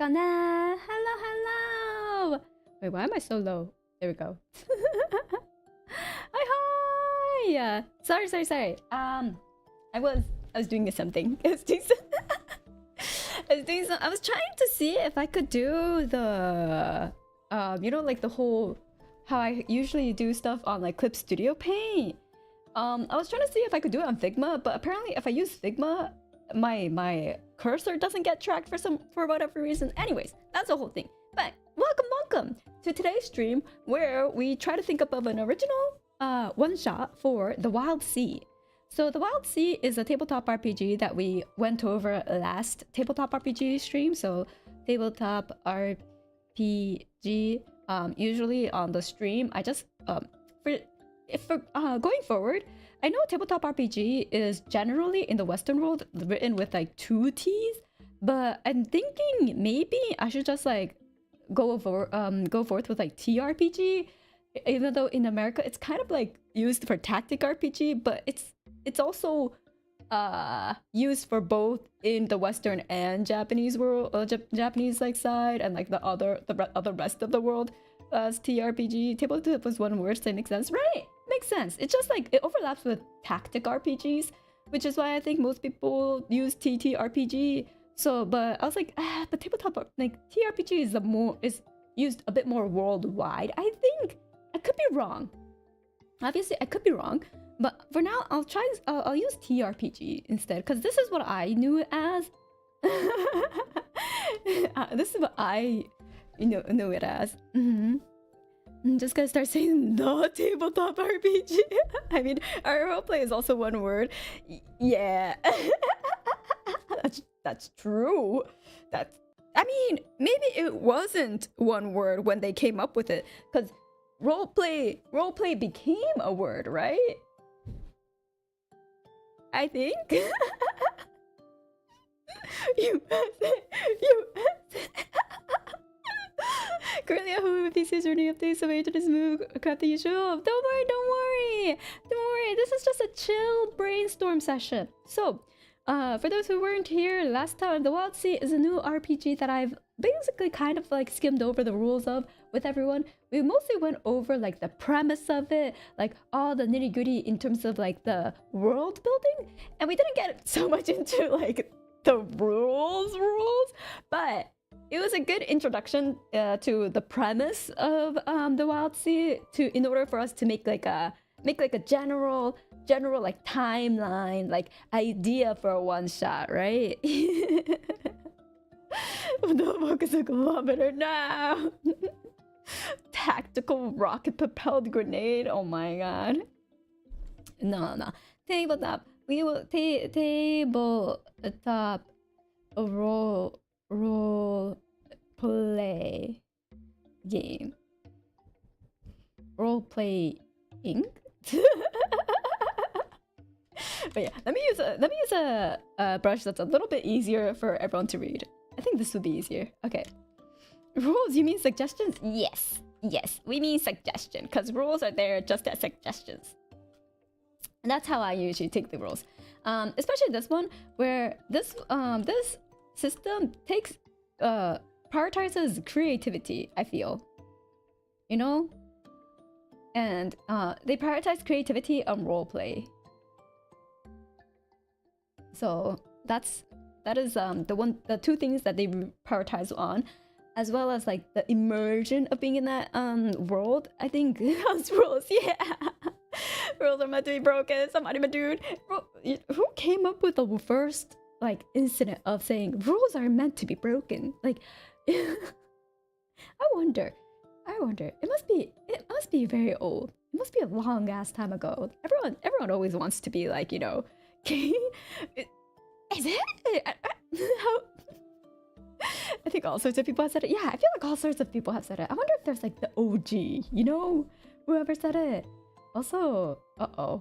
Hello, hello. Wait, why am I so low? There we go. Hi. Sorry. I was doing something. I was trying to see if I could do the like the whole how I usually do stuff on like Clip Studio Paint. I was trying to see if I could do it on Figma, but apparently if I use Figma, my cursor doesn't get tracked for whatever reason. Anyways, that's the whole thing. But welcome to today's stream where we try to think up of an original one shot for the Wildsea. So the Wildsea is a tabletop RPG that we went over last tabletop RPG stream. So tabletop RPG, usually on the stream, I just for going forward, I know tabletop RPG is generally in the Western world written with like 2 T's, but I'm thinking maybe I should just like go forth with like TRPG, even though in America it's kind of like used for tactic RPG, but it's also used for both in the Western and Japanese world, Japanese like side, and like the other rest of the world as TRPG. Tabletop was one word, so it makes sense, right? Makes sense. It's just like it overlaps with tactic RPGs, which is why I think most people use TTRPG. So, but I was like, but tabletop like TRPG is used a bit more worldwide. I think I could be wrong. Obviously, I could be wrong, but for now, I'll use TRPG instead because this is what I knew it as. This is what I know it as. I'm just gonna start saying the tabletop RPG. I mean, our roleplay is also one word. Yeah, that's true. I mean, maybe it wasn't one word when they came up with it, because roleplay became a word, right? I think. Currently at home with these journey updates, so I to just move crap the usual. Don't worry. This is just a chill brainstorm session. So, for those who weren't here last time, the Wildsea is a new RPG that I've basically kind of like skimmed over the rules of with everyone. We mostly went over like the premise of it, like all the nitty-gritty in terms of like the world building, and we didn't get so much into like the rules, but it was a good introduction to the premise of the Wildsea in order for us to make like a general like timeline, like idea for a one shot, right? Don't focus a kilometer now. Tactical rocket propelled grenade. Oh my god. No. Tabletop. We will tabletop role play game. Role playing. But yeah, let me use a brush that's a little bit easier for everyone to read. I think this would be easier. Okay. Rules, you mean suggestions? Yes, we mean suggestion, because rules are there just as suggestions. And that's how I usually take the rules. Especially this one, where this system takes prioritizes creativity, I feel. And they prioritize creativity on roleplay. So that is the two things that they prioritize on, as well as like the immersion of being in that world. I think house rules, yeah. Rules are meant to be broken. Somebody, my dude, who came up with the first like incident of saying rules are meant to be broken? Like, I wonder. It must be very old. It must be a long ass time ago. Everyone always wants to be like, is it? I think all sorts of people have said it. Yeah, I feel like all sorts of people have said it. I wonder if there's like the OG, whoever said it. Also, a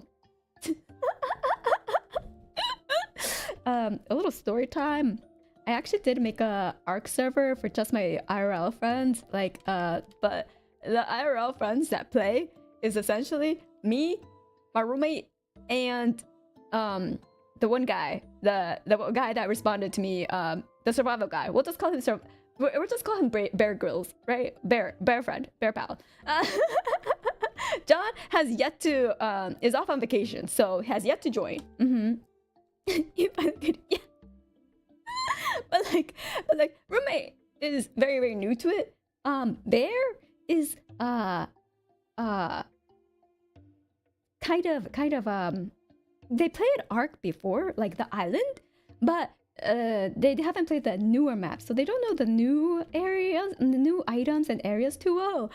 little story time. I actually did make a ARC server for just my IRL friends, but the IRL friends that play is essentially me, my roommate, and the one guy, the guy that responded to me, the survival guy. We'll just call him we're just calling him Bear Grylls, right? Bear friend, bear pal. John has yet to is off on vacation, so has yet to join. Yeah. but like roommate is very new to it. Bear is kind of they played Ark before, like the island, but they haven't played the newer map, so they don't know the new areas and the new items and areas too well.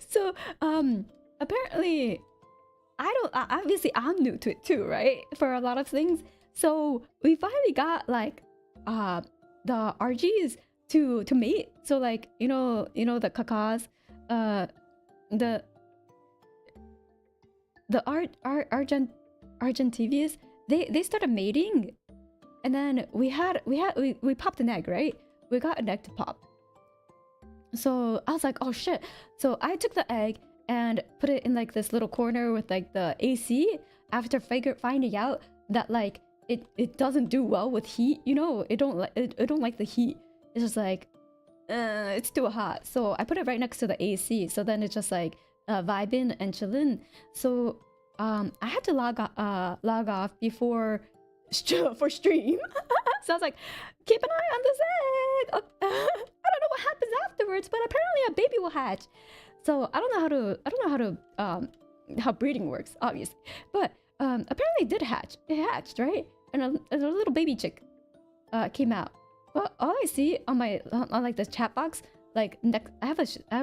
So apparently obviously I'm new to it too, right, for a lot of things. So we finally got like the RGs to mate. So like you know the kakas, the Argentivians, they started mating, and then we popped an egg, right? We got an egg to pop. So I was like, oh shit. So I took the egg and put it in like this little corner with like the AC after finding out that like it doesn't do well with heat, you know. It don't like the heat. It's just like it's too hot. So I put it right next to the AC, so then it's just like vibing and chilling. So I had to log off before for stream. So I was like, keep an eye on this egg. I don't know what happens afterwards, but apparently a baby will hatch. So I don't know how breeding works, obviously, but apparently it did hatch. It hatched, right? And a little baby chick came out. Well, all I see on like the chat box, like I have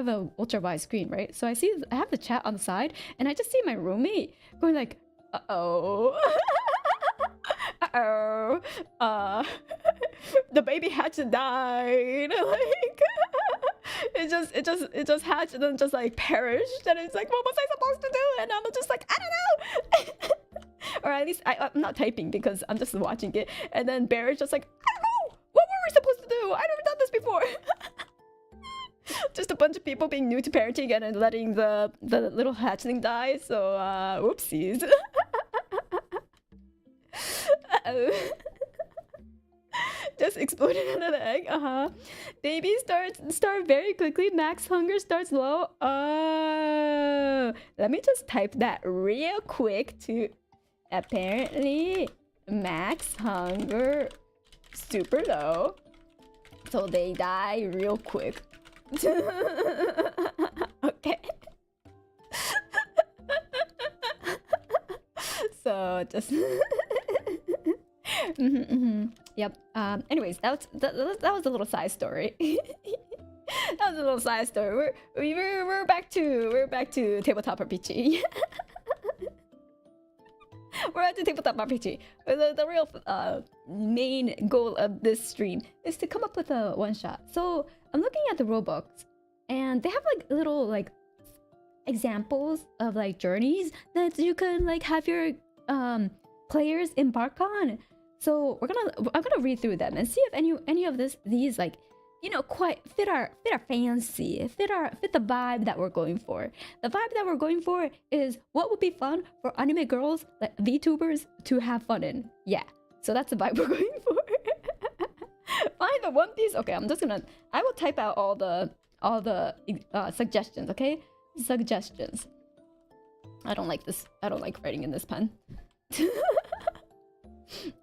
a ultra wide screen, right? So I have the chat on the side, and I just see my roommate going like, uh-oh. Uh-oh. The baby hatched and died. Like it just hatched and then just like perished, and it's like, what was I supposed to do? And I'm just like, I don't know. Or at least I'm not typing because I'm just watching it, and then Bear is just like, I don't know, what were we supposed to do? I've never done this before. Just a bunch of people being new to parenting and then letting the little hatchling die. So whoopsies. Just exploded another egg. Babies start very quickly. Max hunger starts low. Let me just type that real quick to apparently max hunger super low, so they die real quick. Okay. So just yep. Anyways, that was a little side story. That was a little side story. We're back to tabletop RPG. We're at the tabletop RPG. The real main goal of this stream is to come up with a one shot. So I'm looking at the rulebooks, and they have like little like examples of like journeys that you can like have your players embark on. So I'm gonna read through them and see if any of these like, you know, quite fit our fancy, fit the vibe that we're going for. The vibe that we're going for is what would be fun for anime girls, like VTubers, to have fun in. Yeah, so that's the vibe we're going for. Find the One Piece. Okay, I will type out all the suggestions. Okay, suggestions. I don't like this. I don't like writing in this pen. I'm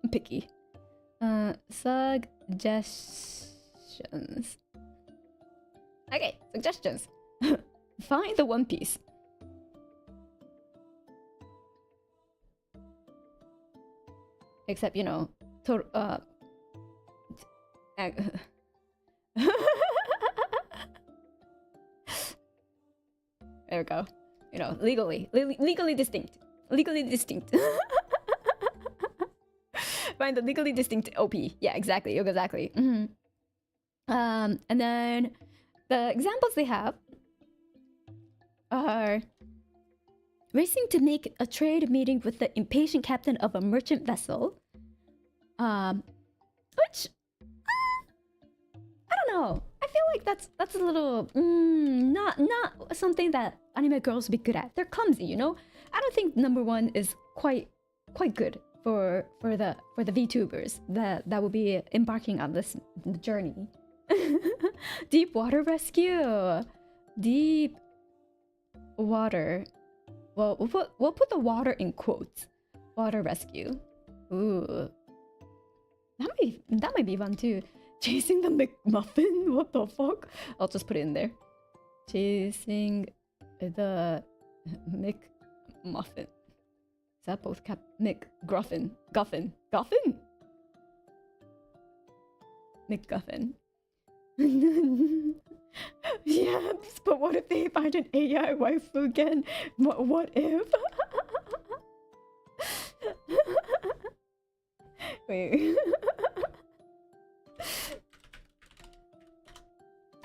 picky. Suggestions. Okay, suggestions. Find the One Piece. Except, you know, there we go. You know, legally distinct. Legally distinct. Find the legally distinct OP. Yeah, exactly. And then the examples they have are racing to make a trade meeting with the impatient captain of a merchant vessel. Which I don't know. I feel like that's a little not something that anime girls would be good at. They're clumsy, you know. I don't think number one is quite good the VTubers that will be embarking on this journey. Deep water rescue. Deep water. Well, we'll put the water in quotes. Water rescue. Ooh, that might be fun too. Chasing the McMuffin. What the fuck? I'll just put it in there. Chasing the McMuffin. Is that both cap? McGruffin. Guffin. McGuffin. Yes, but what if they find an AI waifu again? What if? Wait.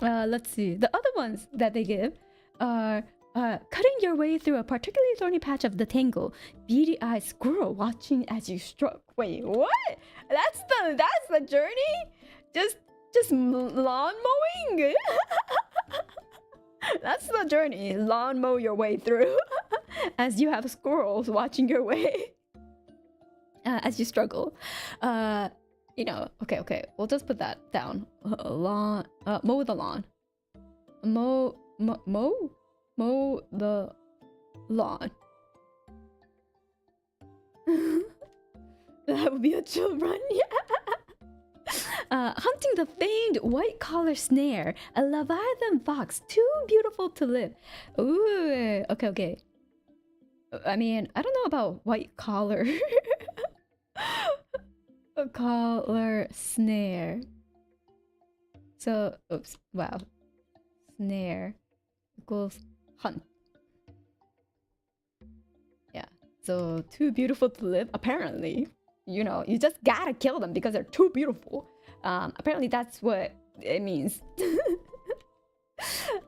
Let's see. The other ones that they give are cutting your way through a particularly thorny patch of the tangle. Beady-eyed squirrel watching as you stroke. Wait, what? That's the journey? Just lawn mowing? That's the journey. Lawn mow your way through as you have squirrels watching your way as you struggle. You know, okay. We'll just put that down. Lawn, mow the lawn. Mow the lawn. That would be a chill run, yeah. Hunting the famed white collar snare, a leviathan fox, too beautiful to live. Ooh, okay. I mean, I don't know about white collar. A collar snare. So, oops, wow. Snare equals hunt. Yeah, so too beautiful to live, apparently. You know, you just gotta kill them because they're too beautiful. Apparently that's what it means.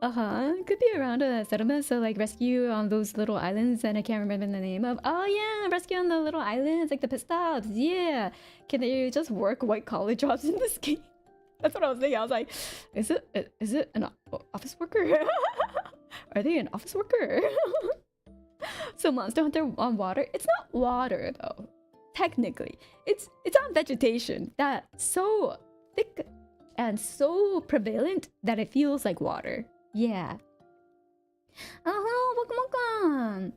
Could be around a settlement, so like rescue on those little islands and I can't remember the name of. Oh yeah, rescue on the little islands, like the pit stops. Yeah, can they just work white collar jobs in this game? That's what I was thinking. I was like, is it an office worker? Are they an office worker? So Monster Hunter on water? It's not water though. Technically, it's on vegetation that's so thick and so prevalent that it feels like water. Yeah. Welcome.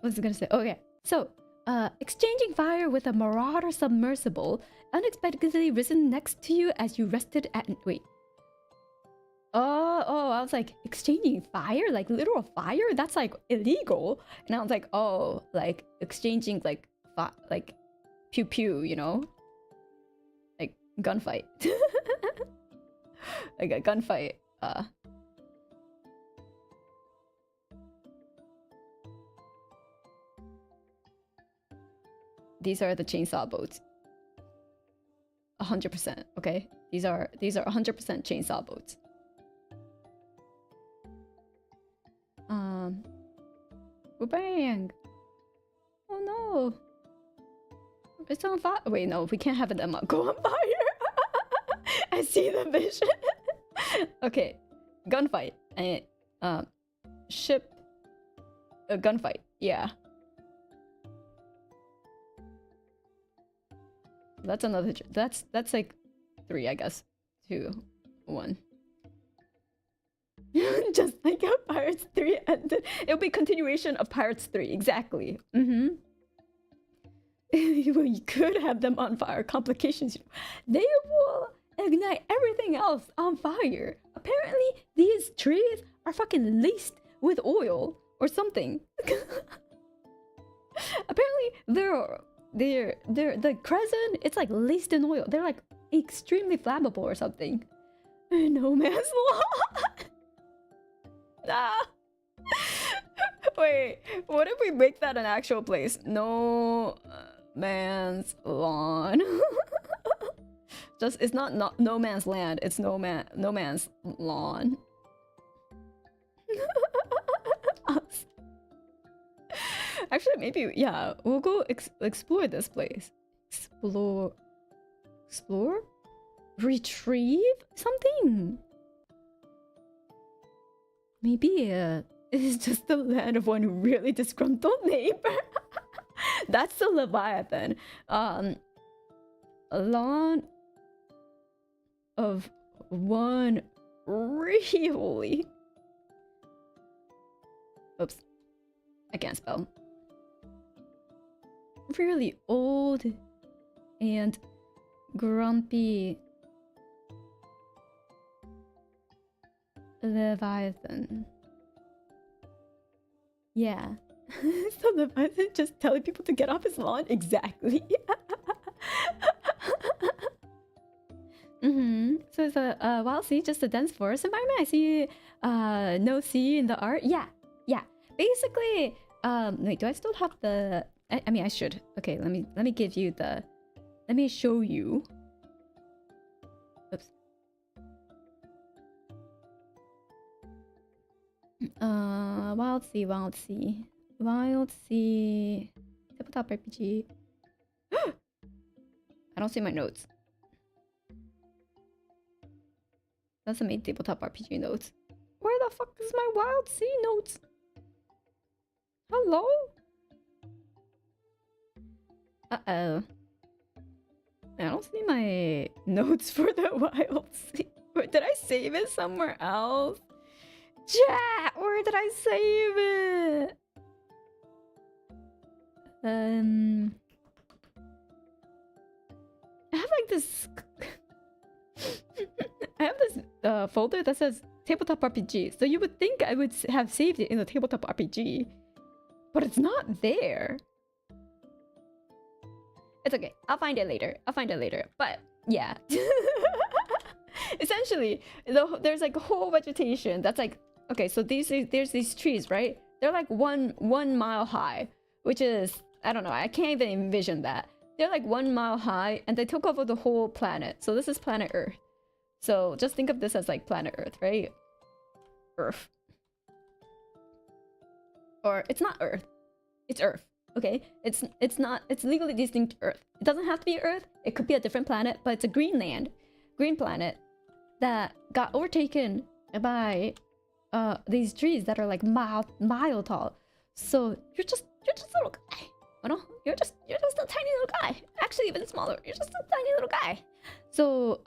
What's it gonna say? Okay, so exchanging fire with a marauder submersible unexpectedly risen next to you as you rested at wait. Oh, I was like, exchanging fire? Like literal fire? That's like illegal. And I was like, oh, like exchanging like pew pew, you know? Like gunfight. Like a gunfight. These are the chainsaw boats. 100%, okay? These are 100% chainsaw boats. Bang! Oh no! It's on fire. Wait, no, we can't have them go on fire. I see the vision. Okay, gunfight and ship. A gunfight. Yeah. That's another. That's like 3, I guess. 2, 1. Just like how Pirates 3 ended. It'll be continuation of Pirates 3, exactly. Well, you could have them on fire. Complications. They will ignite everything else on fire. Apparently, these trees are fucking laced with oil or something. Apparently, they're the crescent. It's like laced in oil. They're like extremely flammable or something. No man's land. Nah. Wait, what if we make that an actual place? No man's lawn. Just it's not no man's land. It's no man's lawn. Actually, maybe yeah. We'll go explore this place. Explore. Retrieve something. Maybe it's just the land of one really disgruntled neighbor. That's the Leviathan. A lawn of one really... Oops. I can't spell. Really old and grumpy Leviathan. Yeah. So Leviathan just telling people to get off his lawn? Exactly. So it's a Wildsea, just a dense forest environment. I see no sea in the art. Yeah. Basically, wait, do I still have the... I mean, I should. Okay, let me give you the... Let me show you. Oops. Wildsea. Tabletop RPG. I don't see my notes. Doesn't make tabletop RPG notes. Where the fuck is my Wildsea notes? Hello? Uh-oh. I don't see my notes for the Wildsea. Did I save it somewhere else? Chat! Where did I save it? I have like this... I have this folder that says Tabletop RPG. So you would think I would have saved it in the Tabletop RPG. But it's not there. It's okay. I'll find it later. But yeah. Essentially, there's like a whole vegetation that's like... Okay, so there's these trees, right? They're like one mile high. Which is... I don't know. I can't even envision that. They're like 1 mile high. And they took over the whole planet. So this is planet Earth. So just think of this as like planet Earth, right? Earth. Or it's not Earth. It's Earth. Okay? It's legally distinct Earth. It doesn't have to be Earth. It could be a different planet, but it's a green planet that got overtaken by these trees that are like mile tall. So you're just a little guy. Oh no, you're just a tiny little guy. Actually, even smaller. You're just a tiny little guy. So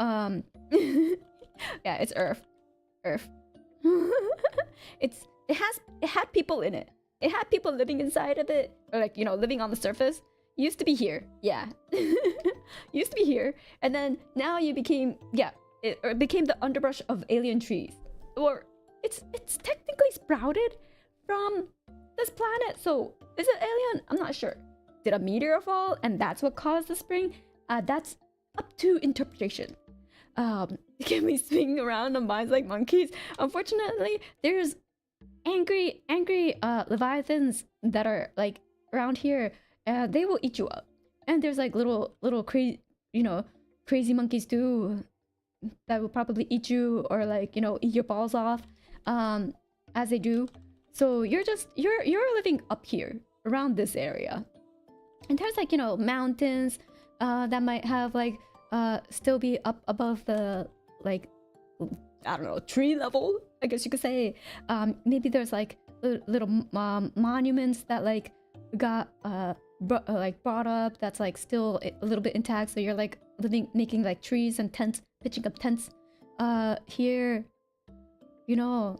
yeah, it's Earth. It had people in it. It had people living inside of it, or like, you know, living on the surface. You used to be here, yeah. Used to be here, and then now you became, yeah, it became the underbrush of alien trees. Or it's technically sprouted from this planet. So is it alien? I'm not sure. Did a meteor fall and that's what caused the spring? That's up to interpretation. Can we swing around on minds like monkeys? Unfortunately, there's angry leviathans that are like around here. They will eat you up. And there's like little crazy, you know, crazy monkeys too that will probably eat you, or like, you know, eat your balls off as they do. So you're living up here around this area. And there's like, you know, mountains that might have like still be up above the, like, I don't know, tree level, I guess you could say. Maybe there's like little monuments that like got brought up that's like still a little bit intact. So you're like making like trees and tents, pitching up tents here, you know,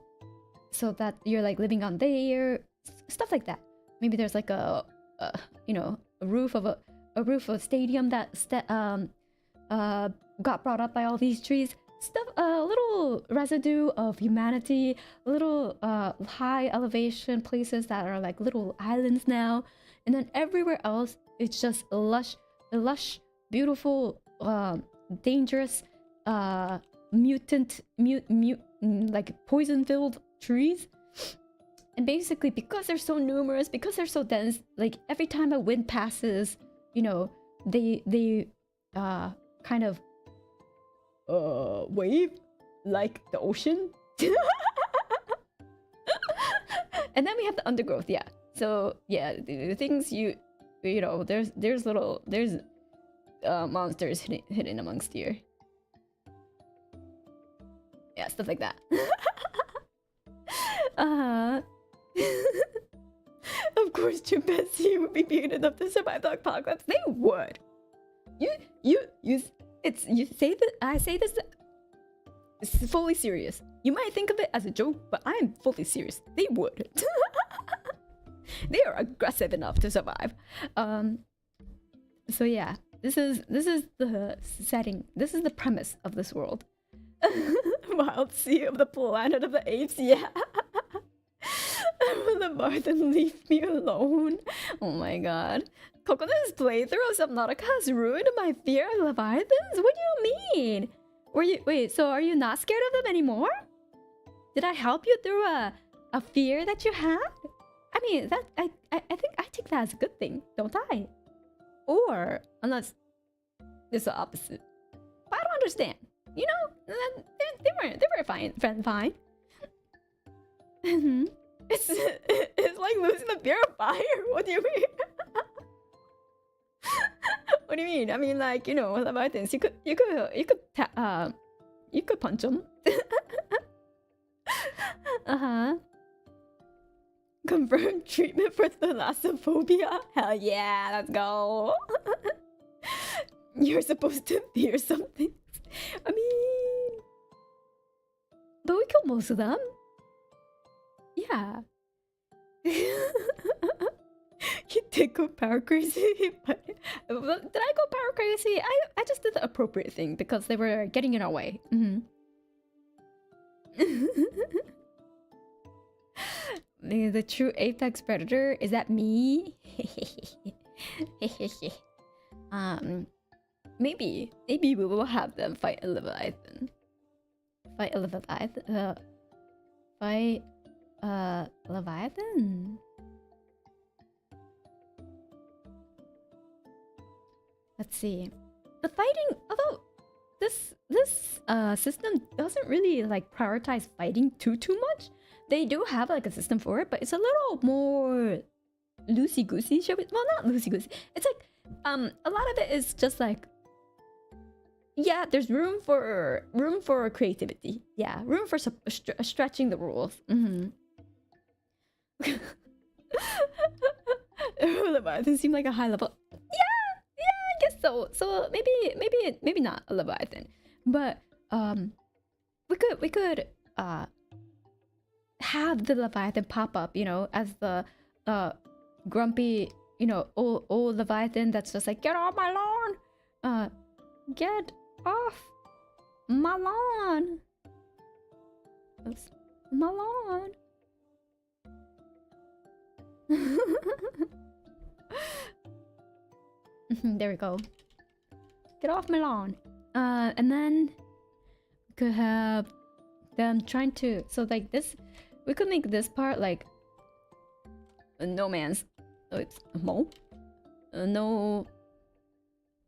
so that you're like living on there, stuff like that. Maybe there's like a you know, a roof of a stadium that got brought up by all these trees. Stuff, a little residue of humanity, little high elevation places that are like little islands now, and then everywhere else it's just lush, beautiful, dangerous, like poison-filled trees. And basically, because they're so numerous, because they're so dense, like every time a wind passes, you know, they kind of wave like the ocean. And then we have the undergrowth, yeah. So yeah, the things you know, there's monsters hidden amongst here. Yeah, stuff like that. Of course, chimpanzee would be big enough to survive the apocalypse. They would. You say that I say this. It's fully serious. You might think of it as a joke, but I am fully serious. They would. They are aggressive enough to survive. So yeah, this is the setting. This is the premise of this world. Wildsea of the planet of the apes. Yeah. Martin, leave me alone. Oh my god. Kokone's playthrough of Subnautica has ruined my fear of leviathans? What do you mean? Wait, so are you not scared of them anymore? Did I help you through a fear that you had? I mean, that I think I take that as a good thing, don't I? Or unless it's the opposite. But I don't understand. You know, they were fine. It's like losing the fear of fire. What do you mean? What do you mean? I mean, like, you know, leviathans. You could punch them. Confirmed treatment for thalassophobia. Hell yeah, let's go. You're supposed to fear something. I mean, but we killed most of them. Yeah. You did go power crazy, but did I go power crazy? I just did the appropriate thing because they were getting in our way. The true apex predator, is that me? Maybe we will have them fight a leviathan. Leviathan. Let's see. The fighting, although this system doesn't really like prioritize fighting too much. They do have like a system for it, but it's a little more loosey-goosey, shall we? Well, not loosey-goosey. It's like a lot of it is just like, yeah, there's room for creativity. Yeah, room for stretching the rules. Leviathan seemed like a high level. Yeah, I guess so. So maybe not a leviathan, but we could have the leviathan pop up, you know, as the grumpy, you know, old leviathan that's just like, get off my lawn, get off my lawn. Oops. My lawn. There we go. Get off my lawn. And then we could have them trying to, so like this, we could make this part like no man's, oh, it's no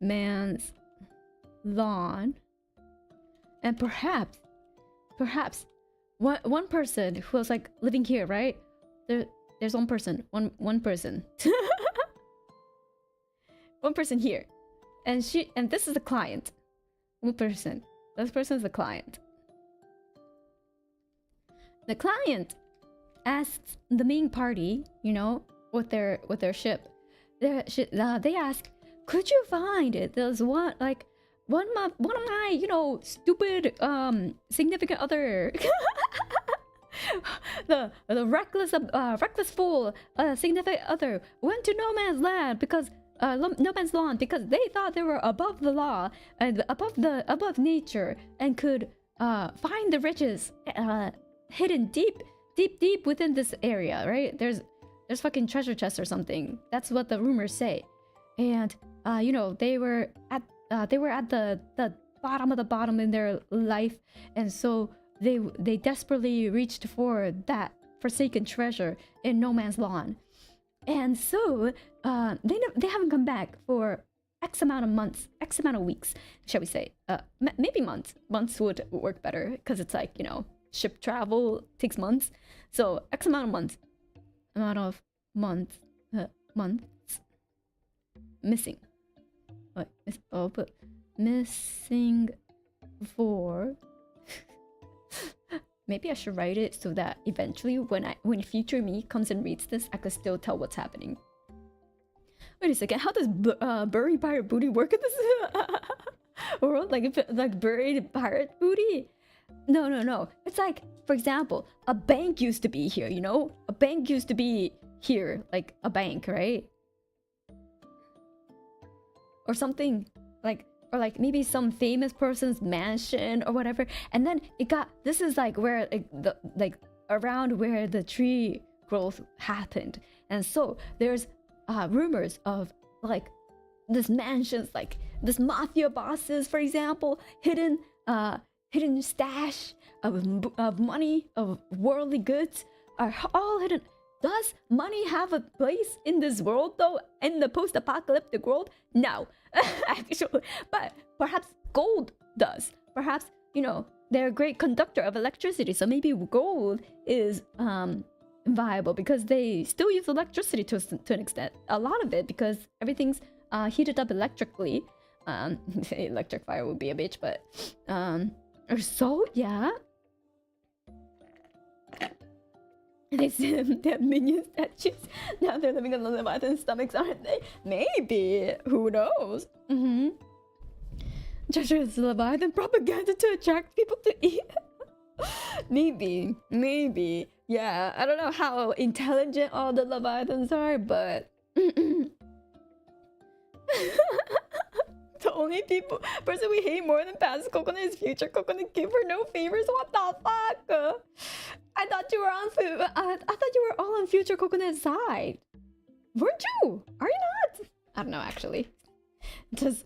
man's lawn. And perhaps one person who was like living here, right? There's one person one person one person here, and this is the client. One person, this person is the client. The client asks the main party, you know, with their ship, they ask, could you find it? There's one of my, you know, stupid significant other. the reckless fool significant other went to no man's land because no man's lawn because they thought they were above the law and above nature and could find the riches hidden deep within this area, right? There's fucking treasure chests or something. That's what the rumors say. And you know, they were at the bottom of the bottom in their life, and so they desperately reached for that forsaken treasure in no man's lawn. And so they haven't come back for X amount of months, X amount of weeks, shall we say. Maybe months. Months would work better because it's like, you know, ship travel takes months. So X amount of months. Months. Missing. What? Missing for maybe I should write it so that eventually when future me comes and reads this, I could still tell what's happening. Wait a second, how does buried pirate booty work in this world? Like buried pirate booty? No. It's like, for example, a bank used to be here, you know? A bank used to be here, like a bank, right? Or something like, or like maybe some famous person's mansion or whatever. And then this is like where around where the tree growth happened. And so there's rumors of like this mansions, like this mafia bosses, for example, hidden stash of money, of worldly goods are all hidden. Does money have a place in this world though? In the post-apocalyptic world? No, actually. But perhaps gold does. Perhaps, you know, they're a great conductor of electricity. So maybe gold is viable because they still use electricity to an extent. A lot of it because everything's heated up electrically. Electric fire would be a bitch, but so yeah. They have minion statues. Now they're living on the Leviathan stomachs, aren't they? Maybe. Who knows? Treasures Leviathan propaganda to attract people to eat. Maybe. Yeah, I don't know how intelligent all the Leviathans are, but the only person we hate more than past Kokone is future Kokone. Give her no favors. What the fuck? I thought you were on I thought you were all on future Kokone's side. Weren't you? Are you not? I don't know actually. Just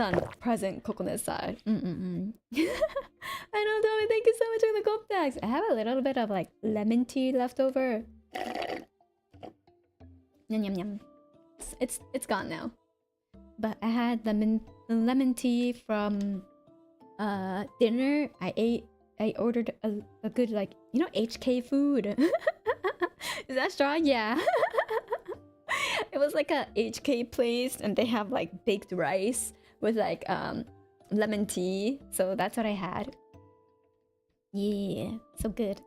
on present Kokone's side. I know, Tommy. Thank you so much for the gold tags. I have a little bit of like lemon tea left over. Yum yum yum. It's gone now. But I had lemon tea from dinner. I ordered a good, like, you know, HK food. Is that strong? Yeah. It was like a HK place and they have like baked rice with like lemon tea. So that's what I had. Yeah, so good.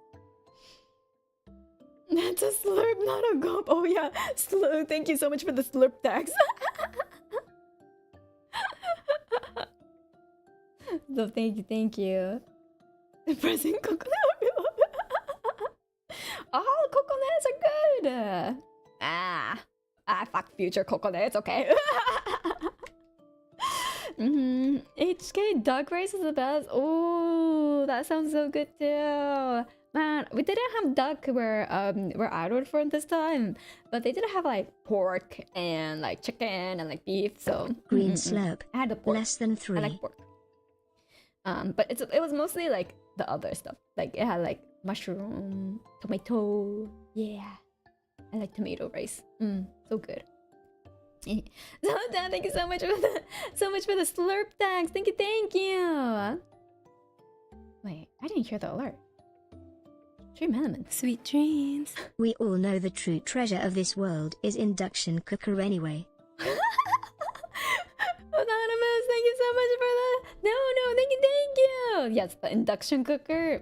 That's a slurp, not a gulp. Oh yeah, slurp. Thank you so much for the slurp tax. So thank you. The present coconut. All coconuts are good. I fuck future coconuts, okay. HK duck rice is the best. Oh, that sounds so good too. Man, we didn't have duck where I ordered for this time, but they did have like pork and like chicken and like beef. So green slurp. I had the pork. Less than 3. I like pork. But it was mostly like the other stuff. Like it had like mushroom, tomato. Yeah, I like tomato rice. So good. So Dan, thank you so much for the slurp tags. Thank you. Wait, I didn't hear the alert. Dream element. Sweet dreams. We all know the true treasure of this world is induction cooker anyway. Anonymous, thank you so much for the... No, thank you. Yes, the induction cooker.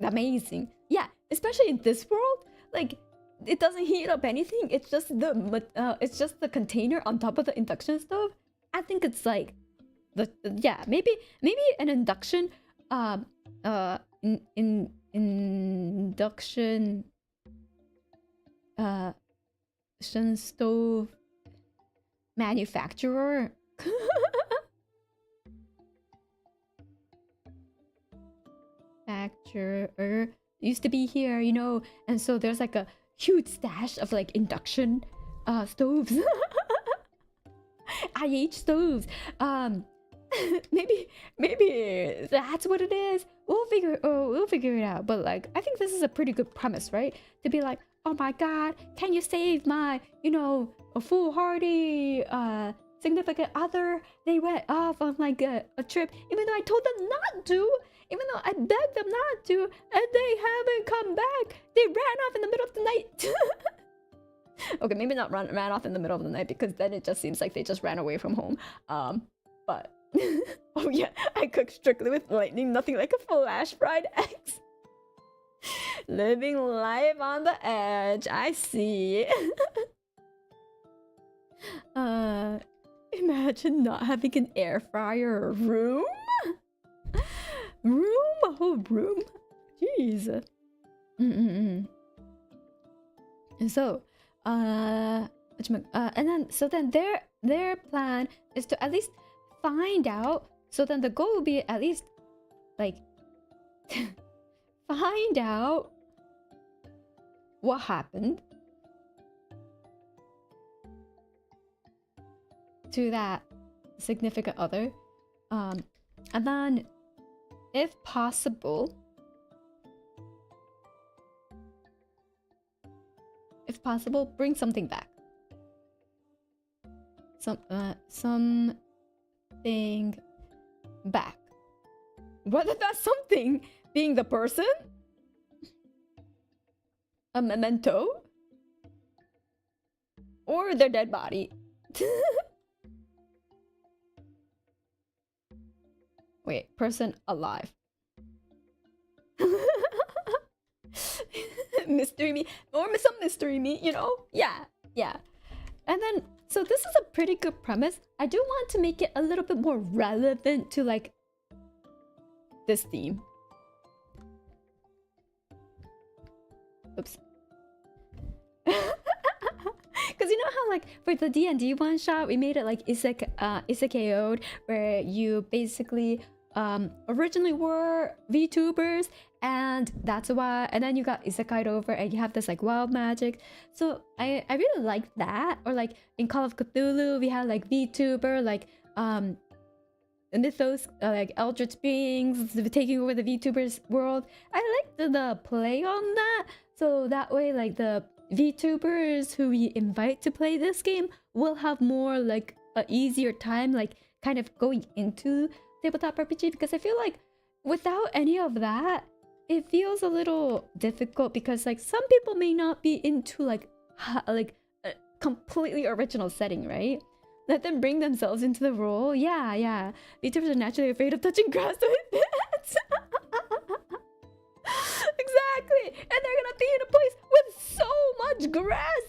Amazing. Yeah, especially in this world, like it doesn't heat up anything. It's just the container on top of the induction stove. I think it's like maybe an induction induction stove manufacturer. Manufacturer used to be here, you know, and so there's like a huge stash of like induction stoves. IH stoves. Maybe that's what it is. We'll figure it out. But like, I think this is a pretty good premise, right? To be like, oh my god, can you save my, you know, a foolhardy significant other? They went off on like a trip, even though I told them not to, even though I begged them not to, and they haven't come back. They ran off in the middle of the night. Okay, maybe not ran off in the middle of the night, because then it just seems like they just ran away from home. But Oh yeah, I cook strictly with lightning, nothing like a flash fried eggs. Living life on the edge, I see. Imagine not having an air fryer or room. A whole room. Jeez. And so, and then their plan is to at least find out. So then the goal will be at least like find out what happened to that significant other, and then if possible bring something back, something back, whether that's something being the person, a memento, or their dead body. Wait, person alive. Mystery meat, or some mystery meat, you know? Yeah. And then, so this is a pretty good premise. I do want to make it a little bit more relevant to like this theme. Oops. Because you know how like for the D&D one shot we made it like isekai-o'd, where you basically originally were VTubers, and that's why, and then you got isekai'd over and you have this like wild magic. So I really like that. Or like in Call of Cthulhu we had like VTuber, like mythos, like eldritch beings taking over the VTubers world. I like the play on that, so that way like the VTubers who we invite to play this game will have more like an easier time like kind of going into tabletop RPG, because I feel like without any of that it feels a little difficult, because like some people may not be into like a completely original setting, right? Let them bring themselves into the role. Yeah. VTubers are naturally afraid of touching grass with pets. Exactly, and they're gonna be in a place with so much grass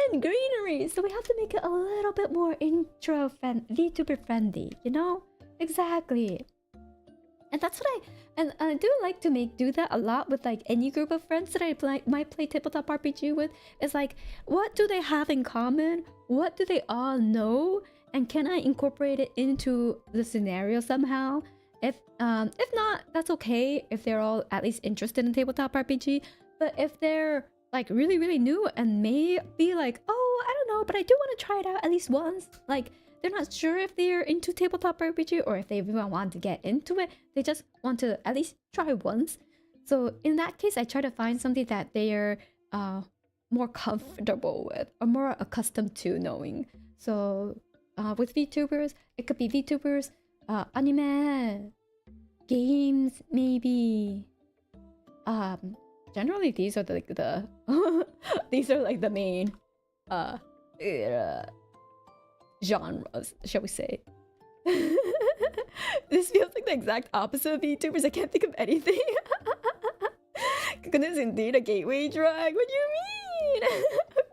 and greenery, so we have to make it a little bit more VTuber friendly, you know? Exactly. And that's what I do like to do that a lot with like any group of friends that I might play tabletop RPG with. Is like, what do they have in common? What do they all know? And can I incorporate it into the scenario somehow? If not, that's okay if they're all at least interested in tabletop RPG. But if they're like really, really new and may be like, oh, I don't know, but I do want to try it out at least once. Like, they're not sure if they're into tabletop RPG or if they even want to get into it. They just want to at least try once. So in that case, I try to find something that they're more comfortable with or more accustomed to knowing. So with VTubers, it could be VTubers, anime, games, maybe. Generally, these are like the these are like the main genres, shall we say. This feels like the exact opposite of VTubers. I can't think of anything. Kokone is indeed a gateway drug. What do you mean?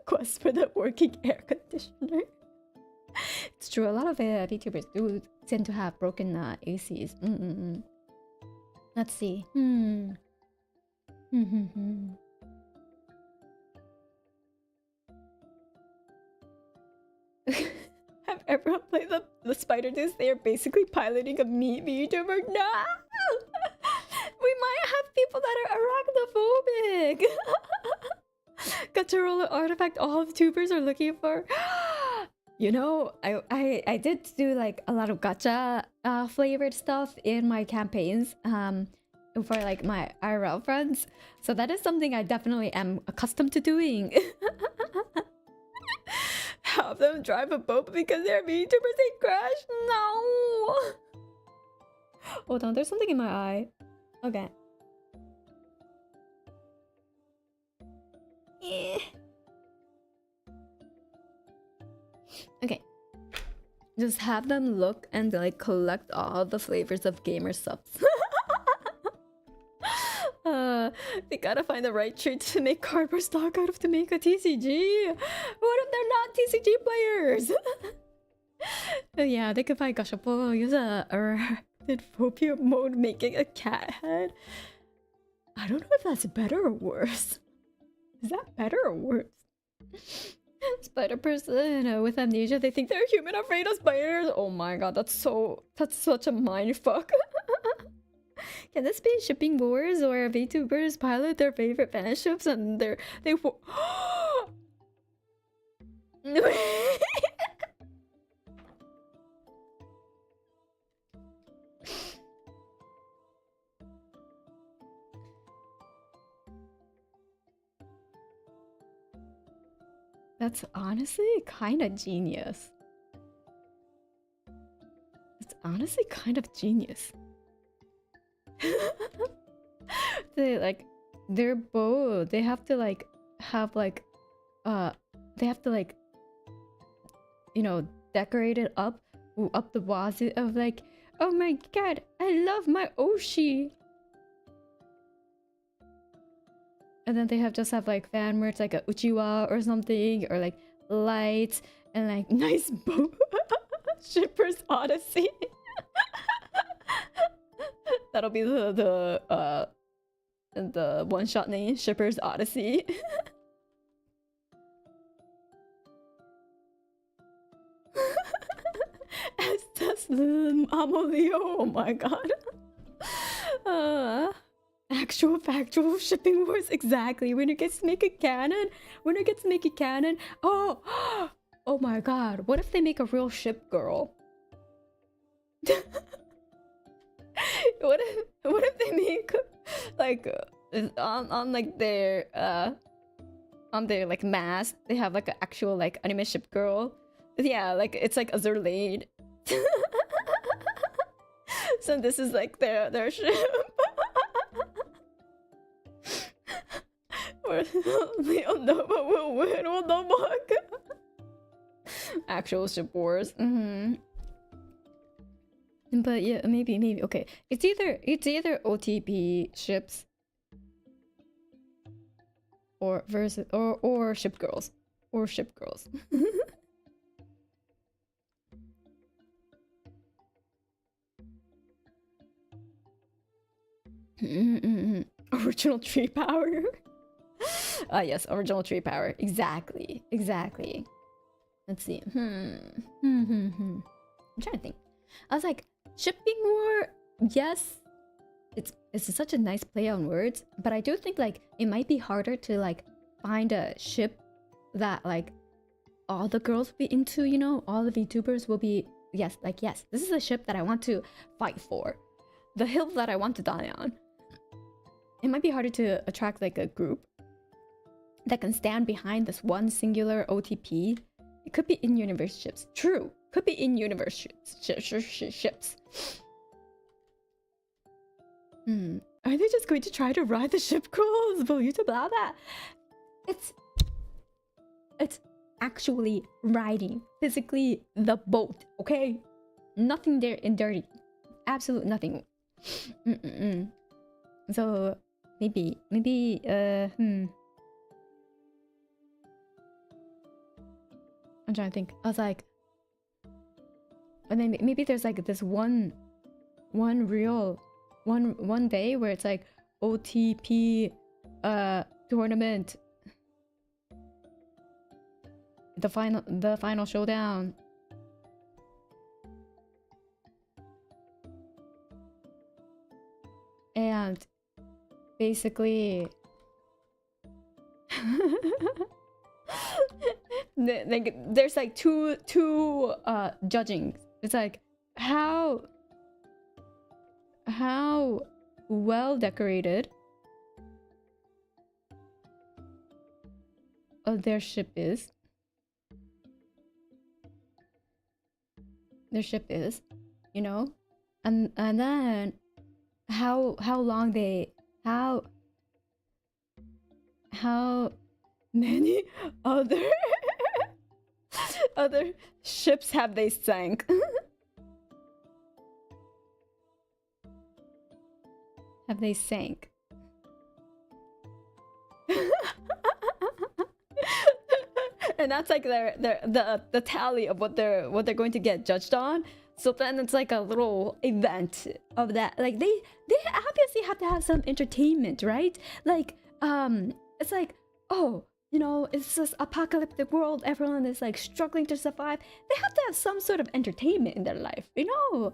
Quest for the working air conditioner. It's true, a lot of VTubers do tend to have broken ACs. Let's see. Have everyone played the spider disc? They are basically piloting a meat VTuber. No! We might have people that are arachnophobic. Gacha roller artifact all VTubers are looking for. You know, I did do like a lot of gacha flavored stuff in my campaigns for like my IRL friends. So that is something I definitely am accustomed to doing. Have them drive a boat because they're VTubers, they crash? No! Hold on, there's something in my eye. Okay. Okay. Just have them look and like collect all the flavors of gamer subs. They gotta find the right tree to make cardboard stock out of to make a TCG. What if they're not TCG players? Yeah, they could find Gashapon, use a phobia mode making a cat head. I don't know if that's better or worse. Is that better or worse? Spider person with amnesia, they think they're human afraid of spiders. Oh my god, that's such a mindfuck. Can this be shipping wars or VTubers pilot their favorite fanships and they That's honestly kind of genius. It's honestly kind of genius. They're both. They have to like have like they have to like, you know, decorate it up the wazoo of like, oh my god, I love my Oshi. And then they just have like fan merch like a Uchiwa or something, or like lights and like nice boat. Shipper's Odyssey. That'll be the one-shot name, Shipper's Odyssey. Estes Amolio, oh my god. Actual factual shipping wars, exactly. Winner gets to make a canon. Winner gets to make a canon. Oh, oh my god. What if they make a real ship girl? What if they make like on like their like mask, they have like an actual like anime ship girl. Yeah, like it's like Azur Lane. So this is like their ship. Leonova will win on the mug. Actual ship wars. But yeah, maybe. Okay, it's either OTP ships or versus or ship girls or ship girls. Original tree power. Yes, original tree power. Exactly. Let's see. I'm trying to think. I was like, shipping war, yes. It's such a nice play on words, but I do think like it might be harder to like find a ship that like all the girls will be into, you know, all the VTubers will be yes, this is a ship that I want to fight for. The hill that I want to die on. It might be harder to attract like a group that can stand behind this one singular OTP. It could be in-universe ships. True. Could be in-universe ships. Are they just going to try to ride the ship girls? Blah blah. It's actually riding physically the boat, okay? Nothing there in dirty. Absolute nothing. So maybe I'm trying to think. I was like, and then maybe there's like this one day where it's like OTP tournament, the final showdown. And basically there's like two judging. It's like how well decorated their ship is. You know, and then how many other other ships have they sank? Have they sank? And that's like the tally of what they're going to get judged on. So then it's like a little event of that. Like they obviously have to have some entertainment, right? Like it's like, oh, you know, it's this apocalyptic world, everyone is like struggling to survive. They have to have some sort of entertainment in their life, you know.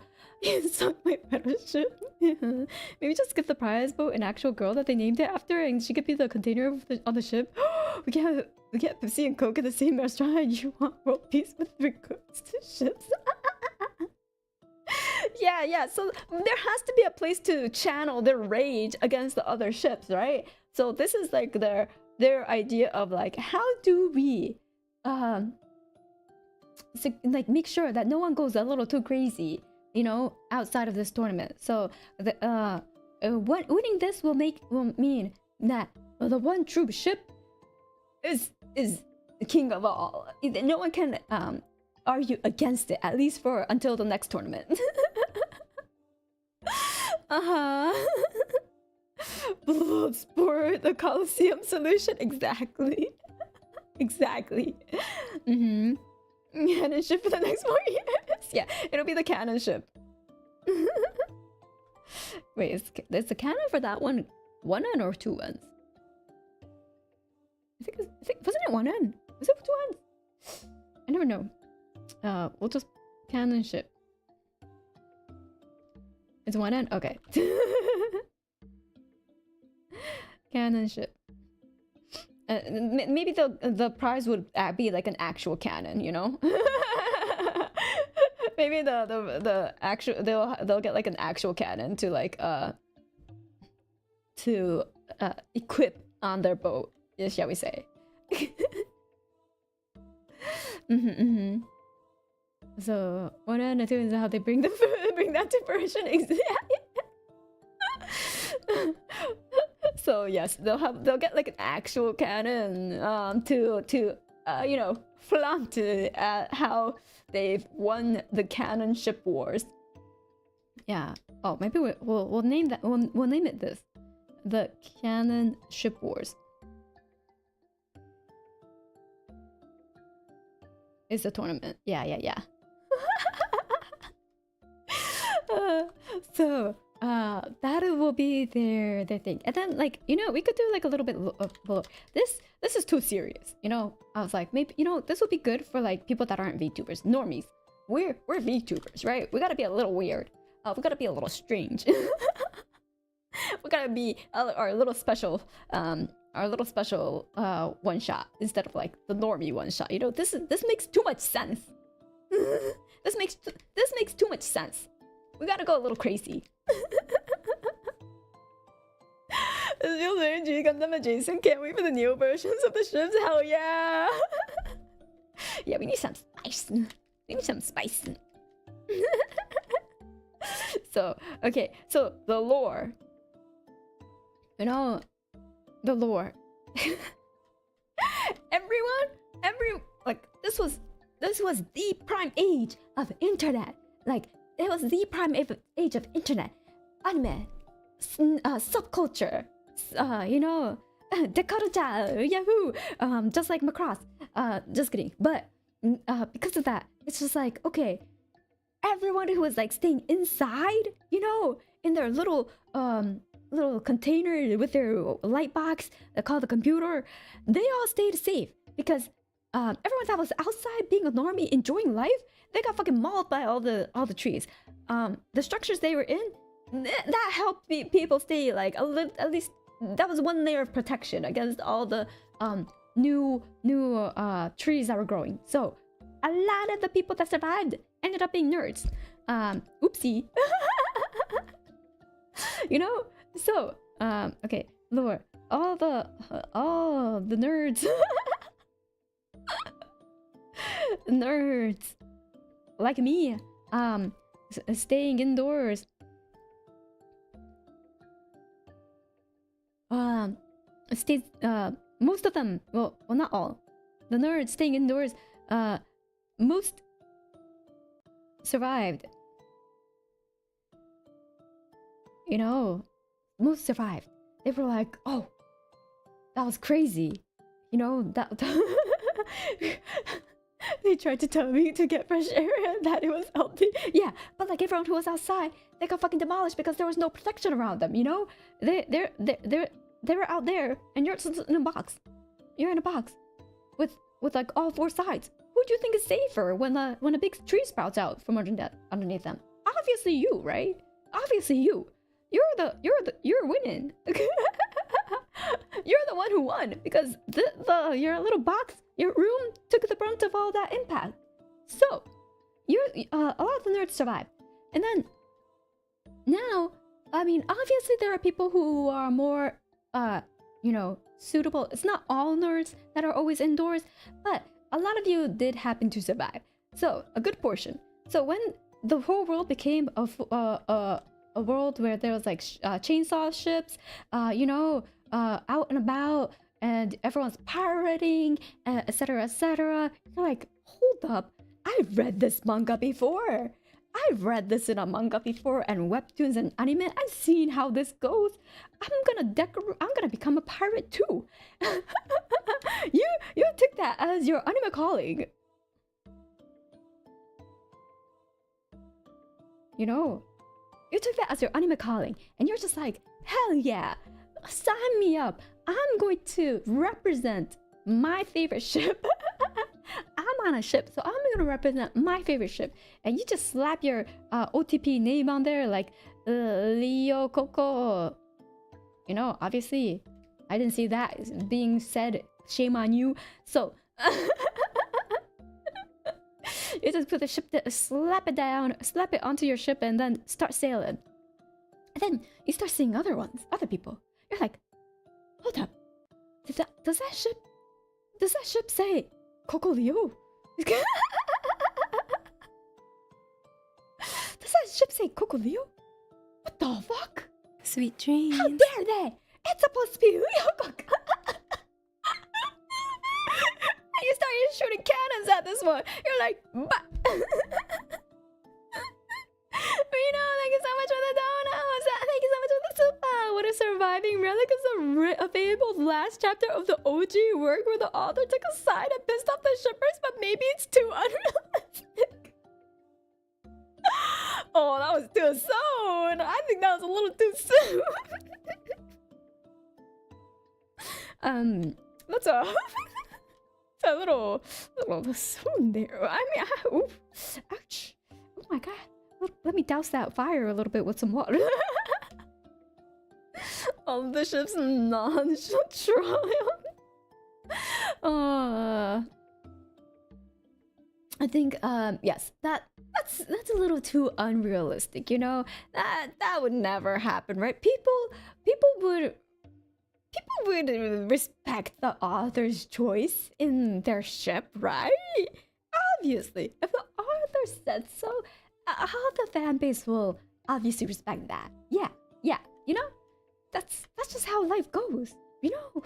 So my fellowship. Maybe just give the prize boat an actual girl that they named it after, and she could be the container of on the ship. we get Pepsi and Coke at the same restaurant, and you want world peace with regards to ships. Yeah, so there has to be a place to channel their rage against the other ships, right? So this is like their idea of like, how do we like make sure that no one goes a little too crazy, you know, outside of this tournament. So the winning this will mean that the one true ship is the king of all. No one can argue against it, at least for until the next tournament. Bloodsport, the Coliseum solution, exactly. Exactly. Cannon ship for the next 4 years. Yeah, it'll be the cannon ship. Wait, is the cannon for that one end or 2 ends? I think wasn't it 1 end? Was it 2 ends? I never know. We'll just cannon ship. It's 1 end? Okay. Cannon ship. Maybe the prize would be like an actual cannon, you know? Maybe the actual they'll get like an actual cannon to like equip on their boat, shall we say? So 1 and 2 is how they bring that to fruition. Exactly. So yes, they'll get like an actual cannon to you know, flaunt at how they've won the cannon ship wars. Yeah. Oh, maybe we'll name that. We'll name it this, the cannon ship wars. It's a tournament. Yeah. So that will be their thing. And then, like, you know, we could do like a little bit of this is too serious, you know. I was like, maybe, you know, this would be good for like people that aren't VTubers, normies. We're VTubers, right? We gotta be a little weird. We gotta be a little strange. We gotta be our little special one shot instead of like the normie one shot. You know, this makes too much sense. This makes too much sense. We gotta go a little crazy. Gundam and Jason can't wait for the new versions of the ships. Hell yeah! Yeah, we need some spice. We need some spice. So, okay, so the lore. You know, the lore. Like this was the prime age of internet. Like it was the prime age of internet, anime, subculture, you know, decoraja, Yahoo, just like Macross. Just kidding. But because of that, it's just like, okay, everyone who was like staying inside, you know, in their little container with their light box called the computer, they all stayed safe because everyone that was outside being a normie enjoying life, they got fucking mauled by all the trees. The structures they were in, that helped people stay like at least that was one layer of protection against all the new trees that were growing. So a lot of the people that survived ended up being nerds. Oopsie. You know. So okay, lore. All the nerds. Nerds like me, staying indoors, most of them, well not all, the nerds staying indoors most survived. You know, most survived. They were like, oh, that was crazy. You know, that they tried to tell me to get fresh air and that it was healthy. Yeah, but like everyone who was outside, they got fucking demolished because there was no protection around them, you know? They were out there and you're just in a box. You're in a box with like all four sides. Who do you think is safer when a big tree sprouts out from underneath them? Obviously you, right? Obviously you. You're winning. You're the one who won because your little box, your room took the brunt of all that impact. So, a lot of the nerds survived. And then, now, I mean, obviously there are people who are more, you know, suitable. It's not all nerds that are always indoors, but a lot of you did happen to survive. So, a good portion. So when the whole world became a world where there was like chainsaw ships, you know, out and about, and everyone's pirating, etc., etc. You're like, hold up, I've read this manga before. I've read this in a manga before, and webtoons and anime. I've seen how this goes. I'm gonna become a pirate too. You took that as your anime calling. You know, you took that as your anime calling, and you're just like, hell yeah, sign me up. I'm going to represent my favorite ship. I'm on a ship, so I'm gonna represent my favorite ship. And you just slap your OTP name on there, like Leo Coco. You know, obviously, I didn't see that being said. Shame on you. So you just put the ship, slap it down, slap it onto your ship, and then start sailing. And then you start seeing other people. You're like, hold up, does that ship say Coco Leo? Does that ship say Coco Leo? What the fuck? Sweet dreams. How dare they? It's supposed to be Leo Coco. You start shooting cannons at this one. You're like, bah. Reno, thank you so much for the donuts. Thank you so much for the super. What a surviving relic is a fabled last chapter of the OG work where the author took a side and pissed off the shippers, but maybe it's too unrealistic. Oh, that was too soon. I think that was a little too soon. That's a little soon there. I mean, ouch. Oh my god. Let me douse that fire a little bit with some water. All of the ships non-trial. I think yes, that's a little too unrealistic, you know? That would never happen, right? People would respect the author's choice in their ship, right? Obviously, if the author said so, how the fan base will obviously respect that. Yeah, you know, that's just how life goes, you know.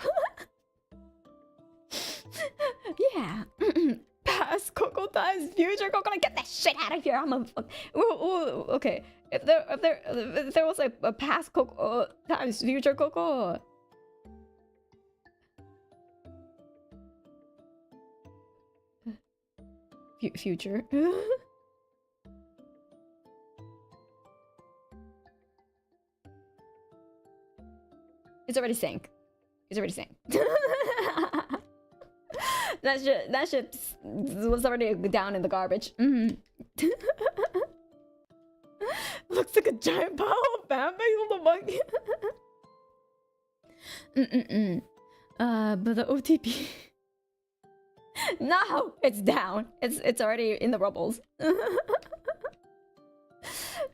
Yeah. Past Coco times future Coco, get that shit out of here. I'm a fuck. Okay, if there was like a past Coco times future Coco. Future. It's already sank. That ship was already down in the garbage. Looks like a giant pile of fanfics on the monkey. But the OTP. No, it's down. It's already in the rubbles.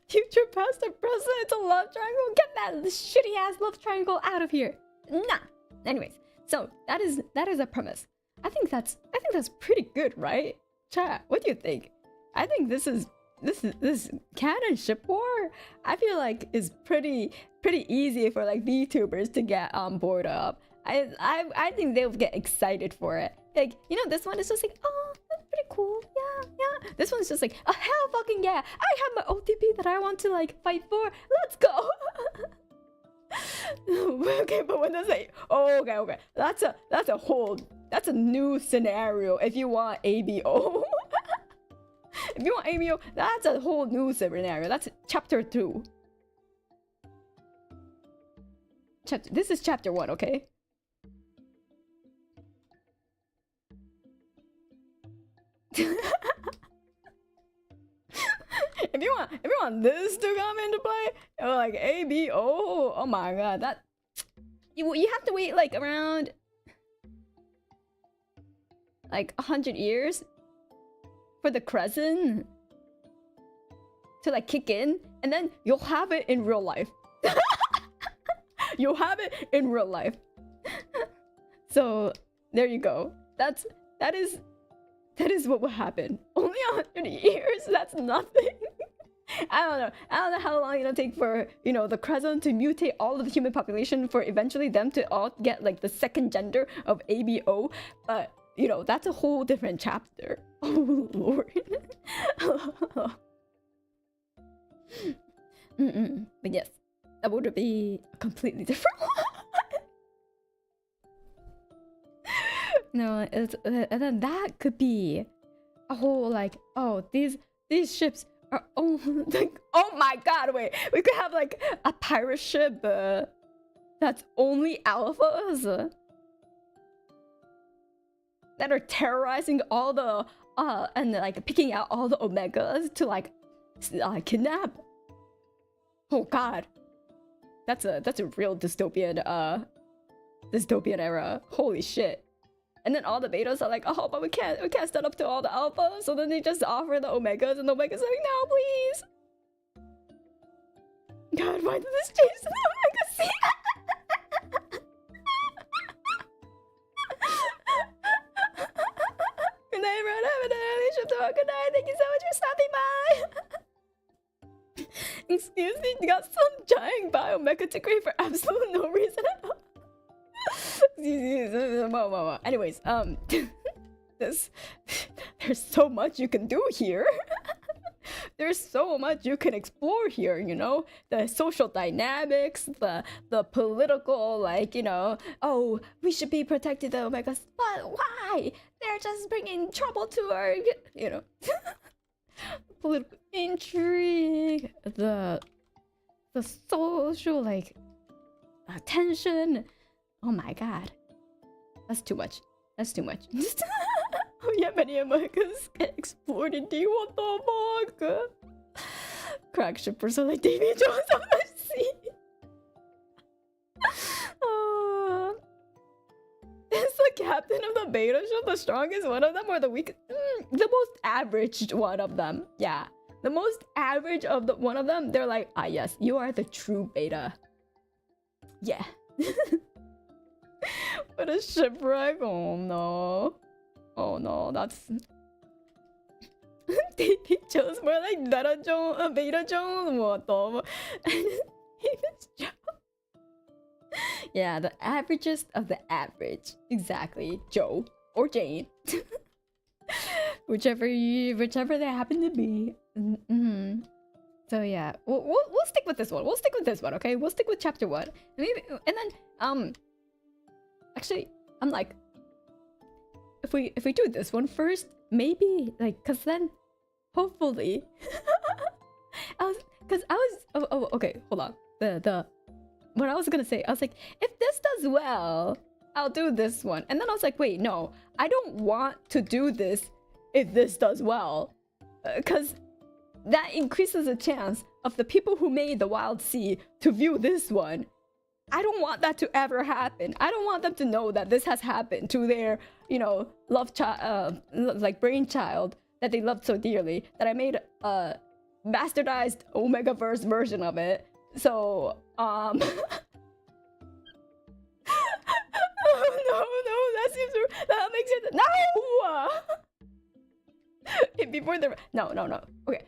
Future, past, and present. It's a love triangle. Get that shitty ass love triangle out of here. Nah. Anyways, so that is a premise. I think that's pretty good, right? Chat, what do you think? I think this canon ship war, I feel like is pretty easy for like VTubers to get on board of. I think they'll get excited for it. Like, you know, this one is just like, oh, that's pretty cool. Yeah, This one's just like, oh, hell fucking yeah, I have my OTP that I want to like fight for. Let's go. Okay, but when they say, oh, okay, that's a new scenario. If you want ABO, if you want ABO, that's a whole new scenario. That's chapter 2. This is chapter 1, okay? If you want this to come into play, like ABO, oh my god, that you have to wait like around like 100 years for the crescent to like kick in, and then you'll have it in real life. You'll have it in real life. So there you go. That is what will happen. Only 100 years. That's nothing. I don't know how long it'll take for, you know, the crescent to mutate all of the human population for eventually them to all get like the second gender of ABO. But you know, that's a whole different chapter. Oh lord. But yes, that would be a completely different one. No, it's and then that could be a whole like, oh, these ships are like, oh my god, wait, we could have like a pirate ship that's only alphas that are terrorizing all the and like picking out all the omegas to like kidnap. Oh god, that's a real dystopian era. Holy shit. And then all the betas are like, oh, but we can't stand up to all the alphas. So then they just offer the omegas, and the omegas are like, no, please. God, why did this change to the omega scene? Good night, everyone. Have an early shift tomorrow. Good night. Thank you so much for stopping by. Excuse me, you got some giant bio-omega to create for absolute no reason at all. Anyways, there's so much you can do here. There's so much you can explore here, you know? The social dynamics, the political, like, you know, oh, we should be protected the omegas, but why? They're just bringing trouble to our, you know. Political intrigue, the social, like, tension. Oh my god. That's too much. That's too much. Oh yeah, many omegas get explored indeed. What the fuck? Crack shippers are like Davy Jones on the sea. Is the captain of the beta ship the strongest one of them or the weakest? The most averaged one of them. Yeah. The most average of the one of them, they're like, ah yes, you are the true beta. Yeah. What a shipwreck. Oh no. Oh no, that's Davy Jones more like Beta Jones, Beta Jones. What the yeah, the averagest of the average. Exactly. Joe or Jane. whichever they happen to be. So yeah, we'll stick with this one. We'll stick with this one, okay? We'll stick with chapter 1. Maybe, and then actually, I'm like, if we do this one first, maybe like, cause then hopefully okay, hold on. What I was gonna say, I was like, if this does well, I'll do this one. And then I was like, wait, no, I don't want to do this if this does well, cause that increases the chance of the people who made the Wildsea to view this one. I don't want that to ever happen. I don't want them to know that this has happened to their, you know, love child, like brainchild that they loved so dearly, that I made a bastardized Omegaverse version of it. So, oh no, that makes it no. Before the no. Okay,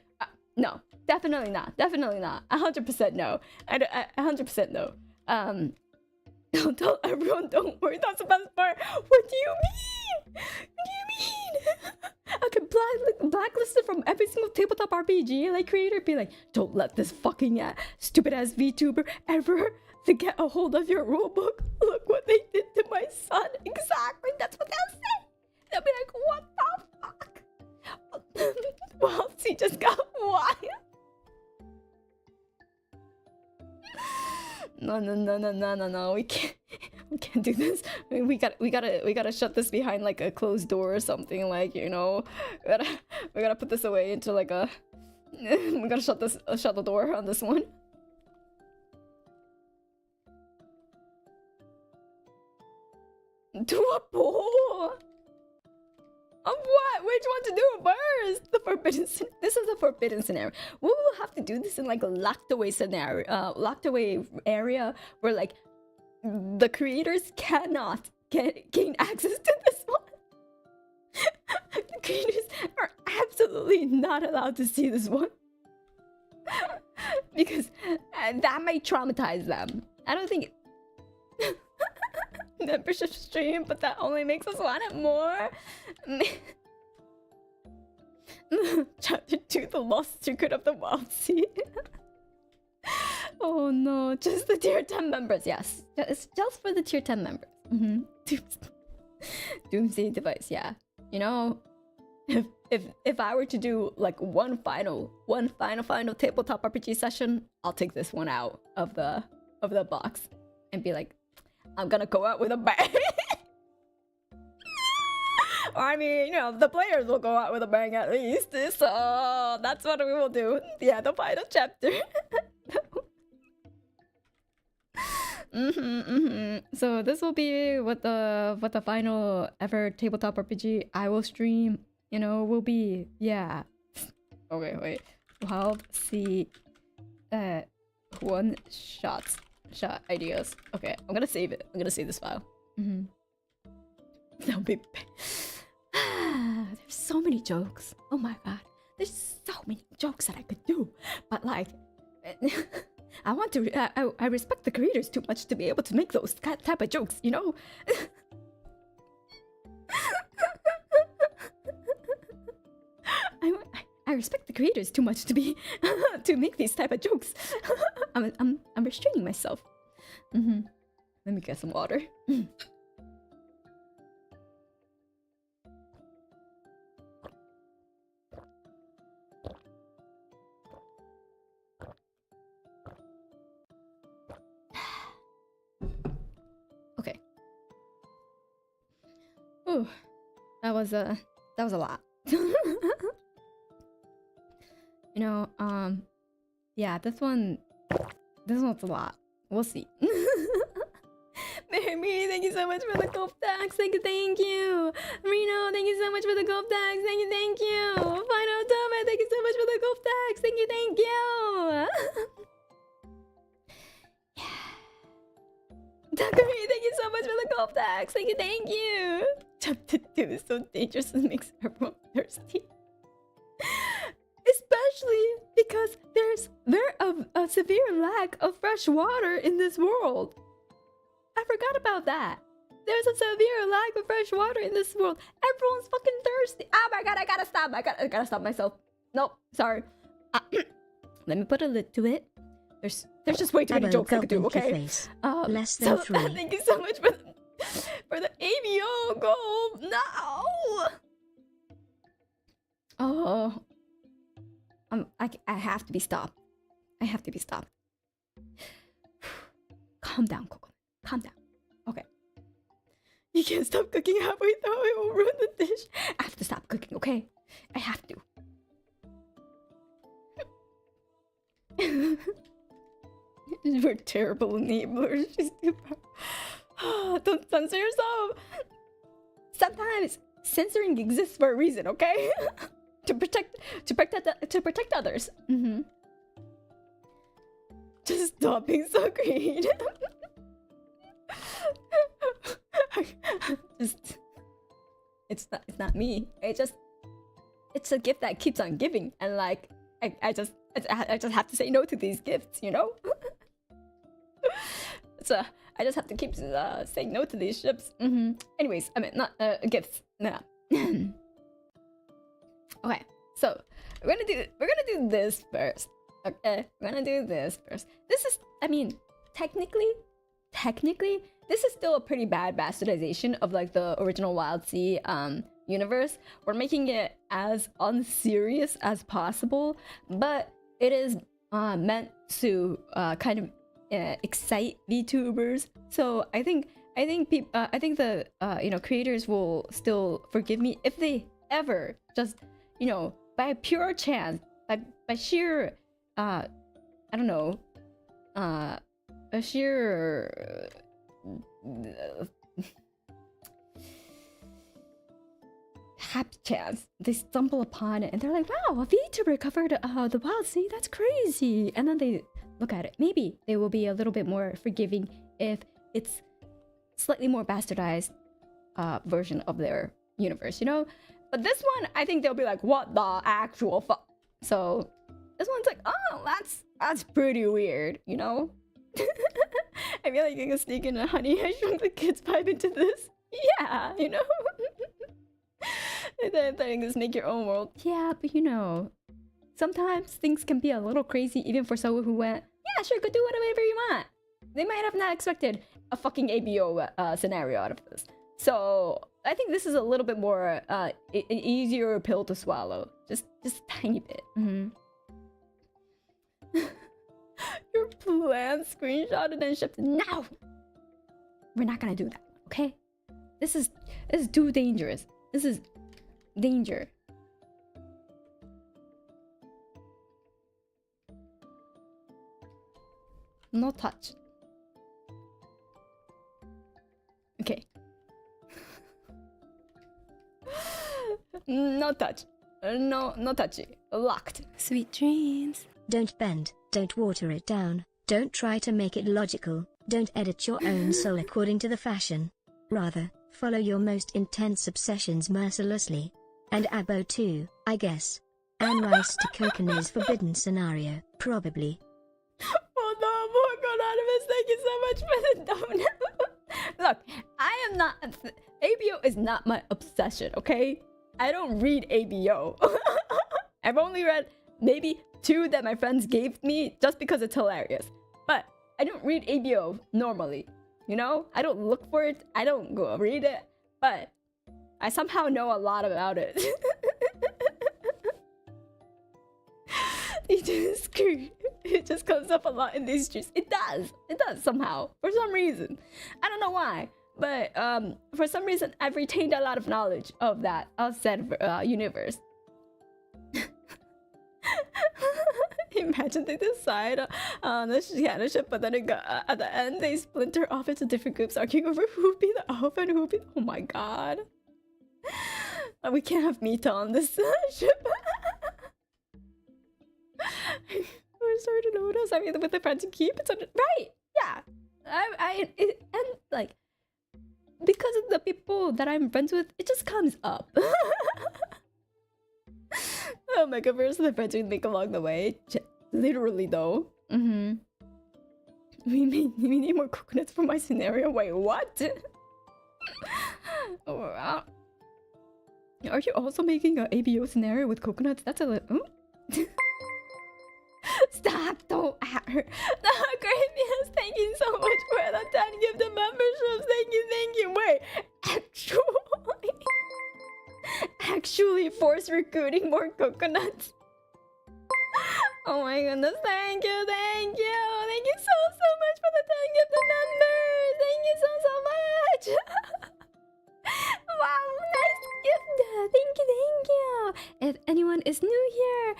no, definitely not. 100% no. 100% no. Don't tell everyone, don't worry, that's the best part. What do you mean? I could blacklisted from every single tabletop RPG like creator be like, don't let this fucking stupid ass VTuber ever to get a hold of your rulebook. Look what they did to my son. Exactly, that's what they'll say. They'll be like, what the fuck? Well, he just got wild. No. We can't do this. We gotta shut this behind like a closed door or something. Like, you know, we gotta put this away into like a. We gotta shut the door on this one. Do a poll. Of what? Which one to do first? The forbidden. This is the forbidden scenario. We will have to do this in like a locked away scenario, locked away area where like the creators cannot gain access to this one. The creators are absolutely not allowed to see this one because that might traumatize them. I don't think. Membership stream, but that only makes us want it more. Chapter 2, The Lost Secret of the Wildsea. Oh no, just the tier 10 members, yes. It's just for the tier 10 members. Doomsday device, yeah. You know, if I were to do like one final tabletop RPG session, I'll take this one out of the box and be like, I'm gonna go out with a bang. Or I mean, you know, the players will go out with a bang at least. So that's what we will do. Yeah, the final chapter. So this will be what the final ever tabletop RPG I will stream. You know, will be, yeah. Okay, wait. Wildsea one shot ideas. Okay, I'm gonna save it. I'm gonna save this file. That'll be. There's so many jokes. Oh my god, there's so many jokes that I could do. But like, I want to. I respect the creators too much to be able to make those type of jokes. You know. I respect the creators too much to be to make these type of jokes. I'm restraining myself. Let me get some water. Okay. Ooh, that was a lot. You know, yeah, this one's a lot. We'll see. Mary, thank you so much for the gold tax. Thank you. Reno, thank you so much for the gold tax. Thank you. Final Toma, thank you so much for the gold tax. Thank you. Takumi, thank you so much for the gold tax. Thank you. Chapter 2 is so dangerous and makes everyone thirsty. Especially because there's a severe lack of fresh water in this world. I forgot about that. There's a severe lack of fresh water in this world. Everyone's fucking thirsty. Oh my god, I gotta stop. I gotta stop myself. Nope, sorry. Let me put a lid to it. There's just way too many jokes I could do, okay? Less than 3. Thank you so much for the ABO gold. No! Oh. I have to be stopped. I have to be stopped. Calm down, Kokone. Calm down. Okay. You can't stop cooking halfway through. It will ruin the dish. I have to stop cooking, okay? I have to. We're terrible enablers. Don't censor yourself. Sometimes censoring exists for a reason, okay? to protect others. Just stop being so creative. It's not me. It's a gift that keeps on giving, and like I just have to say no to these gifts, you know. So I just have to keep saying no to these ships. Anyways, I mean not gifts. No. Okay, so we're gonna do this first. Okay, we're gonna do this first. This is, I mean, technically, this is still a pretty bad bastardization of like the original Wildsea universe. We're making it as unserious as possible, but it is meant to kind of excite VTubers. So I think the creators will still forgive me if they ever just, by pure chance, by sheer I don't know, a sheer happy chance they stumble upon it and they're like, wow, a VTuber covered the Wildsea, that's crazy, and then they look at it. Maybe they will be a little bit more forgiving if it's slightly more bastardized version of their universe, But this one, I think they'll be like, what the actual fuck? So this one's like, oh, that's pretty weird, I feel like you can sneak in a Honey I Shrunk the Kids vibe into this. Yeah, And then just make your own world. Yeah, but sometimes things can be a little crazy even for someone who went, yeah, sure, go do whatever you want. They might have not expected a fucking ABO scenario out of this. So I think this is a little bit more an easier pill to swallow. Just a tiny bit. Your plan screenshotted and shipped. No! We're not gonna do that, okay? This is too dangerous. This is danger. No touch. Okay. No touch. No touchy. Locked. Sweet dreams. Don't bend, don't water it down, don't try to make it logical, don't edit your own soul according to the fashion. Rather, follow your most intense obsessions mercilessly. And Abo too, I guess. And Rice to Kokone's forbidden scenario, probably. Oh no, thank you so much for the donut. Look, I am not... ABO is not my obsession, okay? I don't read ABO. I've only read maybe 2 that my friends gave me just because it's hilarious. But I don't read ABO normally, I don't look for it, I don't go read it, but I somehow know a lot about it. It just comes up a lot in these streets. It does somehow, for some reason. I don't know why, but for some reason I've retained a lot of knowledge of that said universe. Imagine they decide on a ship, but then at the end they splinter off into different groups, arguing over who would be the alpha and who would be. Oh my god, we can't have Mita on this ship. We're starting to notice. I mean, with the friends you keep, it's right. Yeah, and like because of the people that I'm friends with, it just comes up. Oh my god, where's the friends we make along the way? Literally though. We need more coconuts for my scenario. Wait, what? Oh, wow. Are you also making an ABO scenario with coconuts? That's a little... Stop! Don't at her. The Gravius, thank you so much for the 10 gift of memberships. Thank you. Wait, actually force recruiting more coconuts. Oh my goodness, thank you so much for the 10 gift of members. Thank you so much. Wow, nice gift. Thank you. If anyone is new here,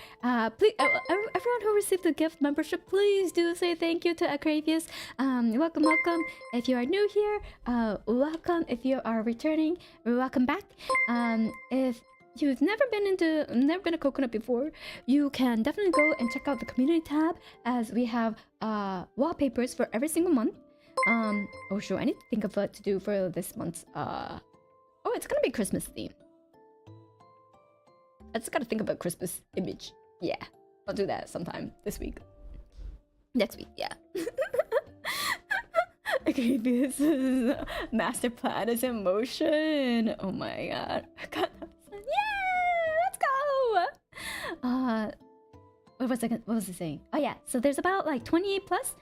please, everyone who received the gift membership, please do say thank you to Akravius. Welcome. If you are new here, welcome. If you are returning, welcome back. If you've never been a coconut before, you can definitely go and check out the community tab, as we have wallpapers for every single month. Oh sure, I need to think of what to do for this month's oh, it's gonna be Christmas theme. I just gotta think of a Christmas image. Yeah, I'll do that sometime this week. Next week, yeah. Okay, this is master plan is in motion. Oh my god. Yeah, let's go. what was I saying? Oh yeah, so there's about like 20 plus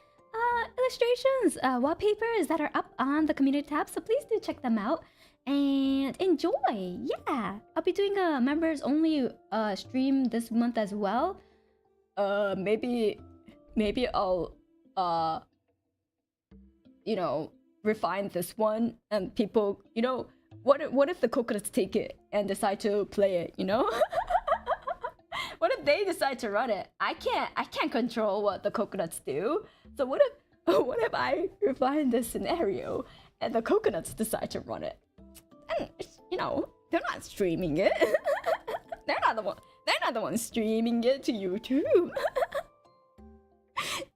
illustrations, wallpapers that are up on the community tab, so please do check them out and enjoy. Yeah, I'll be doing a members only stream this month as well. Maybe I'll you know, refine this one, and people, you know, what if the coconuts take it and decide to play it, you know? What if they decide to run it? I can't control what the coconuts do. So what if I refine this scenario and the coconuts decide to run it? And you know, they're not streaming it. They're not the ones streaming it to YouTube.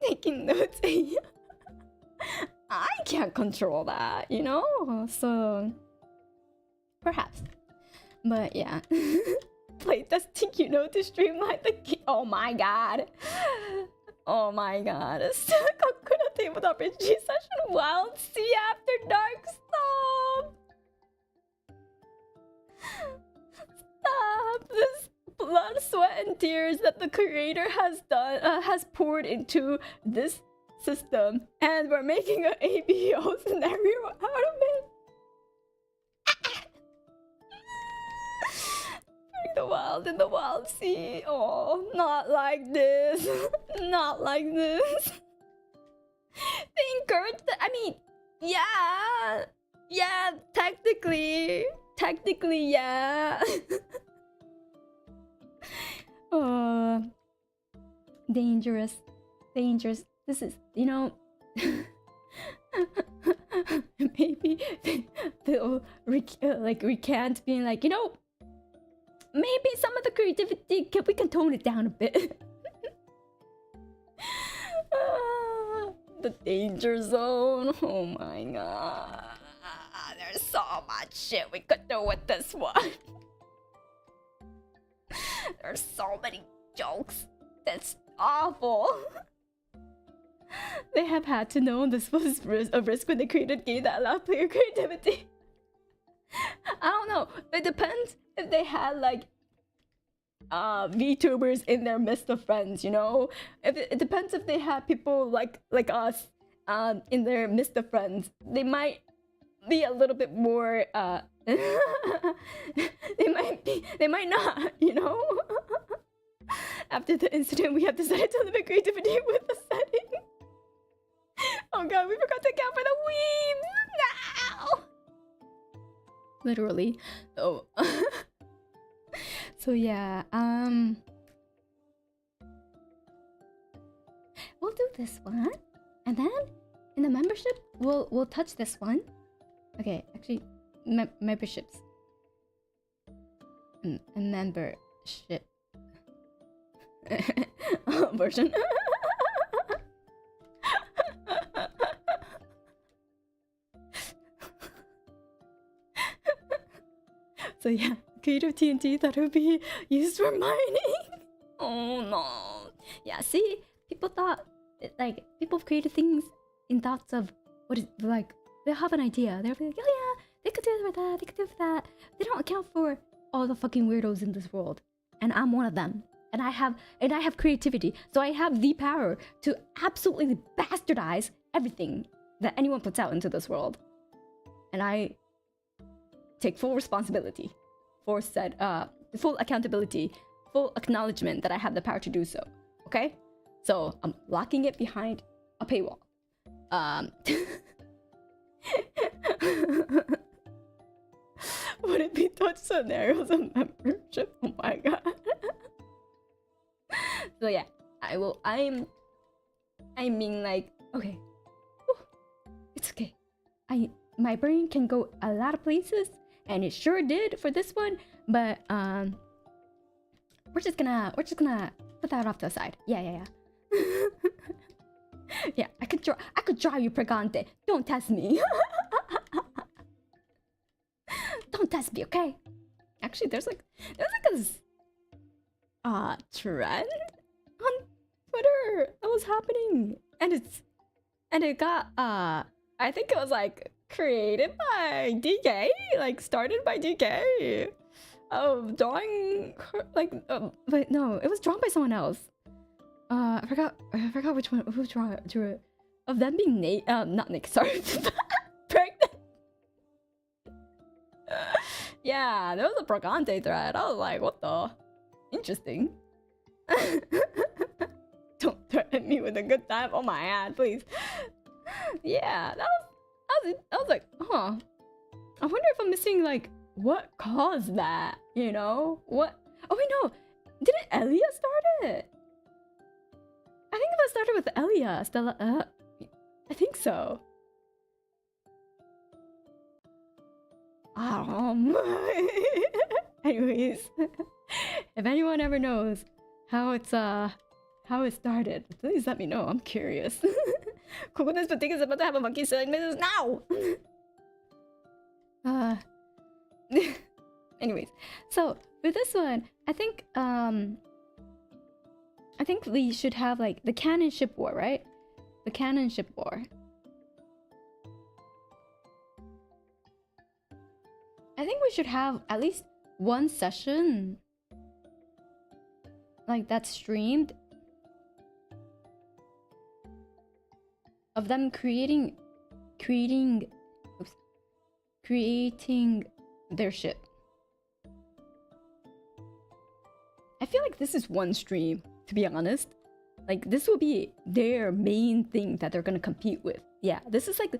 Taking notes. I can't control that, you know? So perhaps. But yeah. Playtesting, you know, to streamline the game. Oh my god. Oh my god. It's still a Coconut Tabletop RPG session. Wildsea After Dark. Stop. Stop. This blood, sweat, and tears that the creator has poured into this system, and we're making an ABO scenario out of it. The wild in the wild sea. Oh, not like this. Not like this. They encourage I mean, yeah, technically, yeah. Dangerous. This is, you know, maybe they'll recant being like, you know, maybe some of the creativity, we can tone it down a bit. The danger zone. Oh my god. There's so much shit we could do with this one. There's so many jokes. That's awful. They have had to know this was a risk when they created a game that allowed player creativity. I don't know. It depends if they had like VTubers in their midst of friends, you know? It depends if they had people like us in their midst of friends. They might be a little bit more they might not, you know? After the incident, we have decided to limit creativity with the setting. Oh god, we forgot to account for the weebs! No! Literally. Oh. So yeah, we'll do this one, and then in the membership, we'll touch this one. Okay, actually, memberships. A membership version. So yeah, creative TNT that would be used for mining. Oh no. Yeah, see, people thought people created things in thoughts of what is like. They'll have an idea. They'll be like, oh yeah, they could do it with that. They could do it with that. They don't account for all the fucking weirdos in this world, and I'm one of them. And I have creativity, so I have the power to absolutely bastardize everything that anyone puts out into this world, and I take full responsibility for said, full accountability, full acknowledgement that I have the power to do so. Okay, so I'm locking it behind a paywall. Would it be touch scenarios of membership? Oh my god. So yeah, I mean like, okay, it's okay. My brain can go a lot of places, and it sure did for this one. But we're just gonna put that off to the side. Yeah. Yeah, I could draw you Pregante. Don't test me. Don't test me, okay? Actually, there's like a trend on Twitter that was happening, and it got I think it was like created by DK, like started by DK. Drawing her, like, but no, it was drawn by someone else. I forgot which one. Of them being not naked. Sorry, pregnant. Yeah, there was a Bragante thread. I was like, what the? Interesting. Don't threaten me with a good time. Oh my god, please. Yeah, I was like, huh. I wonder if I'm missing like what caused that. You know what? Oh wait, no. Didn't Elia start it? I think it started with Elia. Stella. I think so. Anyways, if anyone ever knows how it started, please let me know. I'm curious. Kokone's boutique is about to have a monkey selling business now. Anyways, so for this one, I think we should have like the canon ship war, right? The canon ship war. I think we should have at least one session like that's streamed of them creating their ship. I feel like this is one stream, to be honest. Like this will be their main thing that they're gonna compete with. Yeah, this is like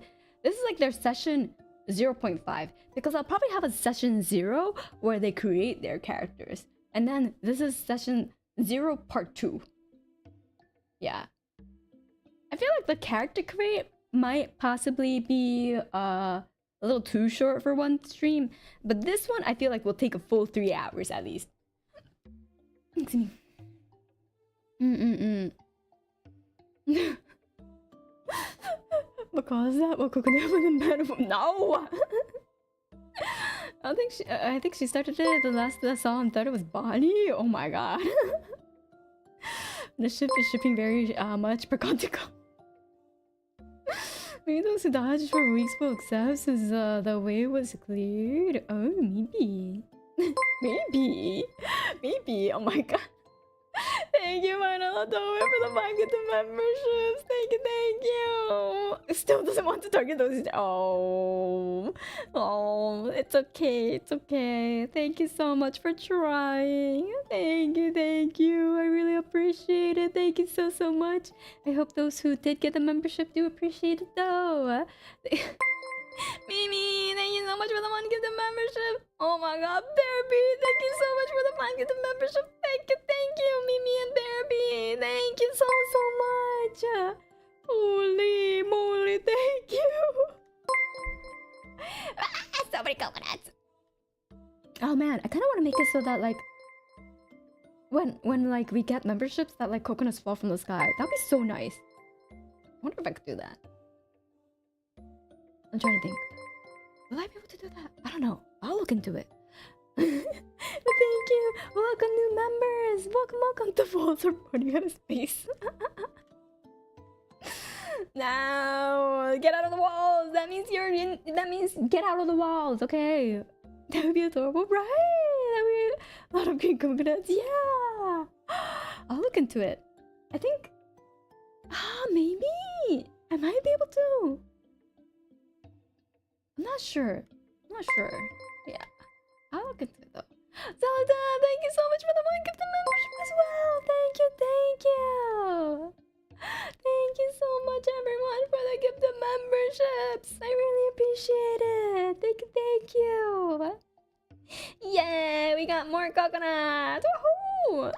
their session 0.5, because I'll probably have a session 0 where they create their characters, and then this is session 0 part 2. Yeah, I feel like the character create might possibly be a little too short for one stream, but this one I feel like will take a full 3 hours at least. Excuse me. Because that will cook in the no. I think she started it. The last that I saw and thought it was Bonnie. Oh my god. The ship is shipping very much per continent. Maybe those who dodged for weeks will accept since the way was cleared. Oh, maybe. Maybe. Oh my god. Thank you, Manolo, for the market memberships. Thank you. Still doesn't want to target those. Oh, it's okay. Thank you so much for trying. Thank you. I really appreciate it. Thank you so much. I hope those who did get the membership do appreciate it though. Mimi, thank you so much for the month gift membership. Oh my god, Therapy, thank you so much for the month gift membership. Thank you, Mimi and Therapy. Thank you so much. Holy moly, thank you. So many coconuts. Oh man, I kind of want to make it so that like when like we get memberships that like coconuts fall from the sky. That'd be so nice. I wonder if I could do that. I'm trying to think. Will I be able to do that? I don't know. I'll look into it. Thank you. Welcome new members. Welcome to Walls are running out of space. Now get out of the walls. That means you're in. That means get out of the walls. Okay. That would be adorable, right? That would be a lot of green coconuts. Yeah. I'll look into it. I think. Maybe I might be able to. I'm not sure. Yeah. I'll look into it though. Zelda, thank you so much for the one gift membership as well. Thank you. Thank you so much everyone for the gift of memberships. I really appreciate it. Thank you. Yeah, we got more coconuts. Woohoo!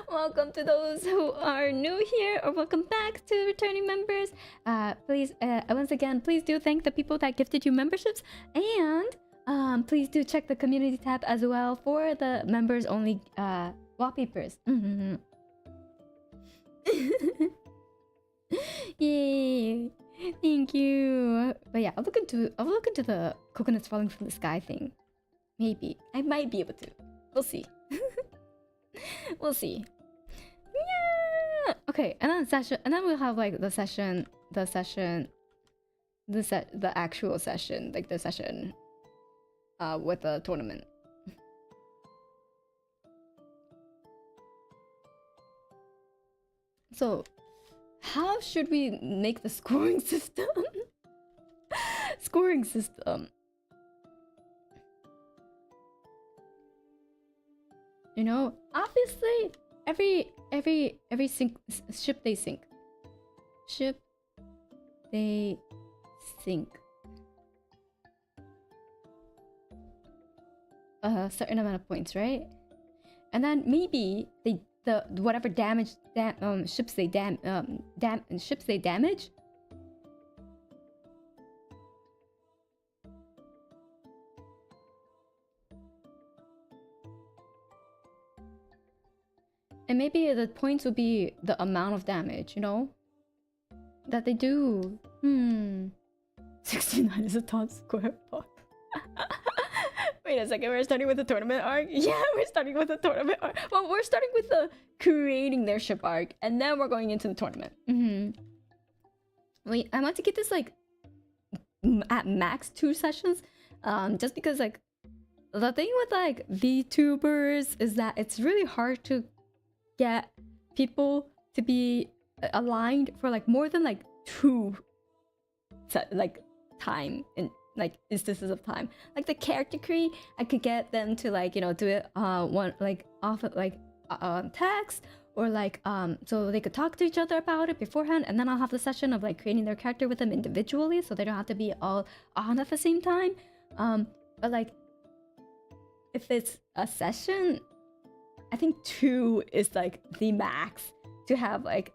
Welcome to those who are new here, or welcome back to returning members. Please, once again, please do thank the people that gifted you memberships, and please do check the community tab as well for the members only wallpapers. Yay! Thank you. But yeah, I'll look into the coconuts falling from the sky thing. Maybe I might be able to. We'll see. We'll see. Yeah. Okay, and then we'll have like the actual session, like the session with the tournament. So, how should we make the scoring system? Scoring system. You know, obviously, every ship they sink. Ship they sink. A certain amount of points, right? And then maybe the whatever damage ships they damage. And maybe the points would be the amount of damage, you know? That they do. 69 is a top square part. Wait a second, we're starting with the tournament arc? Yeah, we're starting with the tournament arc. Well, we're starting with the creating their ship arc, and then we're going into the tournament. Wait, I want to get this like at max 2 sessions. Just because like the thing with like VTubers is that it's really hard to get people to be aligned for like more than like 2 like time in like instances of time. Like the character create, I could get them to like, you know, do it one like off of like text, or like so they could talk to each other about it beforehand, and then I'll have the session of like creating their character with them individually, so they don't have to be all on at the same time. But like if it's a session, I think 2 is like the max to have like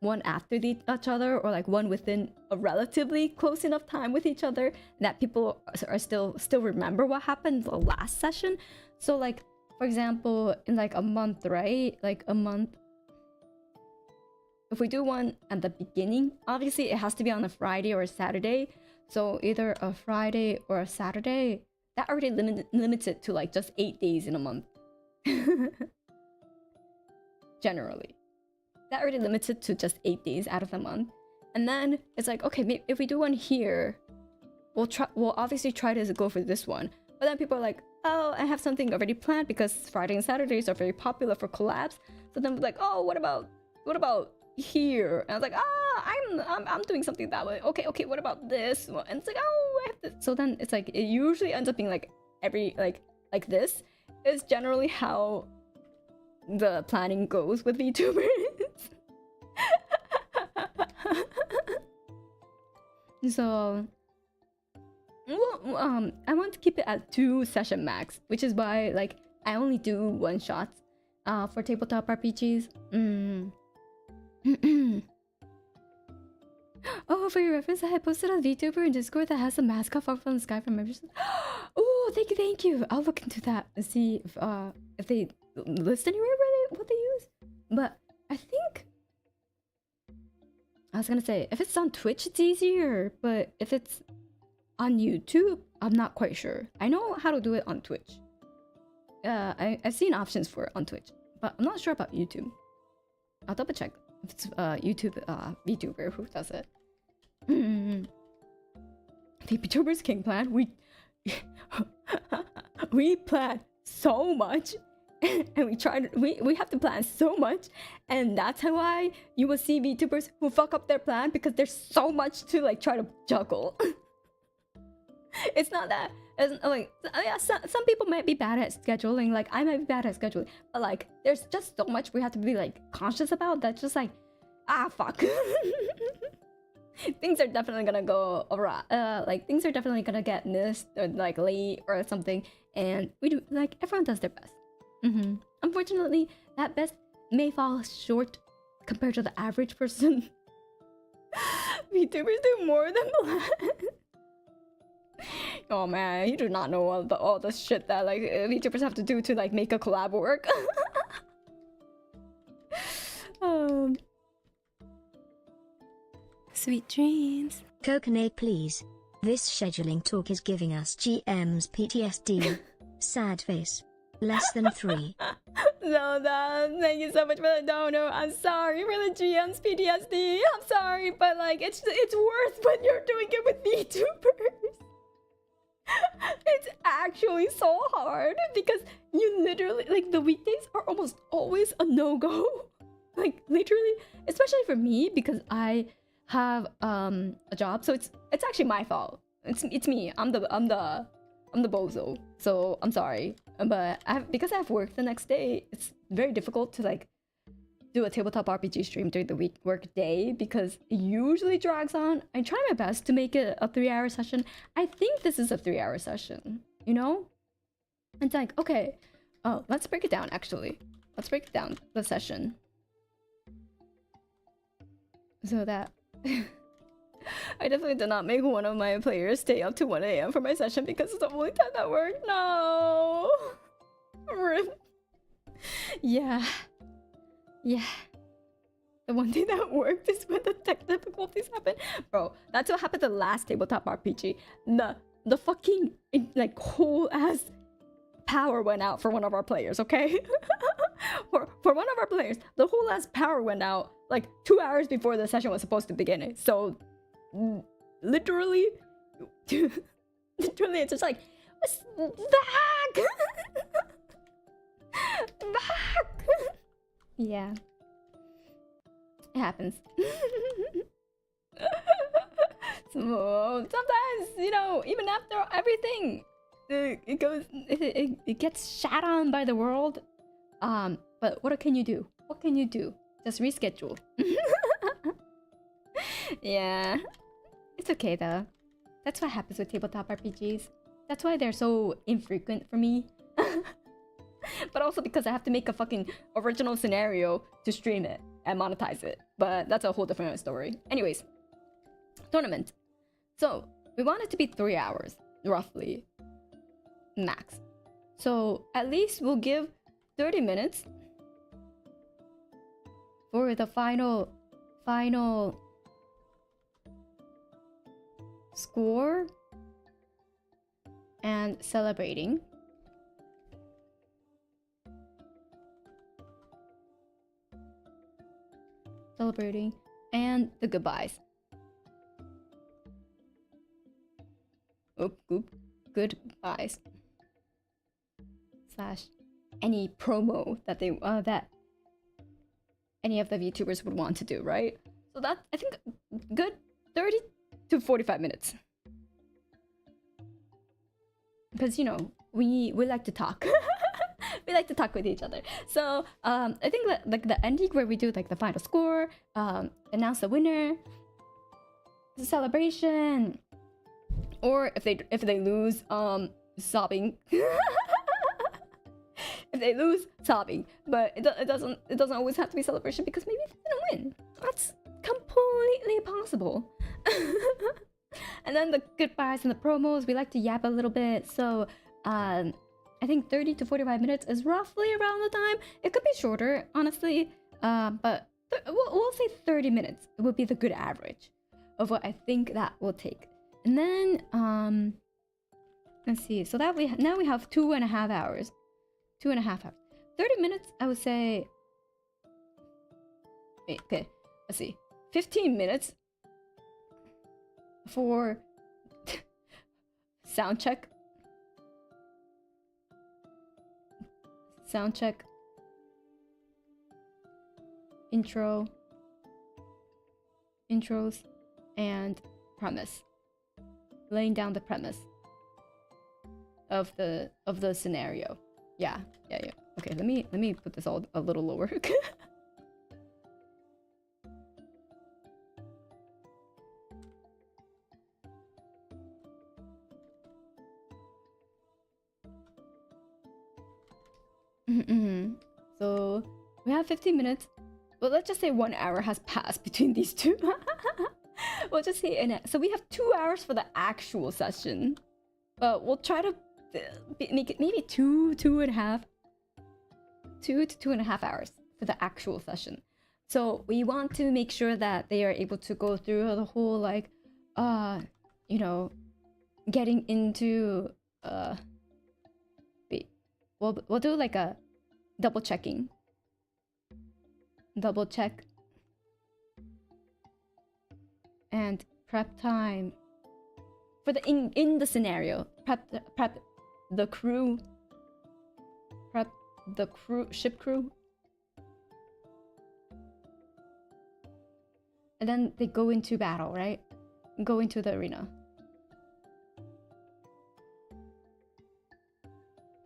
one after each other, or like one within a relatively close enough time with each other that people are still remember what happened the last session. So like for example, in like a month, right? Like a month, if we do one at the beginning, obviously it has to be on a Friday or a Saturday. So either a Friday or a Saturday. That already limits it to like just 8 days in a month. Generally, that already limits it to just 8 days out of the month. And then it's like, okay, maybe if we do one here, we'll obviously try to go for this one. But then people are like, oh, I have something already planned, because Friday and Saturdays are very popular for collabs. So then we're like, oh, what about here? And I was like, I'm doing something that way. Okay, what about this one? And it's like, oh, I have this. So then it's like, it usually ends up being like every like this is generally how the planning goes with VTubers. So well, I want to keep it at 2 session max, which is why like I only do 1 shots for tabletop RPGs. Oh, for your reference, I posted a VTuber in Discord that has a mascot fall from the sky from members. Oh, thank you. I'll look into that and see if they list anywhere what they use. But I think I was gonna say, if it's on Twitch, it's easier. But if it's on YouTube, I'm not quite sure. I know how to do it on Twitch. I've seen options for it on Twitch, but I'm not sure about YouTube. I'll double check if it's YouTube VTuber who does it. The VTubers King plan. We plan so much, and we have to plan so much, and that's why you will see VTubers who fuck up their plan, because there's so much to like try to juggle. It's not that like, yeah, some people might be bad at scheduling, like I might be bad at scheduling, but like there's just so much we have to be like conscious about, that's just like, fuck. Things are definitely gonna go awry, like things are definitely gonna get missed or like late or something, and we do, like, everyone does their best. Unfortunately, that best may fall short compared to the average person. VTubers do more than planned. Oh man, you do not know all the shit that like VTubers have to do to like make a collab work. Sweet dreams. Kokone, please. This scheduling talk is giving us GM's PTSD. Sad face. Less than 3. No, thank you so much for the donor. I'm sorry for the GM's PTSD. I'm sorry, but like it's worth when you're doing it with VTubers. It's actually so hard because you literally, like, the weekdays are almost always a no-go. Like literally, especially for me because I have a job, so it's actually my fault. It's me. I'm the bozo. So I'm sorry, but because I have work the next day, it's very difficult to like do a tabletop RPG stream during the work day because it usually drags on. I try my best to make it a 3-hour session. I think this is a 3-hour session, you know? It's like, okay, oh, let's break it down actually. Let's break down the session. So that... I definitely did not make one of my players stay up to 1 AM for my session because it's the only time that worked. No! RIP. Yeah. Yeah. The one thing that worked is when the tech difficulties happened. Bro, that's what happened to the last tabletop RPG. The fucking like whole ass power went out for one of our players, okay? for one of our players, the whole ass power went out like 2 hours before the session was supposed to begin. So literally it's just like back. Back. Yeah. It happens. So sometimes, you know, even after everything, it gets shat on by the world. But what can you do? What can you do? Just reschedule. Yeah. It's okay though. That's what happens with tabletop RPGs. That's why they're so infrequent for me. But also because I have to make a fucking original scenario to stream it and monetize it. But that's a whole different story. Anyways, tournament. So we want it to be 3 hours, roughly, max. So at least we'll give 30 minutes for the final score and celebrating. And the goodbyes. Goodbyes. / any promo that they that any of the VTubers would want to do, right? So that I think good 30 to 45 minutes. Because you know, we like to talk. We like to talk with each other. So I think that, like the ending where we do like the final score, announce the winner, the celebration, or if they lose, sobbing. If they lose, sobbing. But it doesn't always have to be celebration because maybe they didn't win. That's completely possible. And then the goodbyes and the promos, we like to yap a little bit. So I think 30 to 45 minutes is roughly around the time. It could be shorter, honestly, but we'll say 30 minutes would be the good average of what I think that will take. And then, let's see. So that now we have 2.5 hours. 2.5 hours. 30 minutes, I would say. Wait, okay, let's see. 15 minutes for sound check. Intros, and premise. Laying down the premise of the scenario. Yeah. Okay, let me put this all a little lower. So we have 15 minutes. Well, let's just say 1 hour has passed between these two. We'll just say so we have 2 hours for the actual session. But we'll try to make it maybe 2 to 2.5 hours for the actual session. So we want to make sure that they are able to go through the whole like you know, getting into we'll do like a double check and prep time for the in the scenario. Prep the crew, ship crew, and then they go into battle, right? Go into the arena.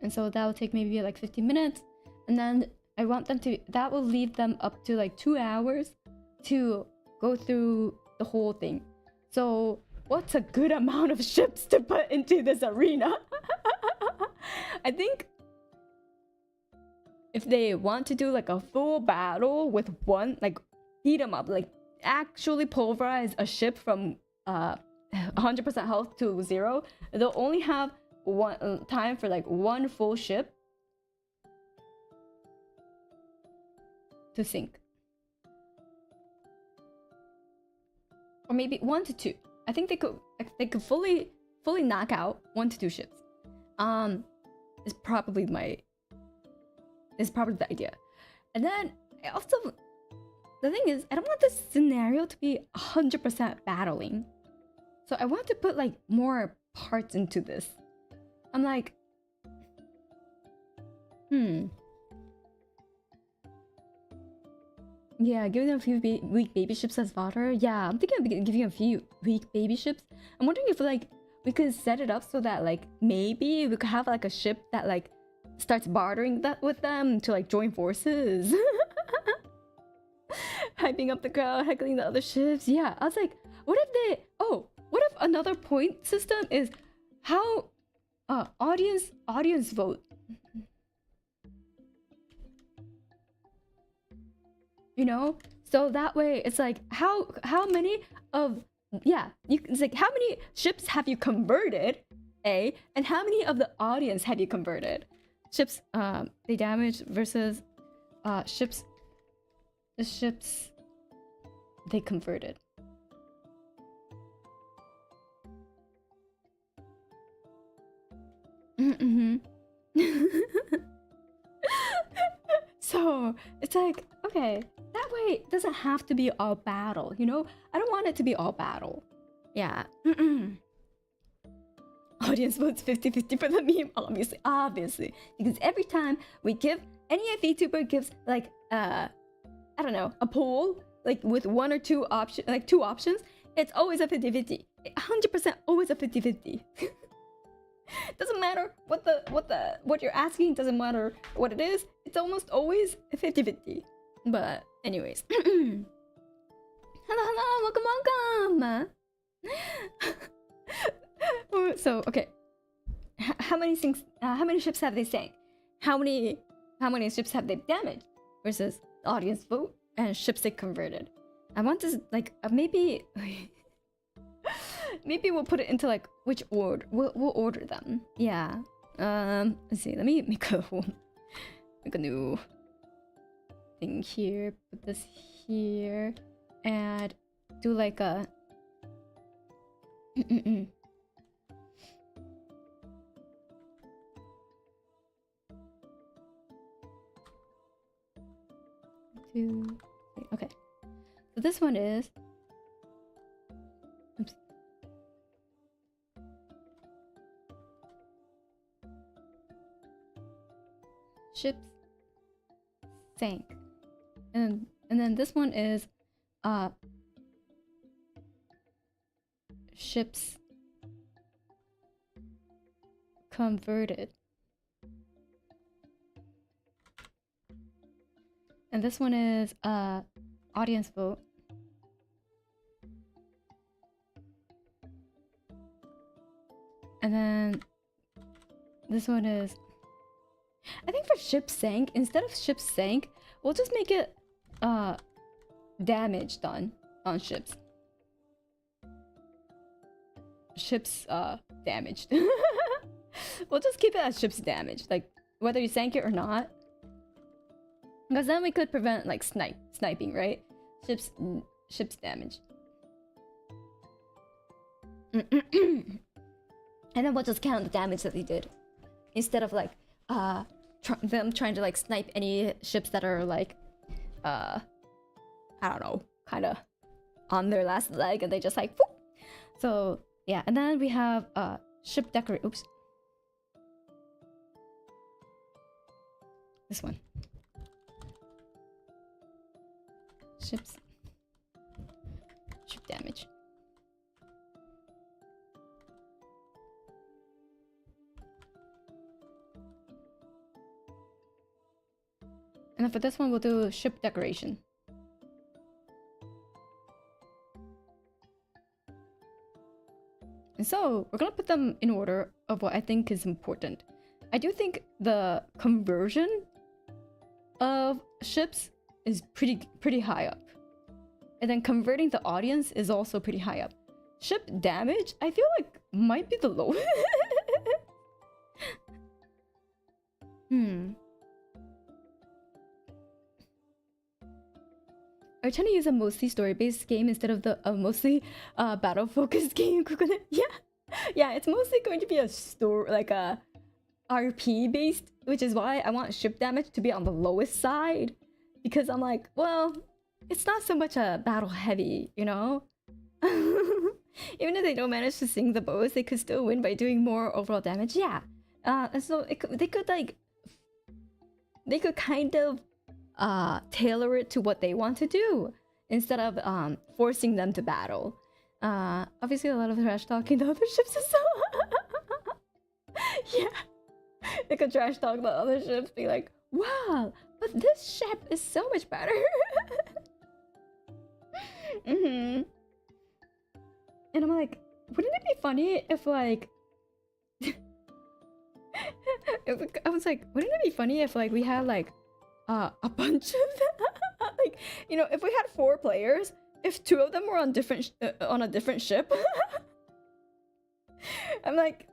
And so that will take maybe like 15 minutes, and then I want them to, that will leave them up to like 2 hours to go through the whole thing. So what's a good amount of ships to put into this arena? I think if they want to do like a full battle with one, like beat them up, like actually pulverize a ship from 100% health to 0, they'll only have one time for like one full ship to sink, or maybe 1 to 2. I think they could fully knock out 1 to 2 ships. Is probably the idea. And then I also, the thing is, I don't want this scenario to be 100% battling, so I want to put like more parts into this. I'm like, yeah, giving them a few weak baby ships as fodder. Yeah, I'm thinking of giving a few weak baby ships. I'm wondering if like we could set it up so that like maybe we could have like a ship that like starts bartering that with them to like join forces. Hyping up the crowd, heckling the other ships. Yeah, I was like, what if another point system is how audience vote. You know, so that way it's like how many of, yeah, it's like how many ships have you converted, A, and how many of the audience have you converted? Ships they damage versus ships they converted. So it's like, okay, that way it doesn't have to be all battle, you know? I don't want it to be all battle. Yeah. Audience votes 50-50 for the meme, obviously. Because every time we give, any VTuber gives like I don't know, a poll, like with 1 or 2 options, like 2 options, it's always a 50-50. 100% always a 50-50. Doesn't matter what you're asking, doesn't matter what it is, it's almost always 50-50. But anyways. Hello, welcome. So okay, how many ships have they sank? How many ships have they damaged versus the audience vote and ships they converted? I want this like maybe maybe we'll put it into like which order we'll order them. Yeah. Let's see. Let me make a new thing here. Put this here and do like a. Okay. So this one is. Oops. Ships sank, and then this one is ships converted, and this one is audience vote. And then this one is, I think for ships sank, instead of ships sank, we'll just make it damage done on ships. Ships damaged. We'll just keep it as ships damaged, like whether you sank it or not. Because then we could prevent like sniping, right? Ships damaged. And then we'll just count the damage that they did, instead of like them trying to like snipe any ships that are like I don't know, kind of on their last leg, and they just like whoop. So yeah, and then we have ship decorate. Oops, this one. Ships And then for this one, we'll do ship decoration. And so we're gonna put them in order of what I think is important. I do think the conversion of ships is pretty high up. And then converting the audience is also pretty high up. Ship damage, I feel like might be the lowest. Are you trying to use a mostly story-based game instead of the mostly battle-focused game? Yeah, it's mostly going to be a story, like a RP-based, which is why I want ship damage to be on the lowest side, because I'm like, well, it's not so much a battle-heavy, you know. Even if they don't manage to sink the boats, they could still win by doing more overall damage. Yeah, and so they could kind of tailor it to what they want to do instead of forcing them to battle. Obviously a lot of trash talking the other ships as well. Yeah, they could trash talk the other ships, be like, wow, but this ship is so much better. And I'm like, wouldn't it be funny if like I was like, wouldn't it be funny if like we had like a bunch of them? Like, you know, if we had 4 players, if 2 of them were on on a different ship. I'm like,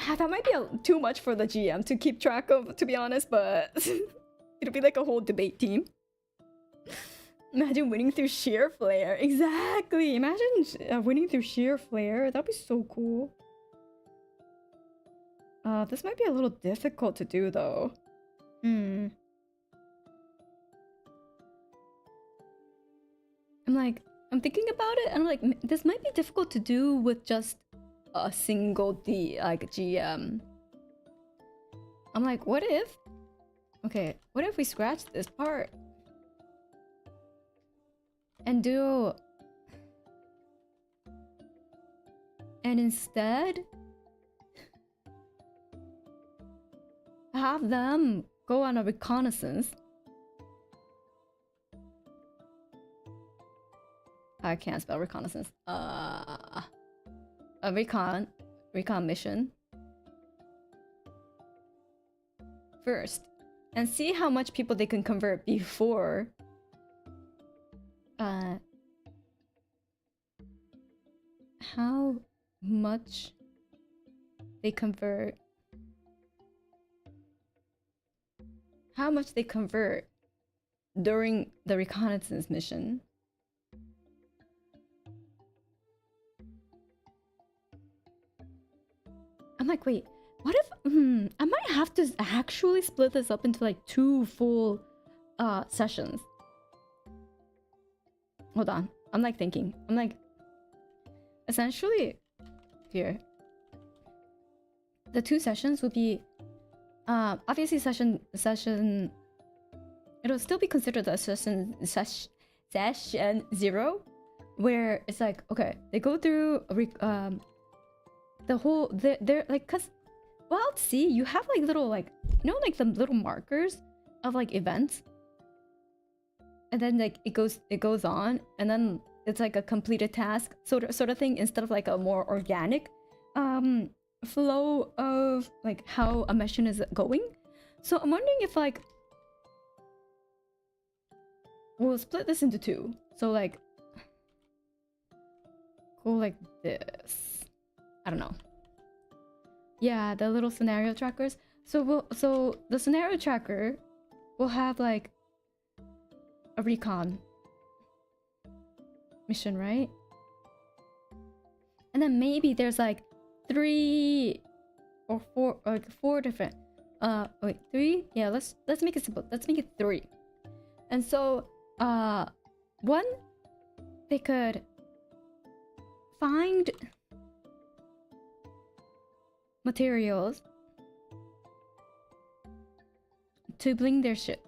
that might be too much for the GM to keep track of, to be honest, but it'll be like a whole debate team. Imagine winning through sheer flair. Exactly. Imagine winning through sheer flair. That'd be so cool. This might be a little difficult to do though. I'm thinking about it and I'm like, this might be difficult to do with just a single GM. I'm like, what if we scratch this part and instead have them go on a reconnaissance. I can't spell reconnaissance. A recon mission first, and see how much people they can convert before. How much they convert? How much they convert during the reconnaissance mission? I'm like, wait, what if I might have to actually split this up into like 2 full sessions. Hold on. I'm like thinking. I'm like, essentially here, the 2 sessions would be obviously session it'll still be considered a session 0, where it's like, okay, they go through the whole, they're like, cause Wildsea, you have like little, like, you know, like the little markers of like events, and then like it goes on, and then it's like a completed task sort of thing, instead of like a more organic flow of like how a mission is going. So I'm wondering if like we'll split this into 2. So like go like this. I don't know. Yeah, the little scenario trackers. So the scenario tracker will have like a recon mission, right? And then maybe there's like 3 or 4, or like 4 different wait, 3? Yeah, let's make it simple. Let's make it 3. And so one, they could find materials to bling their ship.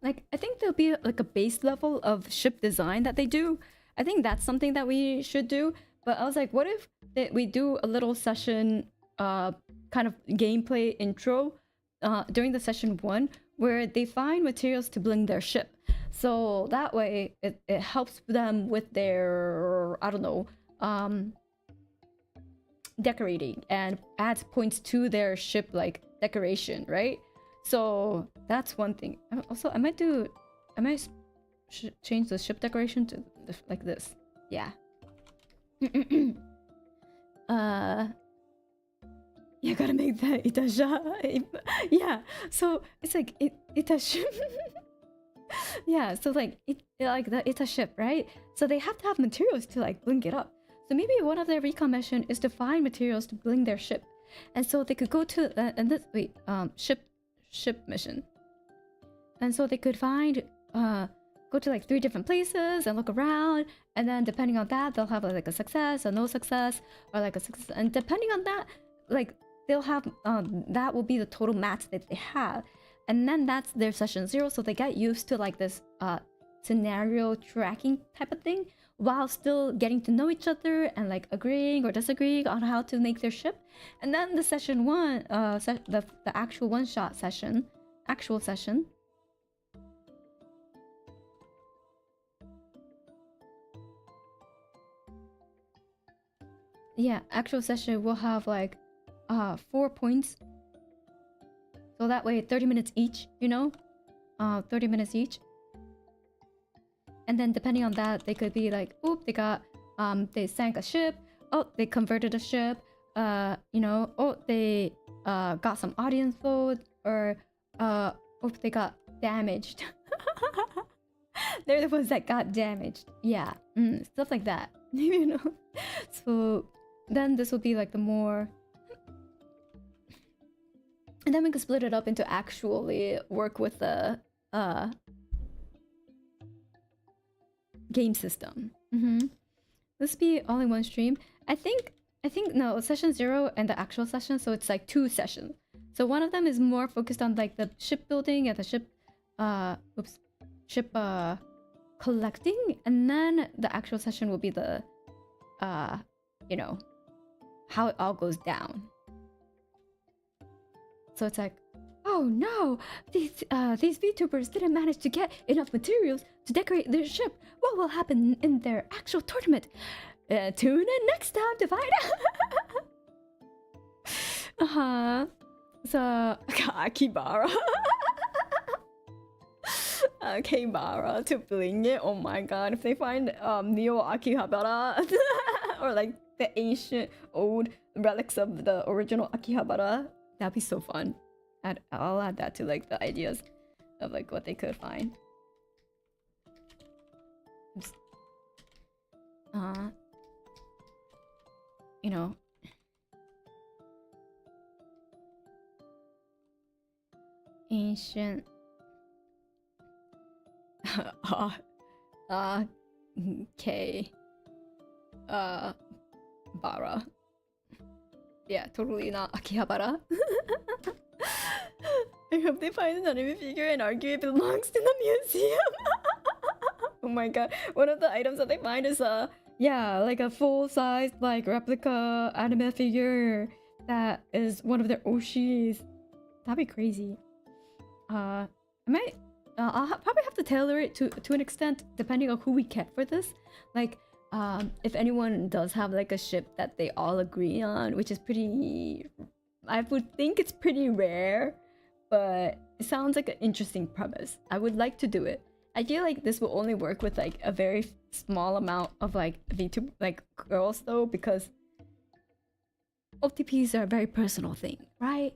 Like, I think there'll be like a base level of ship design that they do. I think that's something that we should do. But I was like, what if we do a little session, kind of gameplay intro, during the session 1, where they find materials to bling their ship. So that way, it helps them with their, I don't know, decorating, and adds points to their ship like decoration, right? So that's one thing. Also, I might change the ship decoration to like this. Yeah. You gotta make that itasha. Yeah. So it's like itasha. Yeah. So like it's a ship, right? So they have to have materials to like bling it up. So maybe one of their recon mission is to find materials to bling their ship, and so they could go to ship mission, and so they could find go to like 3 different places and look around, and then depending on that they'll have like a success or no success, or like a success, and depending on that, like they'll have that will be the total mats that they have, and then that's their session 0. So they get used to like this scenario tracking type of thing, while still getting to know each other and like agreeing or disagreeing on how to make their ship. And then the session 1, the actual one-shot session, actual session, yeah, actual session will have like 4 points. So that way 30 minutes each, you know, 30 minutes each. And then depending on that, they could be like, oop, they got, they sank a ship. Oh, they converted a ship. You know, oh, they got some audience vote, or oh, they got damaged. They're the ones that got damaged. Yeah, stuff like that. You know. So then this will be like the more, and then we can split it up into actually work with the game system. This be all in one stream. I think no, session 0 and the actual session, so it's like 2 sessions. So one of them is more focused on like the ship building and the ship ship collecting, and then the actual session will be the you know, how it all goes down. So it's like, oh no, these VTubers didn't manage to get enough materials to decorate their ship. What will happen in their actual tournament? Tune in next time to find out. So, Akibara. Akibara to bling it. Oh my god, if they find Neo Akihabara or like the ancient old relics of the original Akihabara, that'd be so fun. I'll add that to like the ideas of like what they could find. Oops. You know, ancient K Bara. Yeah, totally not Akihabara. I hope they find an anime figure and argue it belongs to the museum. Oh my god. One of the items that they find is yeah, like a full-size like replica anime figure that is one of their Oshis. That'd be crazy. I'll probably have to tailor it to an extent depending on who we get for this. Like if anyone does have like a ship that they all agree on, which is pretty, I would think it's pretty rare, but it sounds like an interesting premise. I would like to do it. I feel like this will only work with like a very small amount of like VTuber like girls though, because OTPs are a very personal thing, right?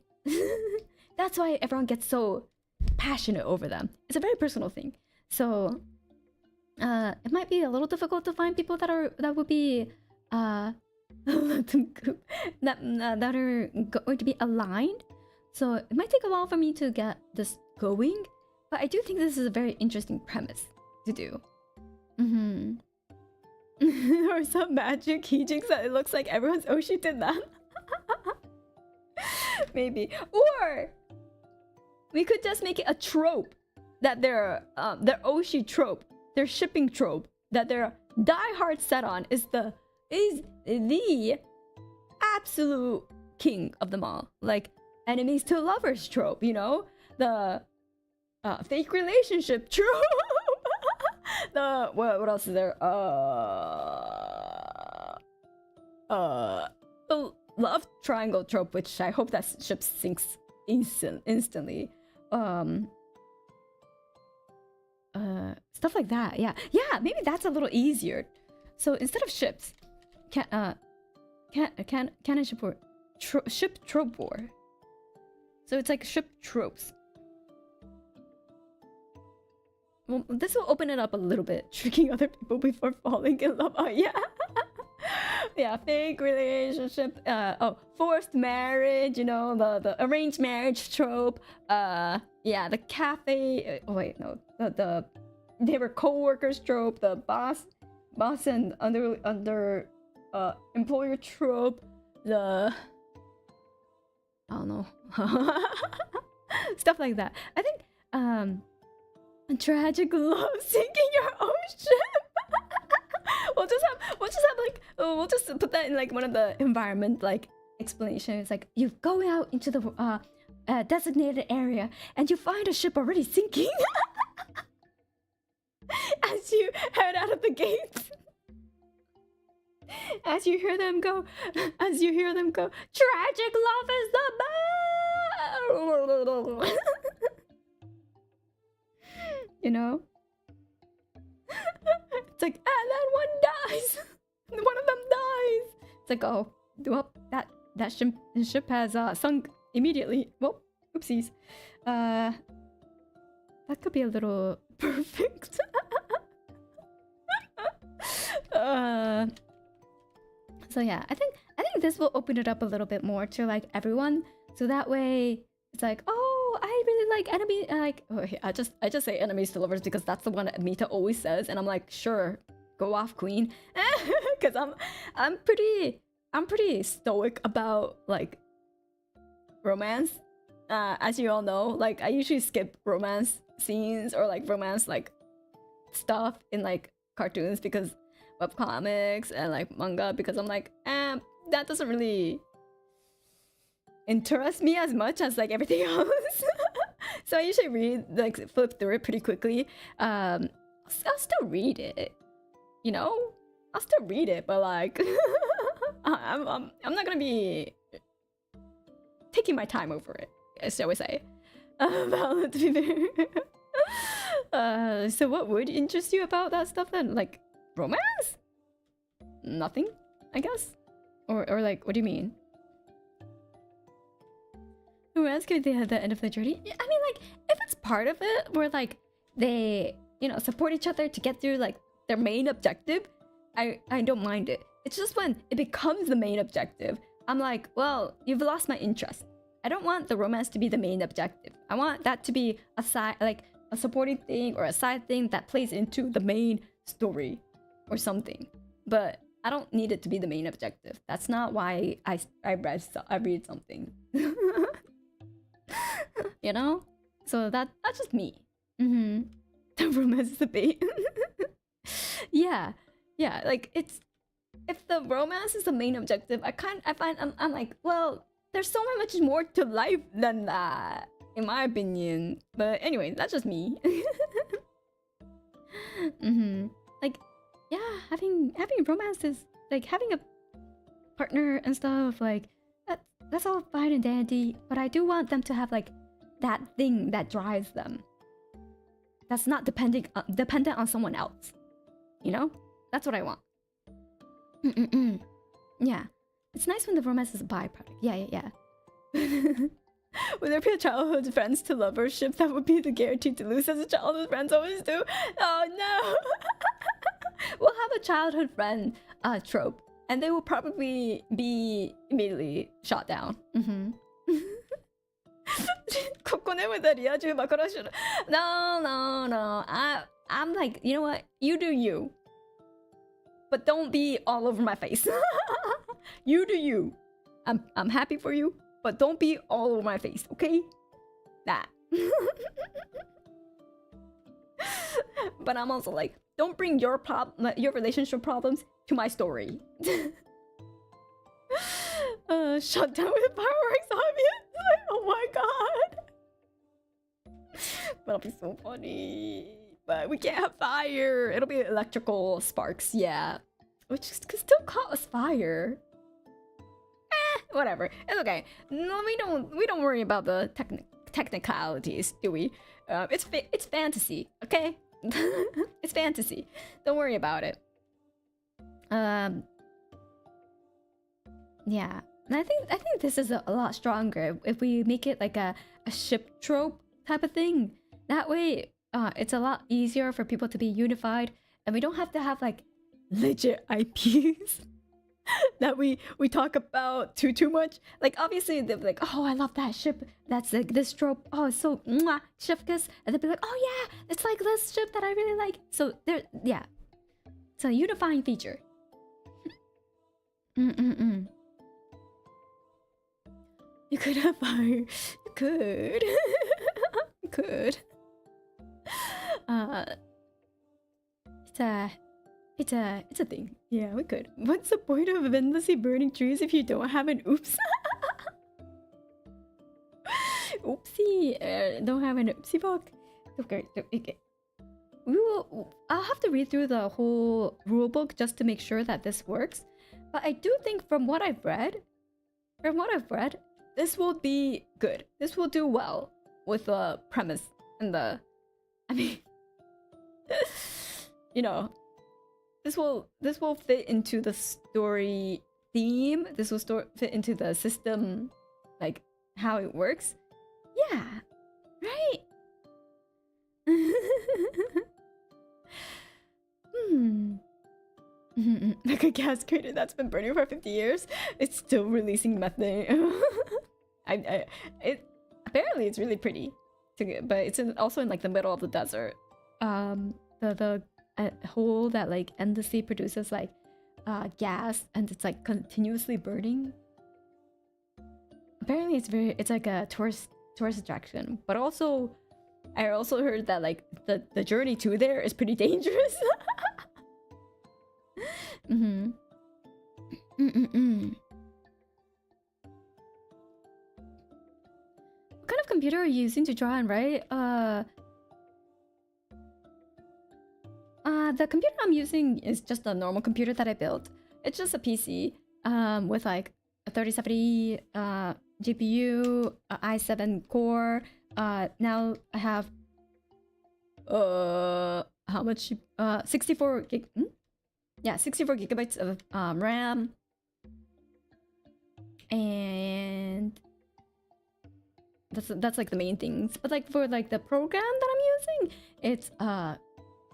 That's why everyone gets so passionate over them. It's a very personal thing. So it might be a little difficult to find people that would be that are going to be aligned. So it might take a while for me to get this going, but I do think this is a very interesting premise to do. Or some magic hijinks that it looks like everyone's Oshi did that. Maybe. Or we could just make it a trope that their Oshi trope, their shipping trope, that their die-hard set on is the is the absolute king of them all. Like, enemies to lovers trope, you know? The fake relationship trope. The what else is there? The love triangle trope, which I hope that ship sinks instantly. Stuff like that. Yeah, maybe that's a little easier. So instead of ships, canon ship war, ship trope war. So it's like ship tropes. Well, this will open it up a little bit, tricking other people before falling in love. Oh yeah. Yeah, fake relationship, forced marriage, you know, the arranged marriage trope, yeah, the cafe, they were co-workers trope, the boss and under employer trope, the I don't know. Stuff like that. I think tragic love sinking your own ship. We'll just put that in like one of the environment like explanations. Like, you go out into the designated area and you find a ship already sinking as you head out of the gates. As you hear them go, tragic love is the best. You know? It's like, and then one dies. One of them dies. It's like, oh, well, that ship has sunk immediately. Well, oopsies. That could be a little perfect. So yeah, I think this will open it up a little bit more to like everyone. So that way, it's like, oh, I really like enemy. Like, oh, I just say enemies to lovers because that's the one that Mita always says, and I'm like, sure, go off, queen, because I'm pretty stoic about like romance. As you all know, like I usually skip romance scenes or like romance like stuff in like cartoons because webcomics and like manga, because I'm like, that doesn't really interest me as much as like everything else. So I usually read, like, flip through it pretty quickly. I'll still read it, you know, but like I'm not gonna be taking my time over it, shall we say. So what would interest you about that stuff then? Like romance? Nothing, I guess. Or like, what do you mean? Romance could be at the end of the journey. I mean, like, if it's part of it where like they, you know, support each other to get through like their main objective, I don't mind it. It's just when it becomes the main objective, I'm like, well, you've lost my interest. I don't want the romance to be the main objective. I want that to be a side, like a supporting thing or a side thing that plays into the main story or something. But I don't need it to be the main objective. That's not why I read something. You know? So that's just me. The romance is the bait. Yeah, like it's, if the romance is the main objective, I'm like, well, there's so much more to life than that, in my opinion. But anyway, that's just me. Like, yeah, having romance is like having a partner and stuff, like that's all fine and dandy, but I do want them to have like that thing that drives them, that's not dependent on someone else, you know? That's what I want. Yeah, it's nice when the romance is a byproduct. Yeah. Would there be a childhood friends to lovers ship that would be the guaranteed to lose as a childhood friends always do? Oh no. We'll have a childhood friend trope, and they will probably be immediately shot down. Kokone with the Riaju Makorashu. No. I'm like, you know what? You do you. But don't be all over my face. You do you. I'm happy for you, but don't be all over my face, okay? That. But I'm also like, Don't bring your relationship problems to my story. Shut down with fireworks, obviously. Oh my god. That'll be so funny. But we can't have fire. It'll be electrical sparks, yeah. Which could still cause fire. Whatever. It's okay. No, we don't worry about the technicalities, do we? It's fantasy, okay? It's fantasy. Don't worry about it. Yeah. And I think this is a lot stronger if we make it like a ship trope type of thing. That way, it's a lot easier for people to be unified, and we don't have to have like legit IPs that we talk about too much. Like obviously they'll be like, oh, I love that ship. That's like this trope. Oh, it's so mwah, chef kiss. And they'll be like, oh yeah, it's like this ship that I really like. So there, yeah, it's a unifying feature. You could have fire. You could. You could. It's a thing. Yeah, we could. What's the point of endlessly burning trees if you don't have an oops? Oopsie. Don't have an oopsie book. Okay. I'll have to read through the whole rulebook just to make sure that this works. But I do think from what I've read, this will be good. This will do well with the premise and the... I mean... you know... This will fit into the story theme. This will fit into the system, like how it works. Yeah, right. Like a gas crater that's been burning for 50 years. It's still releasing methane. Apparently it's really pretty, but it's also in like the middle of the desert. The hole that like endlessly produces like gas, and it's like continuously burning. Apparently it's like a tourist attraction, but also I also heard that like the journey to there is pretty dangerous. What kind of computer are you using to draw and write? The computer I'm using is just a normal computer that I built. It's just a PC with like a 3070 GPU, i7 core. Now I have how much? 64 gig. Yeah, 64 gigabytes of RAM, and that's like the main things. But like for like the program that I'm using, it's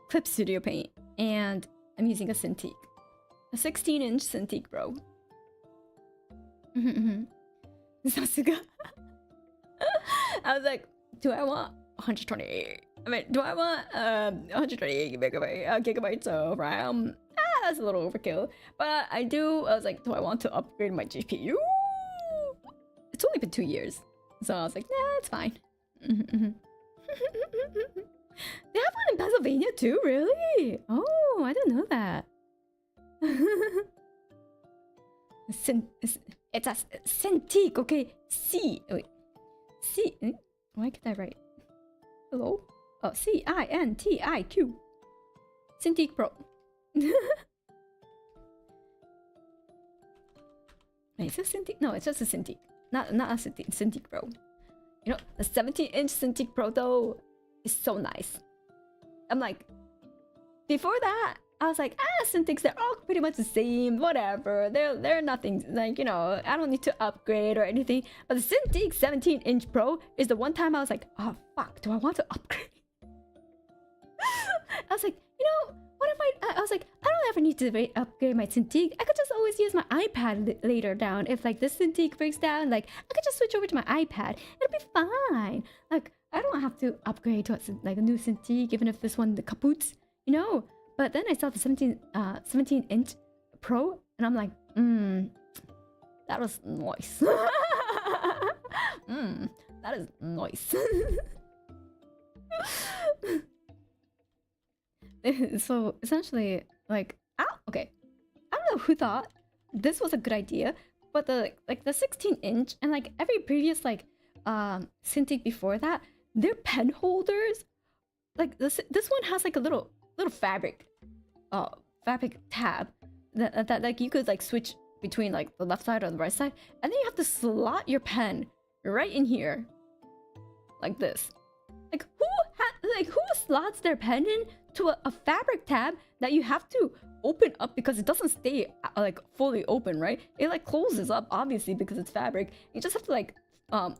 Clip Studio Paint, and I'm using a Cintiq, a 16-inch Cintiq Pro. Sasuga. I was like, do I want 128? I mean, do I want 128 gigabytes of RAM? That's a little overkill. But I was like, do I want to upgrade my GPU? It's only been 2 years, so I was like, nah, it's fine. They have one in Pennsylvania too, really? Oh, I didn't know that. It's a Cintiq, okay? Why can't I write? Hello? Oh, Cintiq. Cintiq Pro. Wait, is it Cintiq? No, it's just a Cintiq. Not a Cintiq Pro. You know, the 17-inch Cintiq Pro though is so nice. I'm like, before that, I was like, Cintiqs, they're all pretty much the same, whatever. They're nothing, like, you know, I don't need to upgrade or anything. But the Cintiq 17-inch Pro is the one time I was like, oh fuck, do I want to upgrade? I was like, you know, what if I was like, I don't ever need to upgrade my Cintiq. I could just always use my iPad later down. If like this Cintiq breaks down, like I could just switch over to my iPad. It'll be fine. Like I don't have to upgrade to like a new Cintiq, even if this one the kaput, you know. But then I saw the 17-inch Pro, and I'm like, that was nice. That is nice. So essentially, like, okay, I don't know who thought this was a good idea, but the like the 16-inch and like every previous like Cintiq before that, their pen holders, like this one has like a little fabric tab that like you could like switch between like the left side or the right side, and then you have to slot your pen right in here like this. Like who slots their pen in to a fabric tab that you have to open up because it doesn't stay like fully open, right? It like closes up obviously because it's fabric. You just have to like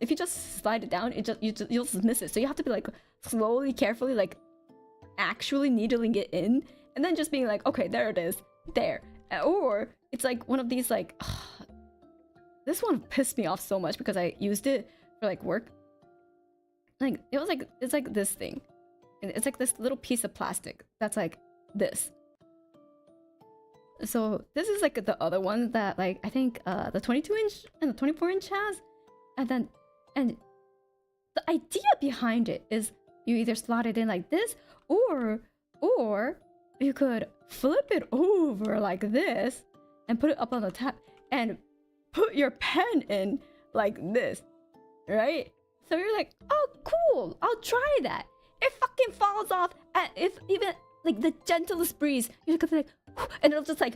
if you just slide it down, you'll just miss it. So you have to be like slowly, carefully, like actually needling it in, and then just being like, okay, there it is, there. Or it's like one of these like this one pissed me off so much because I used it for like work. Like it was like it's like this thing. It's like this little piece of plastic that's like this. So this is like the other one that like I think the 22-inch and the 24-inch has, and the idea behind it is you either slot it in like this, or you could flip it over like this and put it up on the top and put your pen in like this, right? So you're like, oh cool, I'll try that. It fucking falls off, and if even like the gentlest breeze, you're gonna be like, and it'll just like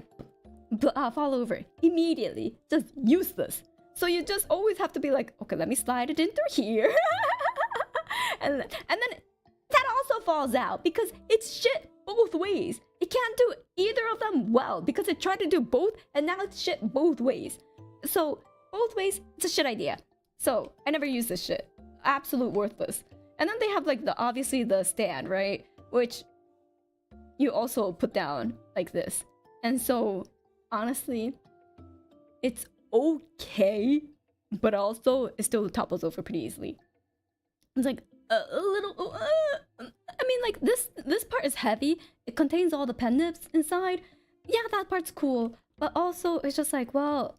fall over immediately. Just useless. So you just always have to be like, okay, let me slide it in through here, and then that also falls out because it's shit both ways. It can't do either of them well because it tried to do both, and now it's shit both ways. So both ways, it's a shit idea. So I never use this shit. Absolute worthless. And then they have like obviously the stand, right? Which you also put down like this. And so honestly, it's okay, but also it still topples over pretty easily. It's like a little I mean, like this part is heavy. It contains all the pen nibs inside. Yeah, that part's cool, but also it's just like, well,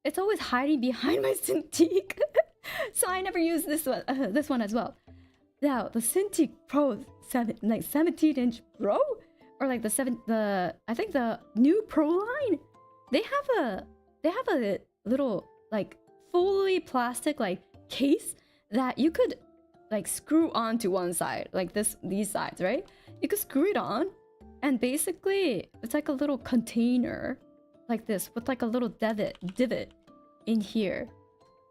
it's always hiding behind my Cintiq. So I never use this one as well. Now the Cintiq Pro 17-inch Pro, or like I think the new Pro line, they have a little like fully plastic like case that you could like screw onto one side, like these sides, right? You could screw it on, and basically it's like a little container like this with like a little divot in here.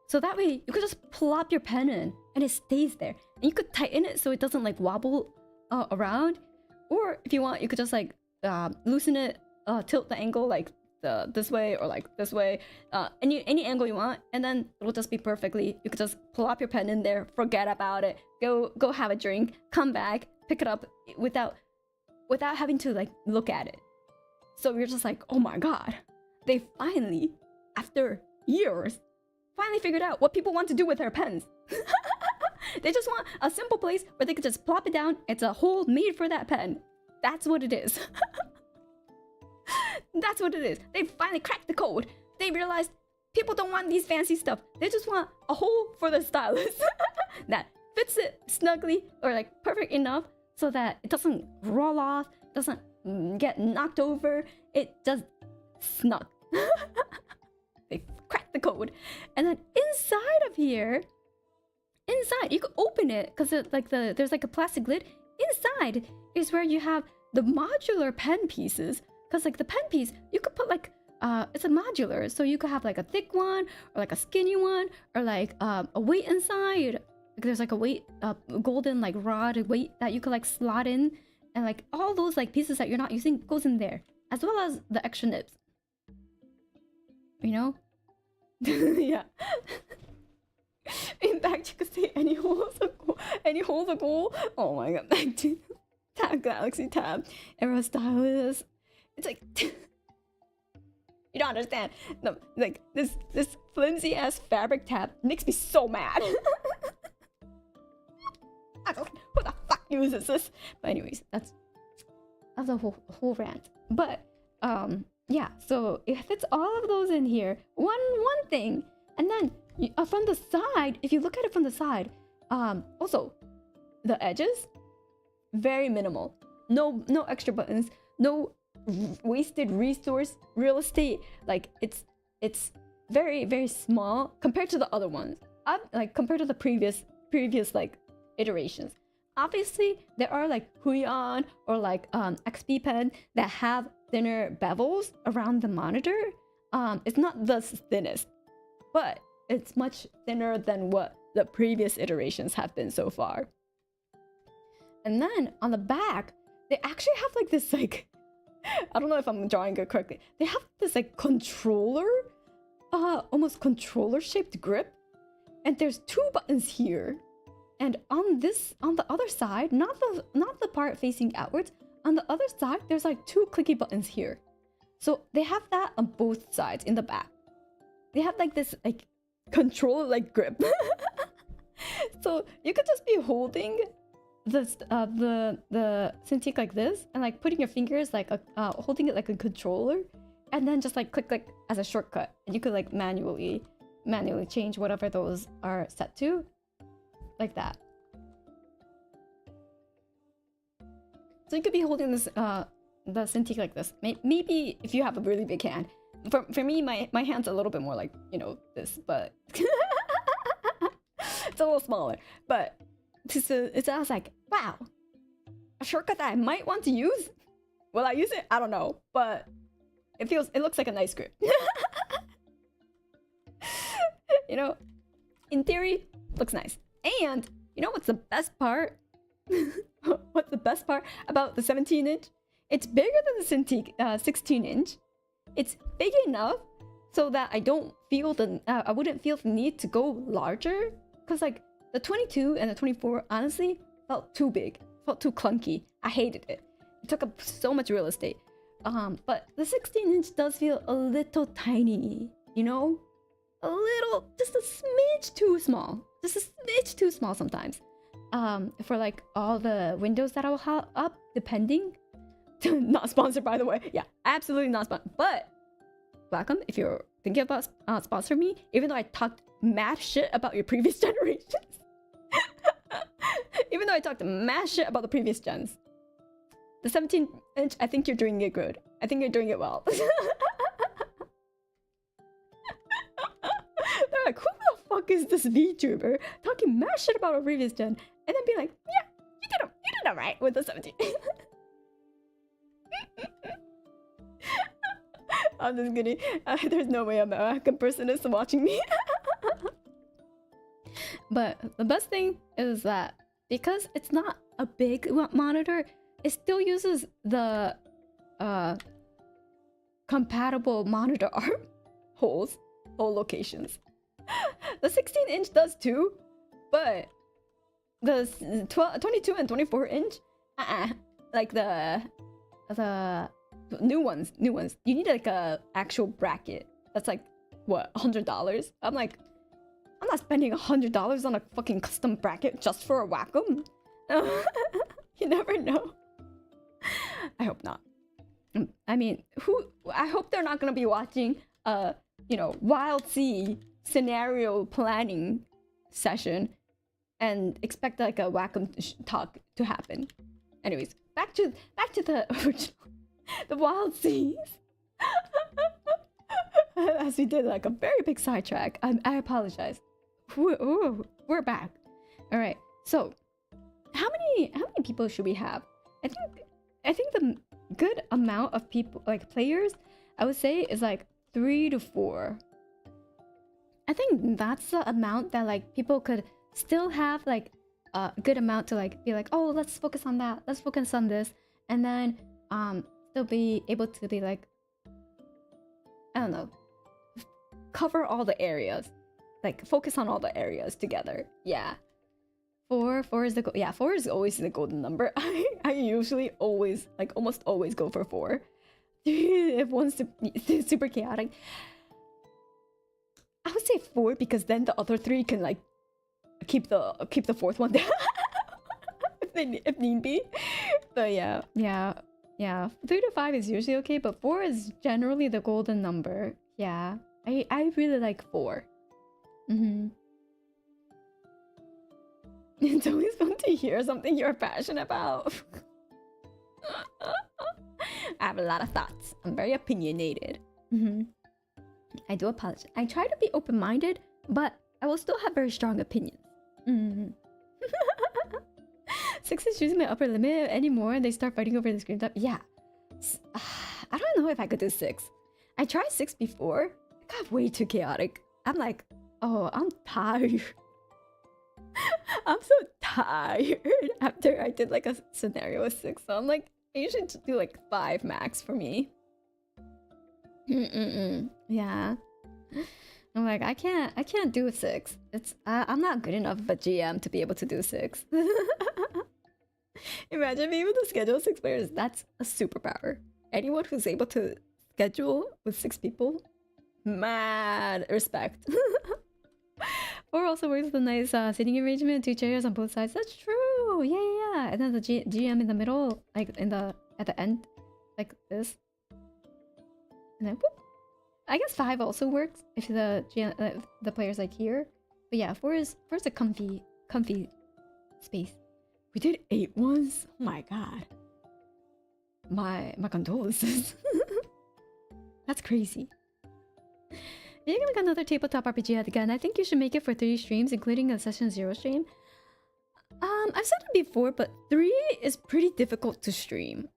So that way you could just plop your pen in and it stays there. And you could tighten it so it doesn't like wobble around. Or if you want, you could just like loosen it, tilt the angle like this way or like this way, any angle you want, and then it'll just be perfectly. You could just plop your pen in there, forget about it, go have a drink, come back, pick it up without having to like look at it. So you're just like, oh my god, they finally, after years, finally figured out what people want to do with their pens. They just want a simple place where they could just plop it down. It's a hole made for that pen. That's what it is. That's what it is. They finally cracked the code. They realized people don't want these fancy stuff. They just want a hole for the stylus that fits it snugly or like perfect enough so that it doesn't roll off, doesn't get knocked over. It just snug. They cracked the code. And then inside of here, you could open it because there's like a plastic lid. Inside is where you have the modular pen pieces. Because like the pen piece, you could put like it's a modular, so you could have like a thick one or like a skinny one or like a weight inside. Like there's like a weight, golden like rod weight that you could like slot in, and like all those like pieces that you're not using goes in there, as well as the extra nibs. You know? Yeah. In fact, you could say any holes are cool. Oh my god, back to Tab Galaxy Tab Arrow Stylus. It's like you don't understand. No, like this flimsy ass fabric tab makes me so mad. Who the fuck uses this? But anyways, that's a whole rant. But yeah, so it fits all of those in here. One thing, and then from the side, if you look at it from the side, also the edges very minimal. no extra buttons, no wasted real estate. Like it's very, very small compared to the other ones. Like compared to the previous like iterations. Obviously, there are like Huion or like XP Pen that have thinner bevels around the monitor. It's not the thinnest, but it's much thinner than what the previous iterations have been so far. And then on the back, they actually have like this like, I don't know if I'm drawing it correctly. They have this like controller, almost controller shaped grip. And there's 2 buttons here. And on the other side, not the part facing outwards, on the other side, there's like 2 clicky buttons here. So they have that on both sides in the back. They have like this like controller like grip. So you could just be holding this the Cintiq like this and like putting your fingers like holding it like a controller, and then just like click as a shortcut, and you could like manually change whatever those are set to, like that. So you could be holding this the Cintiq like this. Maybe if you have a really big hand. For me, my hand's a little bit more like, you know, this, but it's a little smaller. But I was like, wow, a shortcut that I might want to use. Will I use it? I don't know, but it looks like a nice grip. You know, in theory, looks nice. And you know what's the best part? What's the best part about the 17-inch? It's bigger than the Cintiq 16-inch. It's big enough so that I wouldn't feel the need to go larger, because like the 22 and the 24 honestly felt too big, felt too clunky. I hated it. It took up so much real estate. But the 16-inch does feel a little tiny, you know? A little, just a smidge too small. Just a smidge too small sometimes. For like all the windows that I'll have up, depending. Not sponsored, by the way. Yeah, absolutely not sponsored. But welcome if you're thinking about sponsoring me, even though I talked mad shit about your previous generations. Even though I talked mad shit about the previous gens. The 17-inch, I think you're doing it good. I think you're doing it well. They're like, who the fuck is this VTuber talking mad shit about a previous gen? And then be like, yeah, you did it right with the 17. I'm just kidding. There's no way a American person is watching me. But the best thing is that because it's not a big monitor, it still uses the compatible monitor arm hole locations. The 16-inch does too, but the 22 and 24-inch, like the new ones, you need like a actual bracket that's like what, $100. I'm like, I'm not spending $100 on a fucking custom bracket just for a Wacom. You never know. I hope not. I mean, I hope they're not gonna be watching you know, Wildsea scenario planning session and expect like a Wacom talk to happen. Anyways, back to the original, the Wildseas. As we did like a very big sidetrack. I apologize. We're back. All right. So, how many people should we have? I think the good amount of people, like players, I would say is like 3 to 4. I think that's the amount that like people could still have like a good amount to like be like, oh, let's focus on that, let's focus on this, and then still be able to be like, I don't know, cover all the areas, like focus on all the areas together. Yeah. 4 is the 4 is always the golden number. I usually always, like almost always go for 4. If one's super chaotic, I would say 4 because then the other 3 can like keep the fourth one down if need be. But yeah. 3 to 5 is usually okay, but 4 is generally the golden number. Yeah, I really like 4. It's always fun to hear something you're passionate about. I have a lot of thoughts. I'm very opinionated. I do apologize. I try to be open-minded, but I will still have very strong opinions. 6 is choosing my upper limit anymore and they start fighting over the screen time. Yeah. I don't know if I could do 6. I tried 6 before. It got way too chaotic. I'm like, oh, I'm tired. I'm so tired after I did like a scenario with 6. So I'm like, I usually just do like 5 max for me. Yeah. I'm like, I can't do 6. It's I'm not good enough of a GM to be able to do 6. Imagine being able to schedule 6 players. That's a superpower. Anyone who's able to schedule with 6 people, mad respect. Or also works with a nice seating arrangement, 2 chairs on both sides. That's true. Yeah. And then the GM in the middle, like at the end, like this. And then whoop. I guess 5 also works if the player's like here. But yeah, 4 is a comfy space. We did 8 once. Oh my god. My condolences. That's crazy. You're gonna make another tabletop RPG again. I think you should make it for 3 streams, including a session 0 stream. I've said it before, but 3 is pretty difficult to stream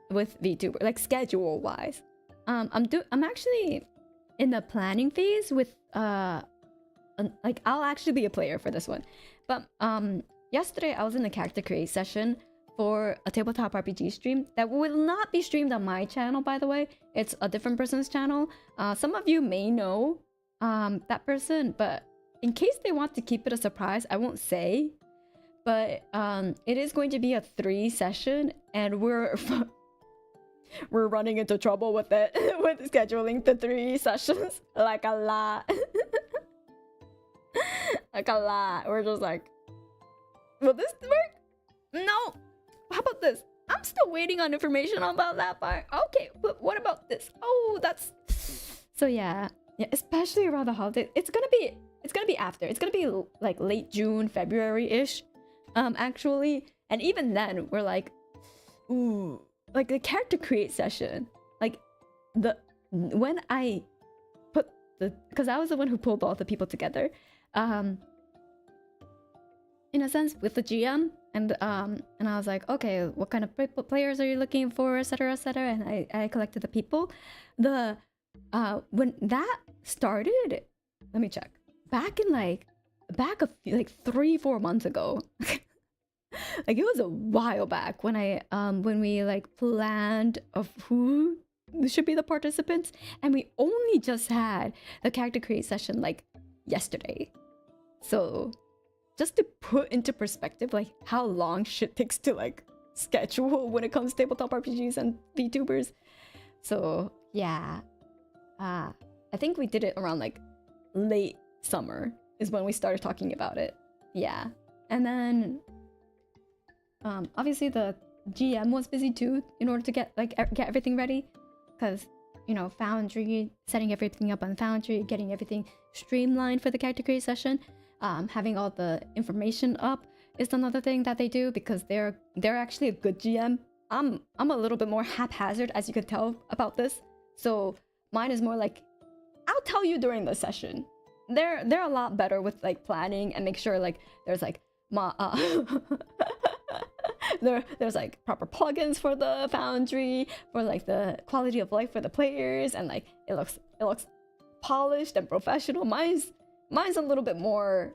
with VTuber, like schedule wise. I'm actually in the planning phase with like I'll actually be a player for this one. But yesterday I was in a character create session for a tabletop RPG stream that will not be streamed on my channel, by the way. It's a different person's channel. Some of you may know that person, but in case they want to keep it a surprise, I won't say. But it is going to be a 3 session, and we're running into trouble with it, with scheduling the 3 sessions. Like a lot. Like a lot. We're just like, will this work? No. How about this? I'm still waiting on information about that part. Okay, but what about this? Oh, that's... So yeah, especially around the holidays. It's gonna be after. It's gonna be like late June, February-ish, actually. And even then, we're like, ooh, like the character create session, like when I put because I was the one who pulled all the people together, in a sense with the GM, and I was like, okay, what kind of players are you looking for, etc., etc. And I collected the people. When that started, let me check. Back in like 3-4 months ago. Like it was a while back when we like planned of who should be the participants, and we only just had the character create session like yesterday. So just to put into perspective like how long shit takes to like schedule when it comes to tabletop RPGs and VTubers. So yeah, I think we did it around like late summer is when we started talking about it. Yeah, and then obviously the GM was busy too in order to get everything ready, because you know, Foundry, setting everything up on Foundry, getting everything streamlined for the character create session, having all the information up is another thing that they do, because they're actually a good GM. I'm a little bit more haphazard, as you could tell about this. So mine is more like, I'll tell you during the session. They're a lot better with like planning and make sure like there's like there's like proper plugins for the Foundry, for like the quality of life for the players, and like it looks polished and professional. Mine's a little bit more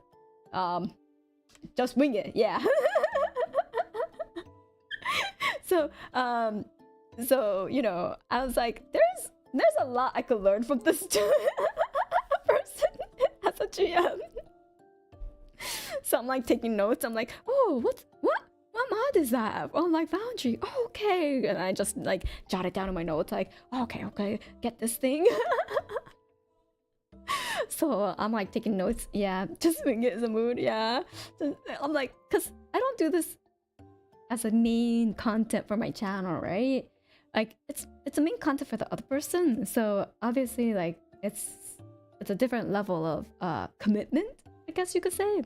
just wing it, yeah. So you know, I was like, there's a lot I could learn from this person as a GM. So I'm like taking notes. I'm like, oh, what mod is that on like Foundry? Oh, okay. And I just like jot it down in my notes, like, okay, get this thing. So I'm like taking notes. Yeah, just wing it as a mood. Yeah, I'm like, because I don't do this as a main content for my channel, right? Like it's a main content for the other person. So obviously like it's a different level of commitment, I guess you could say.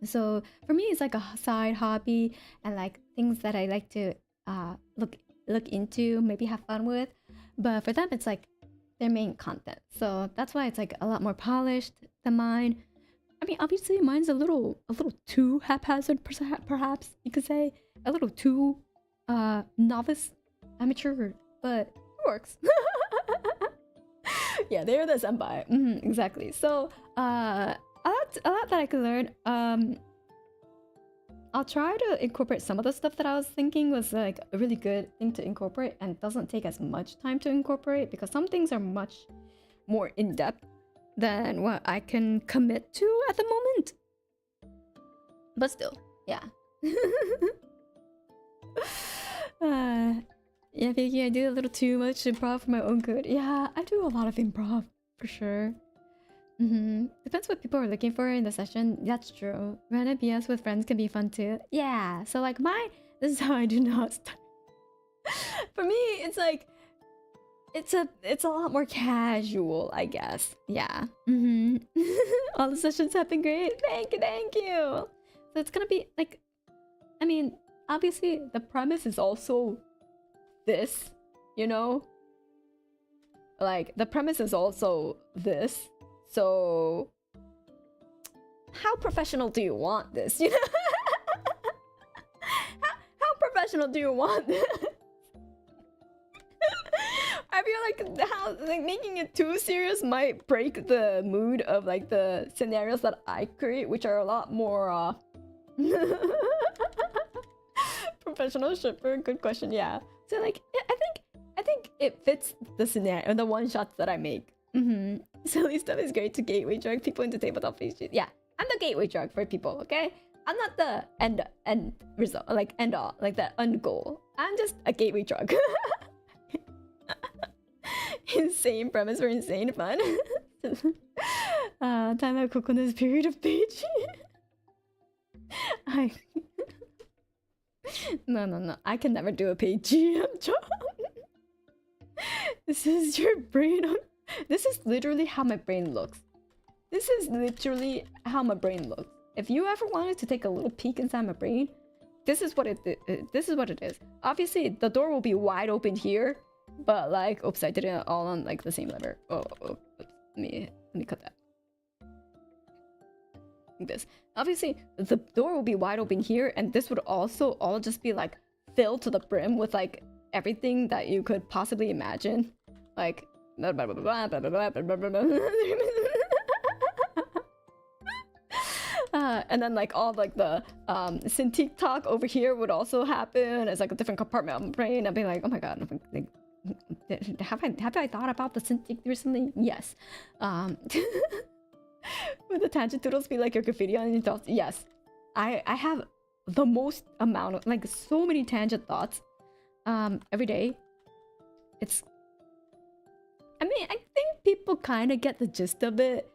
So for me, it's like a side hobby and like things that I like to look into, maybe have fun with. But for them, it's like their main content. So that's why it's like a lot more polished than mine. I mean, obviously mine's a little too haphazard, perhaps you could say, a little too novice, amateur, but it works. Yeah, they're the senpai. Exactly. So a lot that I could learn. I'll try to incorporate some of the stuff that I was thinking was like a really good thing to incorporate and doesn't take as much time to incorporate, because some things are much more in-depth than what I can commit to at the moment. But still, yeah. Yeah, Vicky, I do a little too much improv for my own good. Yeah, I do a lot of improv, for sure. Depends what people are looking for in the session. That's true. Random BS with friends can be fun too. Yeah, so like this is how I do not start. For me, it's like, it's a lot more casual, I guess. Yeah. All the sessions have been great. Thank you. So it's gonna be like, I mean, obviously the premise is also this, you know? Like, the premise is also this. So, how professional do you want this? You know, how professional do you want this? I feel like how making it too serious might break the mood of like the scenarios that I create, which are a lot more professional shipper. Good question. Yeah. So like, I think it fits the scenario, the one shots that I make. Silly stuff is great to gateway drug people into tabletop features. Yeah, I'm the gateway drug for people, okay? I'm not the end result, like end all, like the end goal. I'm just a gateway drug. Insane premise for insane fun. Time out Kokone's period of page. No. I can never do a paid GM job. This is your brain on. This is literally how my brain looks. This is literally how my brain looks. If you ever wanted to take a little peek inside my brain, this is what it is. Obviously, the door will be wide open here, but like, oops, I did it all on like the same lever. Oh, oops. Let me cut that. Like this. Obviously, the door will be wide open here, and this would also all just be like filled to the brim with like everything that you could possibly imagine, like. And then like all like the Cintiq talk over here would also happen as like a different compartment of my brain. I'd be like, oh my god, like, have I thought about the Cintiq recently? Yes. Would the tangent doodles be like your graffiti on your thoughts? Yes. I have the most amount of like so many tangent thoughts every day. It's, I mean, I think people kind of get the gist of it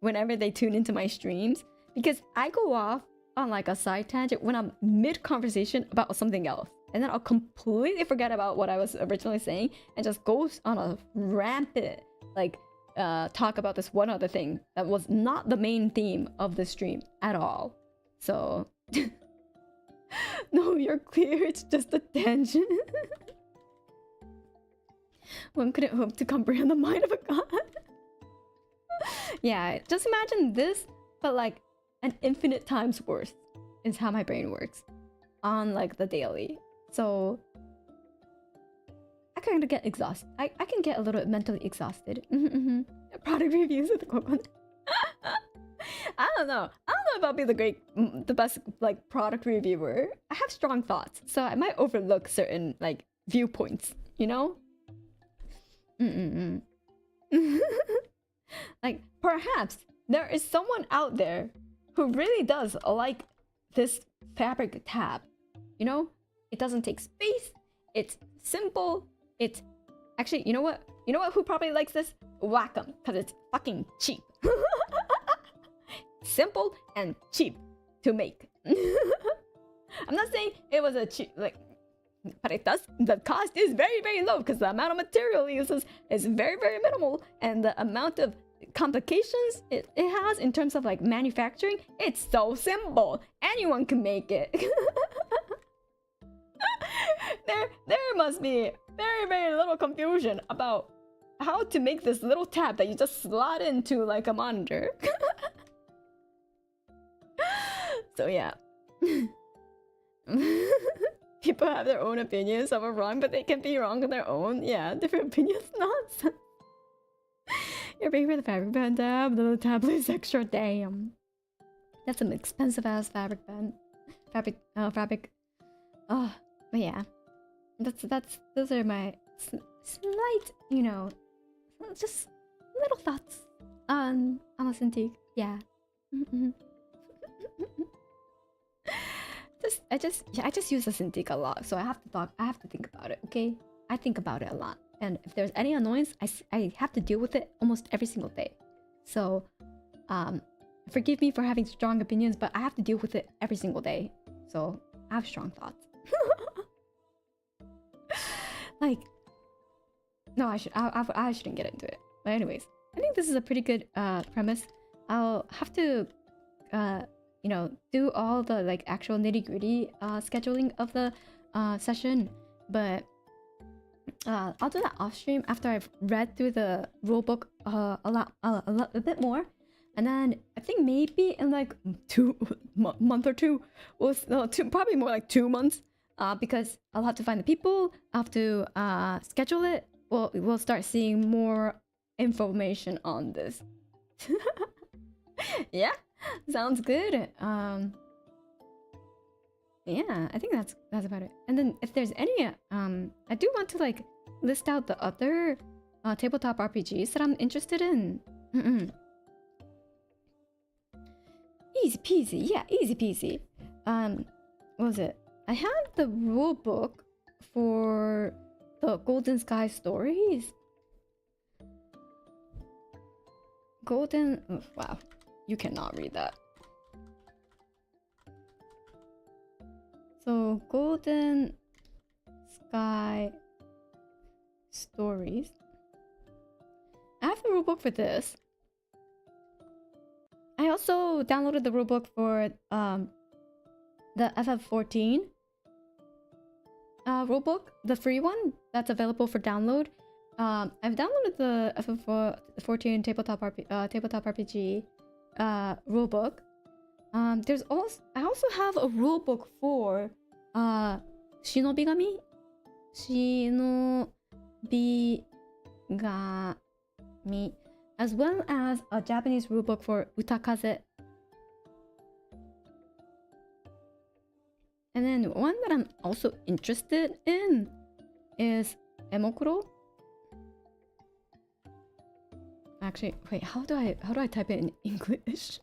whenever they tune into my streams, because I go off on like a side tangent when I'm mid-conversation about something else, and then I'll completely forget about what I was originally saying and just go on a rampant like talk about this one other thing that was not the main theme of the stream at all. So no, you're clear, it's just a tangent. One couldn't hope to comprehend the mind of a god. Yeah, just imagine this, but like an infinite times worse is how my brain works on like the daily. So I kind of get exhausted. I can get a little mentally exhausted. Product reviews with the Kokone. I don't know if I'll be the best like product reviewer. I have strong thoughts, so I might overlook certain like viewpoints, you know? Like, perhaps there is someone out there who really does like this fabric tab. You know, it doesn't take space, it's simple, it's actually, you know what who probably likes this? Wacom, because it's fucking cheap. Simple and cheap to make. I'm not saying it was a cheap, like, but it does, the cost is very, very low because the amount of material it uses is very, very minimal, and the amount of complications it has in terms of like manufacturing, it's so simple. Anyone can make it. there must be very little confusion about how to make this little tab that you just slot into like a monitor. So yeah. People have their own opinions. Some are wrong, but they can be wrong on their own. Yeah, different opinions. Nonsense. You're paying for the fabric band tab. The tablet is extra. Damn. That's an expensive ass fabric band. Fabric. Oh, but yeah. Those are my slight, you know, just little thoughts on a Cintiq. Yeah. I just use a Cintiq a lot, so I have to think about it. Okay, I think about it a lot, and if there's any annoyance, I have to deal with it almost every single day. So, forgive me for having strong opinions, but I have to deal with it every single day. So I have strong thoughts. Like, no, I shouldn't get into it. But anyways, I think this is a pretty good premise. I'll have to you know, do all the like actual nitty-gritty scheduling of the session, but I'll do that off stream after I've read through the rulebook a bit more, and then I think maybe in like month or two, probably more like 2 months, because I'll have to find the people, I'll have to schedule it. We'll start seeing more information on this. Yeah. Sounds good. Yeah, I think that's about it. And then if there's any I do want to like list out the other tabletop RPGs that I'm interested in. Easy peasy. Yeah, easy peasy. What was it? I had the rule book for the Golden Sky stories. Wow. You cannot read that. So, Golden Sky Stories. I have the rulebook for this. I also downloaded the rulebook for the FF14 rulebook, the free one that's available for download. I've downloaded the FF14 tabletop RPG rulebook. There's also I also have a rulebook for Shinobigami, as well as a Japanese rulebook for Utakaze. And then one that I'm also interested in is Emokuro. Actually, wait, how do I type it in English?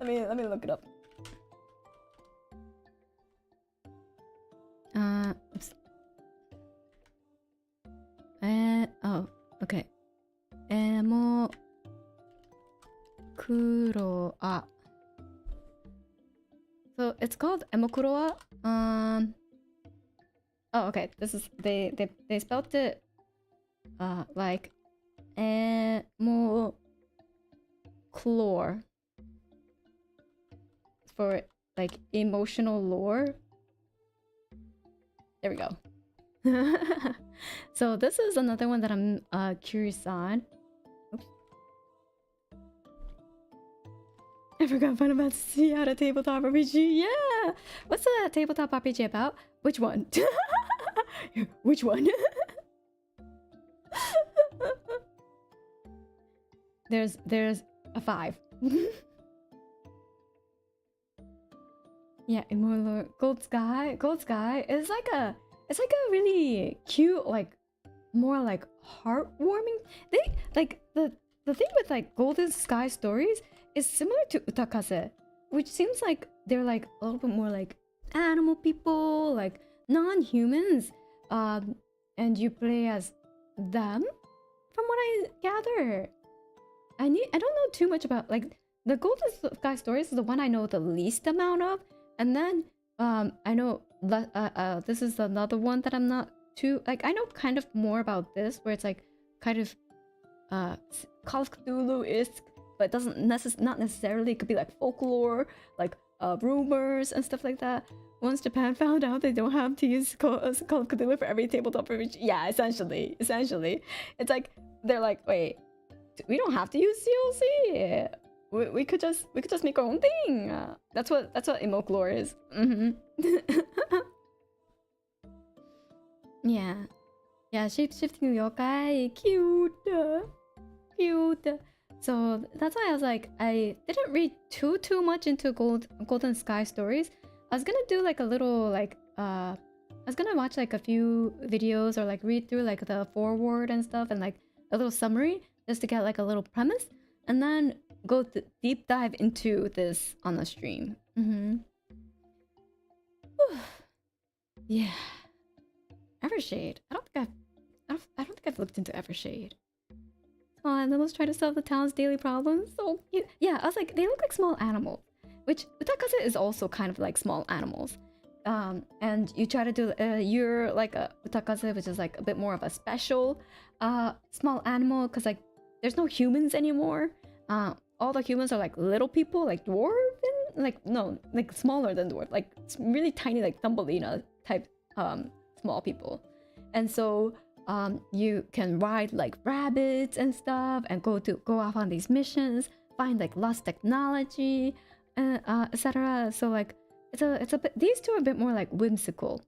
let me look it up. Oops. Oh, okay. Emokuroa. So it's called Emokuroa. Oh, okay. This is they spelled it like clore for like emotional lore. There we go. So this is another one that I'm curious on. Oops. I forgot Final Fantasy had a tabletop RPG. Yeah! What's the tabletop RPG about? Which one? Which one? There's a 5. Yeah, Immortal Gold Sky. Gold Sky is like a really cute, like more like heartwarming. They like the thing with like Golden Sky stories is similar to Utakaze, which seems like they're like a little bit more like animal people, like non-humans, and you play as them. From what I gather, I don't know too much about like the Golden Sky stories is the one I know the least amount of, and then I know this is another one that I'm not too like. I know kind of more about this, where it's like kind of Call of Cthulhu-esque, but it doesn't not necessarily. It could be like folklore, like rumors and stuff like that. Once Japan found out they don't have to use Cthulhu for every tabletop RPG, yeah, essentially, it's like they're like, wait, we don't have to use CLC. We could just make our own thing. That's what Imoc lore is. Yeah, shape-shifting yokai, cute. So that's why I was like, I didn't read too much into Golden Sky stories. I was gonna do like a little like I was gonna watch like a few videos or like read through like the foreword and stuff and like a little summary just to get like a little premise, and then go deep dive into this on the stream. Yeah, Evershade. I don't think I've looked into Evershade. Oh, and then let's try to solve the town's daily problems. So cute. Yeah, I was like, they look like small animals, which Utakaze is also kind of like small animals. And you try to do you're like a Utakaze, which is like a bit more of a special small animal, because like there's no humans anymore. All the humans are like little people, like dwarven, like no, like smaller than dwarf, like really tiny, like Thumbelina type small people. And so you can ride like rabbits and stuff, and go off on these missions, find like lost technology, etc. So like it's a bit, these two are a bit more like whimsical.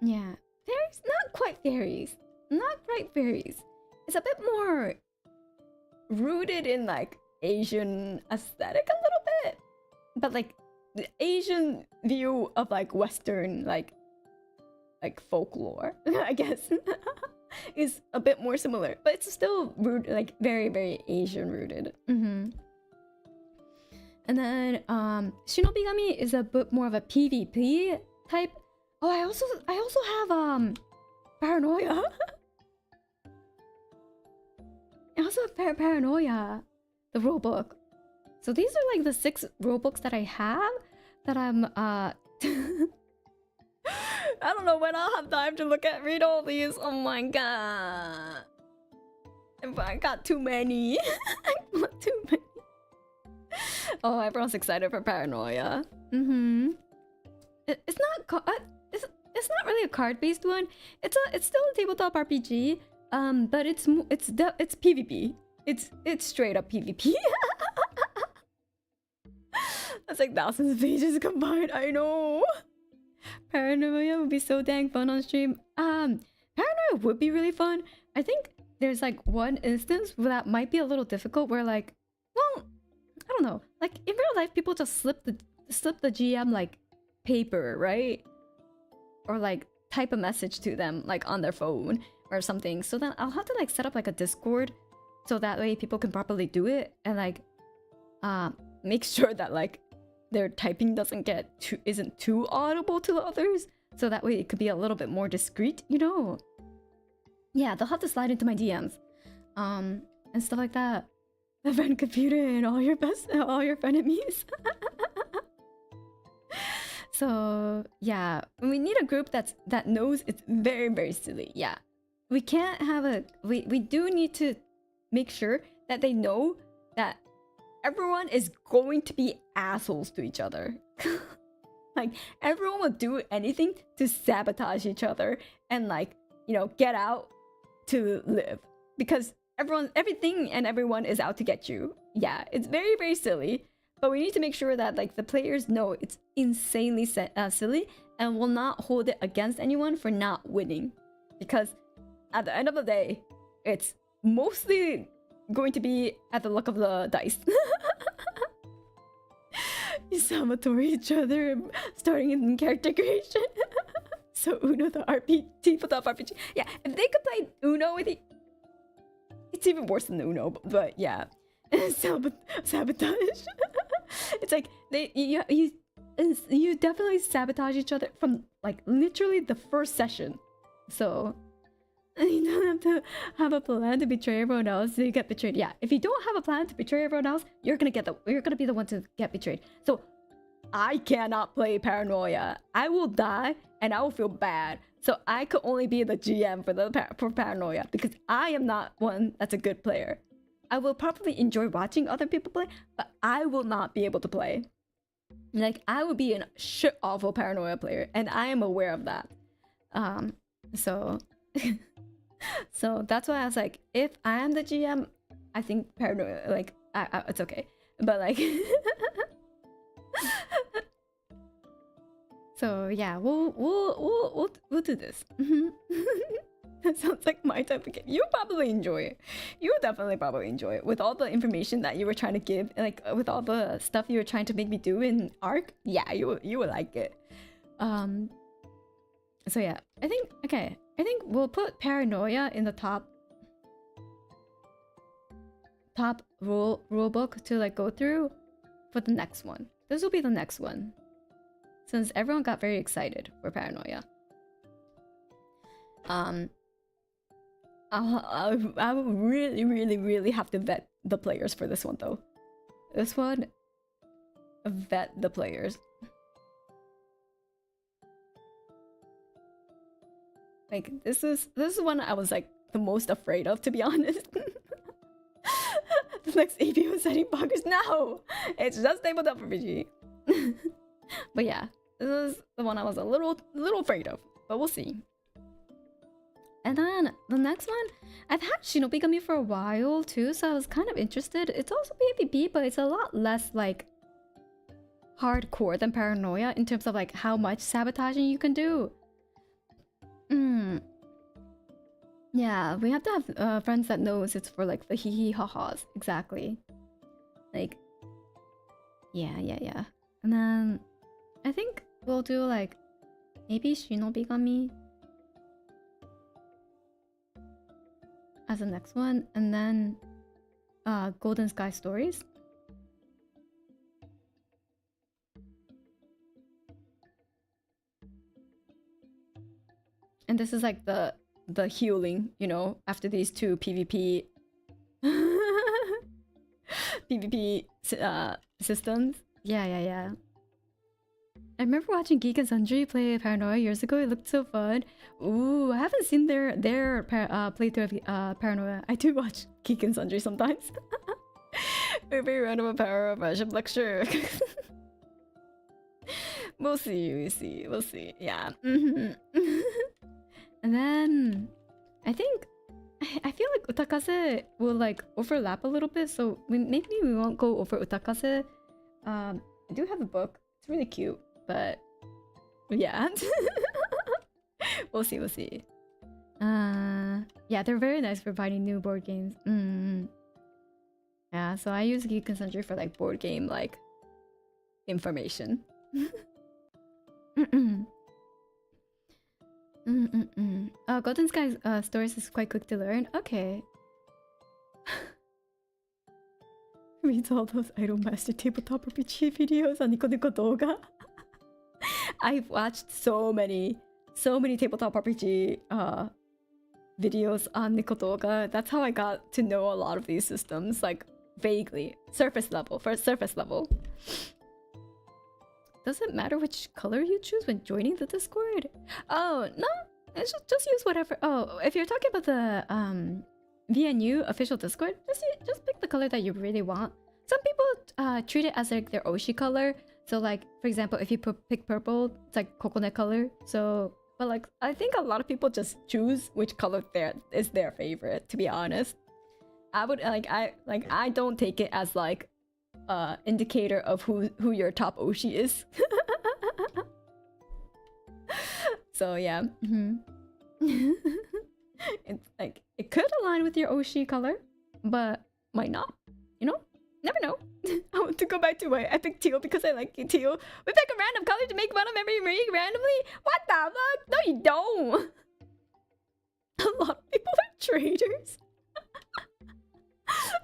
Yeah, fairies, not quite fairies. It's a bit more rooted in like Asian aesthetic a little bit, but like the Asian view of like Western like folklore, I guess, is a bit more similar, but it's still like very Asian rooted. And then Shinobigami is a bit more of a PvP type. Oh, I also have Paranoia. I also have Paranoia, the rulebook. So these are like the 6 rulebooks that I have that I'm I don't know when I'll have time to read all these. Oh my god. I got too many. I got too many. Oh, everyone's excited for Paranoia. It's not really a card-based one. It's still a tabletop RPG. But it's PvP. It's straight up PvP. That's like thousands of pages combined. I know. Paranoia would be so dang fun on stream. Paranoia would be really fun. I think there's like one instance where that might be a little difficult, where like, well, I don't know. Like in real life, people just slip the GM like paper, right? Or like type a message to them like on their phone or something. So then I'll have to like set up like a Discord, so that way people can properly do it, and like make sure that like their typing isn't too audible to the others, so that way it could be a little bit more discreet, you know. Yeah, they'll have to slide into my DMs and stuff like that. The friend computer and all your frenemies. So yeah, we need a group that knows it's very silly. Yeah, we can't have we do need to make sure that they know that everyone is going to be assholes to each other. Like everyone will do anything to sabotage each other and like, you know, get out to live, because everything and everyone is out to get you. Yeah, it's very silly. But we need to make sure that like the players know it's insanely silly and will not hold it against anyone for not winning. Because at the end of the day, it's mostly going to be at the luck of the dice. You sabotage each other, starting in character creation. So Uno, the tabletop RPG. Yeah, if they could play Uno with it, it's even worse than Uno, but yeah. Sabotage. It's like you definitely sabotage each other from like literally the first session. So you don't have to have a plan to betray everyone else so you get betrayed. Yeah, if you don't have a plan to betray everyone else, you're gonna be the one to get betrayed. So I cannot play Paranoia. I will die and I will feel bad. So I could only be the GM for Paranoia, because I am not one that's a good player. I will probably enjoy watching other people play, but I will not be able to play. Like, I would be a shit awful paranoia player, and I am aware of that. So so that's why I was like, if I am the GM, I think paranoia, like, it's okay. But like, so yeah, we'll do this. That sounds like my type of game. You probably enjoy it. You would definitely probably enjoy it with all the information that you were trying to give, like with all the stuff you were trying to make me do in Arc. Yeah, you would like it. So yeah, I think we'll put paranoia in the top rule book to like go through for the next one. This will be the next one, since everyone got very excited for paranoia. I will really have to vet the players for this one though. This one, vet the players. Like, this is one I was like the most afraid of, to be honest. The next APO setting buggers. No, it's just tabletop RPG. But yeah, this is the one I was a little afraid of. But we'll see. And then the next one, I've had Shinobigami for a while too, so I was kind of interested. It's also PvP, but it's a lot less like hardcore than paranoia in terms of like how much sabotaging you can do. Yeah, we have to have friends that knows it's for like the hee hee ha ha's. Exactly. Like, yeah. And then I think we'll do like maybe Shinobigami as the next one, and then Golden Sky Stories. And this is like the healing, you know, after these two PvP PvP systems. Yeah. I remember watching Geek and Sundry play Paranoia years ago. It looked so fun. Ooh, I haven't seen their playthrough of Paranoia. I do watch Geek and Sundry sometimes. Very random power of friendship lecture. We'll see. Yeah. And then I think I feel like Utakase will like overlap a little bit, so maybe we won't go over Utakase. I do have the book. It's really cute, but yeah. We'll see. Yeah, they're very nice for finding new board games. Yeah, so I use Geek and Sundry for like board game like information. Golden Sky Stories is quite quick to learn. Okay. Reads all those Idol Master tabletop RPG videos on Nico Nico Doga. I've watched so many tabletop RPG videos on Nico Doga. That's how I got to know a lot of these systems, like vaguely, surface level. Does it matter which color you choose when joining the Discord? Oh, no, it's just use whatever. Oh, if you're talking about the V&U official Discord, just pick the color that you really want. Some people treat it as like their Oshi color. So like, for example, if you pick purple, it's like Kokone color. So, but like, I think a lot of people just choose which color is their favorite, to be honest. I would I don't take it as like indicator of who your top Oshi is. So yeah. It's like it could align with your Oshi color, but might not, you know? Never know. I want to go back to why I picked teal because I like teal. We pick a random color to make fun of every ring randomly? What the fuck? No, you don't. A lot of people are traitors.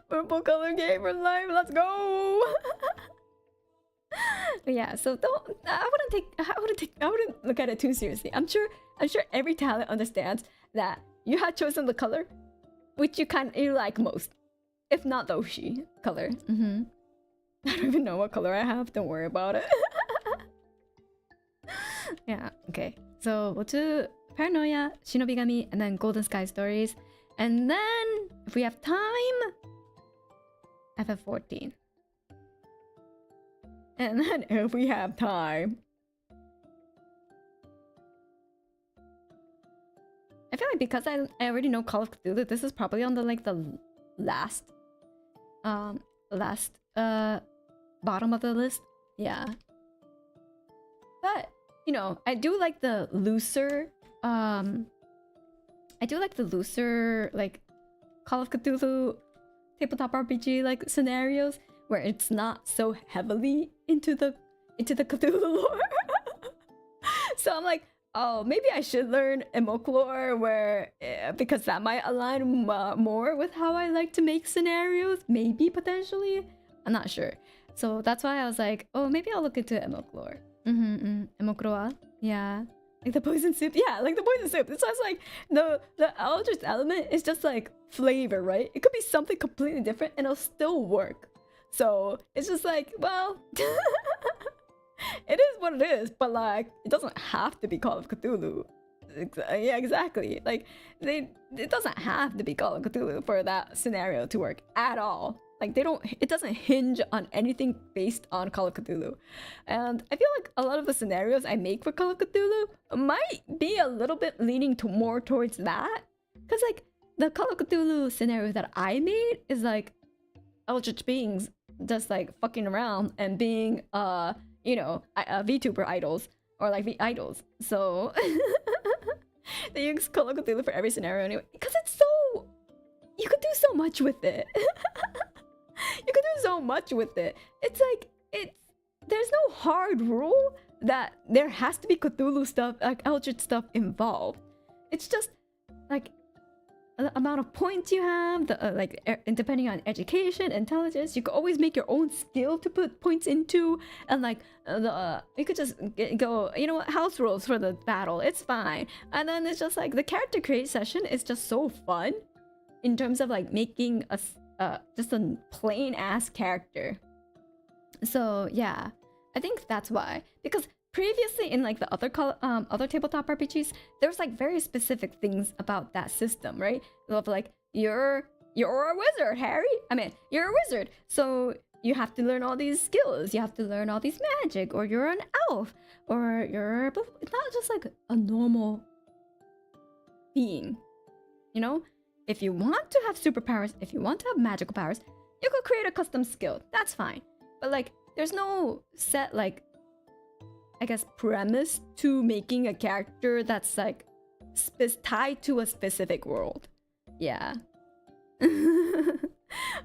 Purple color game for life. Let's go. But yeah, so I wouldn't look at it too seriously. I'm sure every talent understands that you had chosen the color which you like most, if not the Oshi color. I don't even know what color I have. Don't worry about it. Yeah. Okay. So we'll do Paranoia, Shinobigami, and then Golden Sky Stories, and then if we have time, FF14. And then if we have time. I feel like because I already know Call of Cthulhu, this is probably on the like the last bottom of the list. Yeah. But you know, I do like the looser like Call of Cthulhu tabletop RPG like scenarios where it's not so heavily into the Cthulhu lore. So I'm like, oh, maybe I should learn Emok lore where because that might align more with how I like to make scenarios. Maybe potentially, I'm not sure. So that's why I was like, oh, maybe I'll look into Emok lore. Emok lore, yeah. Like the poison soup, yeah, like the poison soup. So it's like the Eldritch element is just like flavor, right? It could be something completely different and it'll still work. So it's just like, well, it is what it is, but like it doesn't have to be Call of Cthulhu. Yeah, exactly. Like it doesn't have to be Call of Cthulhu for that scenario to work at all. Like it doesn't hinge on anything based on Call of Cthulhu. And I feel like a lot of the scenarios I make for Call of Cthulhu might be a little bit leaning to more towards that. Because like the Call of Cthulhu scenario that I made is like eldritch beings just like fucking around and being you know, VTuber idols or like V-idols. So they use Call of Cthulhu for every scenario anyway. Because it's so... You could do so much with it. You could do so much with it. It's like, there's no hard rule that there has to be Cthulhu stuff, like Eldritch stuff involved. It's just like the amount of points you have, and depending on education, intelligence, you could always make your own skill to put points into, and like you could just go, you know what, house rules for the battle. It's fine. And then it's just like the character create session is just so fun in terms of like making a just a plain ass character. So yeah, I think that's why. Because previously in like the other tabletop RPGs, there was like very specific things about that system, right? Of like you're a wizard, Harry. I mean, you're a wizard, so you have to learn all these skills. You have to learn all these magic, or you're an elf, or you're not just like a normal being, you know? If you want to have superpowers, if you want to have magical powers, you could create a custom skill. That's fine. But like, there's no set like, I guess, premise to making a character that's like tied to a specific world. Yeah.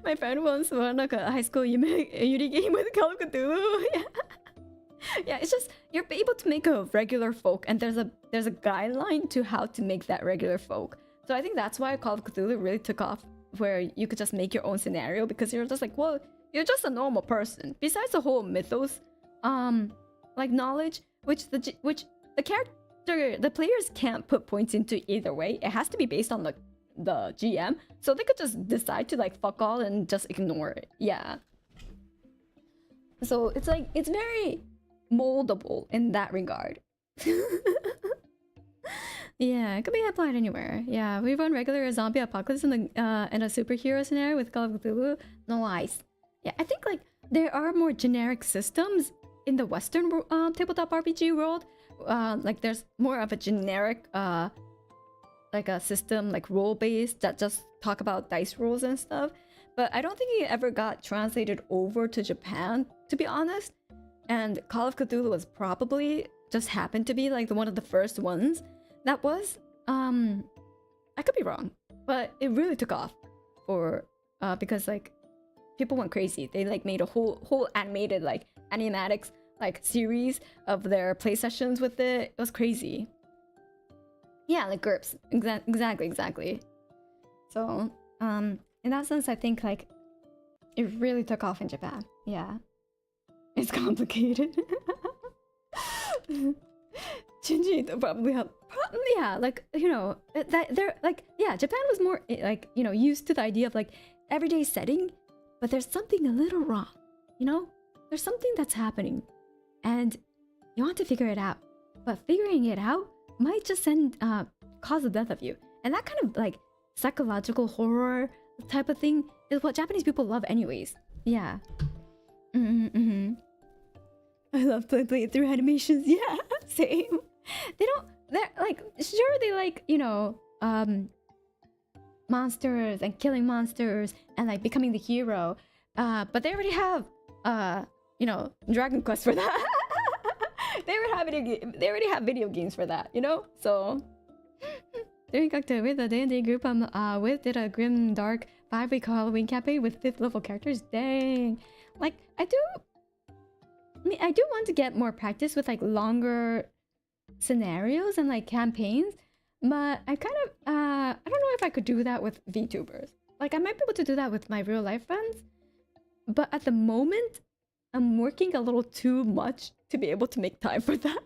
My friend once won like a high school Yuri game with Call of Cthulhu. Yeah. Yeah, it's just you're able to make a regular folk, and there's a guideline to how to make that regular folk. So I think that's why Call of Cthulhu really took off, where you could just make your own scenario, because you're just like, well, you're just a normal person. Besides the whole mythos, like knowledge, which the players can't put points into either way. It has to be based on the GM, so they could just decide to like fuck all and just ignore it. Yeah. So it's like it's very moldable in that regard. Yeah, it could be applied anywhere. Yeah, we run regular zombie apocalypse in a superhero scenario with Call of Cthulhu. Nice. Yeah, I think like there are more generic systems in the Western tabletop RPG world. Like there's more of a generic like a system like role based that just talk about dice rolls and stuff. But I don't think it ever got translated over to Japan, to be honest. And Call of Cthulhu was probably just happened to be like one of the first ones. That was, I could be wrong, but it really took off for, because like people went crazy. They like made a whole animated like animatics like series of their play sessions with it. It was crazy. Yeah, like GURPS. Exactly. So, in that sense, I think like it really took off in Japan. Yeah, it's complicated. Shinji probably yeah, like, you know, that they're like, yeah, Japan was more like, you know, used to the idea of like everyday setting, but there's something a little wrong, you know, there's something that's happening and you want to figure it out, but figuring it out might just cause the death of you. And that kind of like psychological horror type of thing is what Japanese people love anyways. Yeah. I love playing through animations. Yeah, same. They're like, sure, they like, you know, monsters and killing monsters and like becoming the hero. But they already have, you know, Dragon Quest for that. They already have video games for that, you know? So during October, the D&D group I'm with did a grim, dark 5-week Halloween campaign with 5th level characters. Dang. Like, I do want to get more practice with like longer scenarios and like campaigns, but I kind of I don't know if I could do that with VTubers. Like, I might be able to do that with my real life friends, but at the moment I'm working a little too much to be able to make time for that.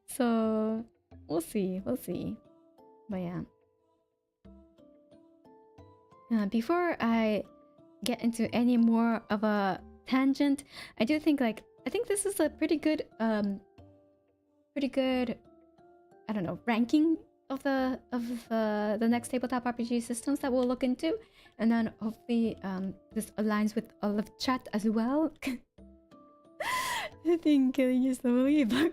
So we'll see. But yeah. Before I get into any more of a tangent, I do think like I think this is a pretty good I don't know, ranking of the next tabletop RPG systems that we'll look into, and then hopefully this aligns with all of chat as well. I think killing is slowly black.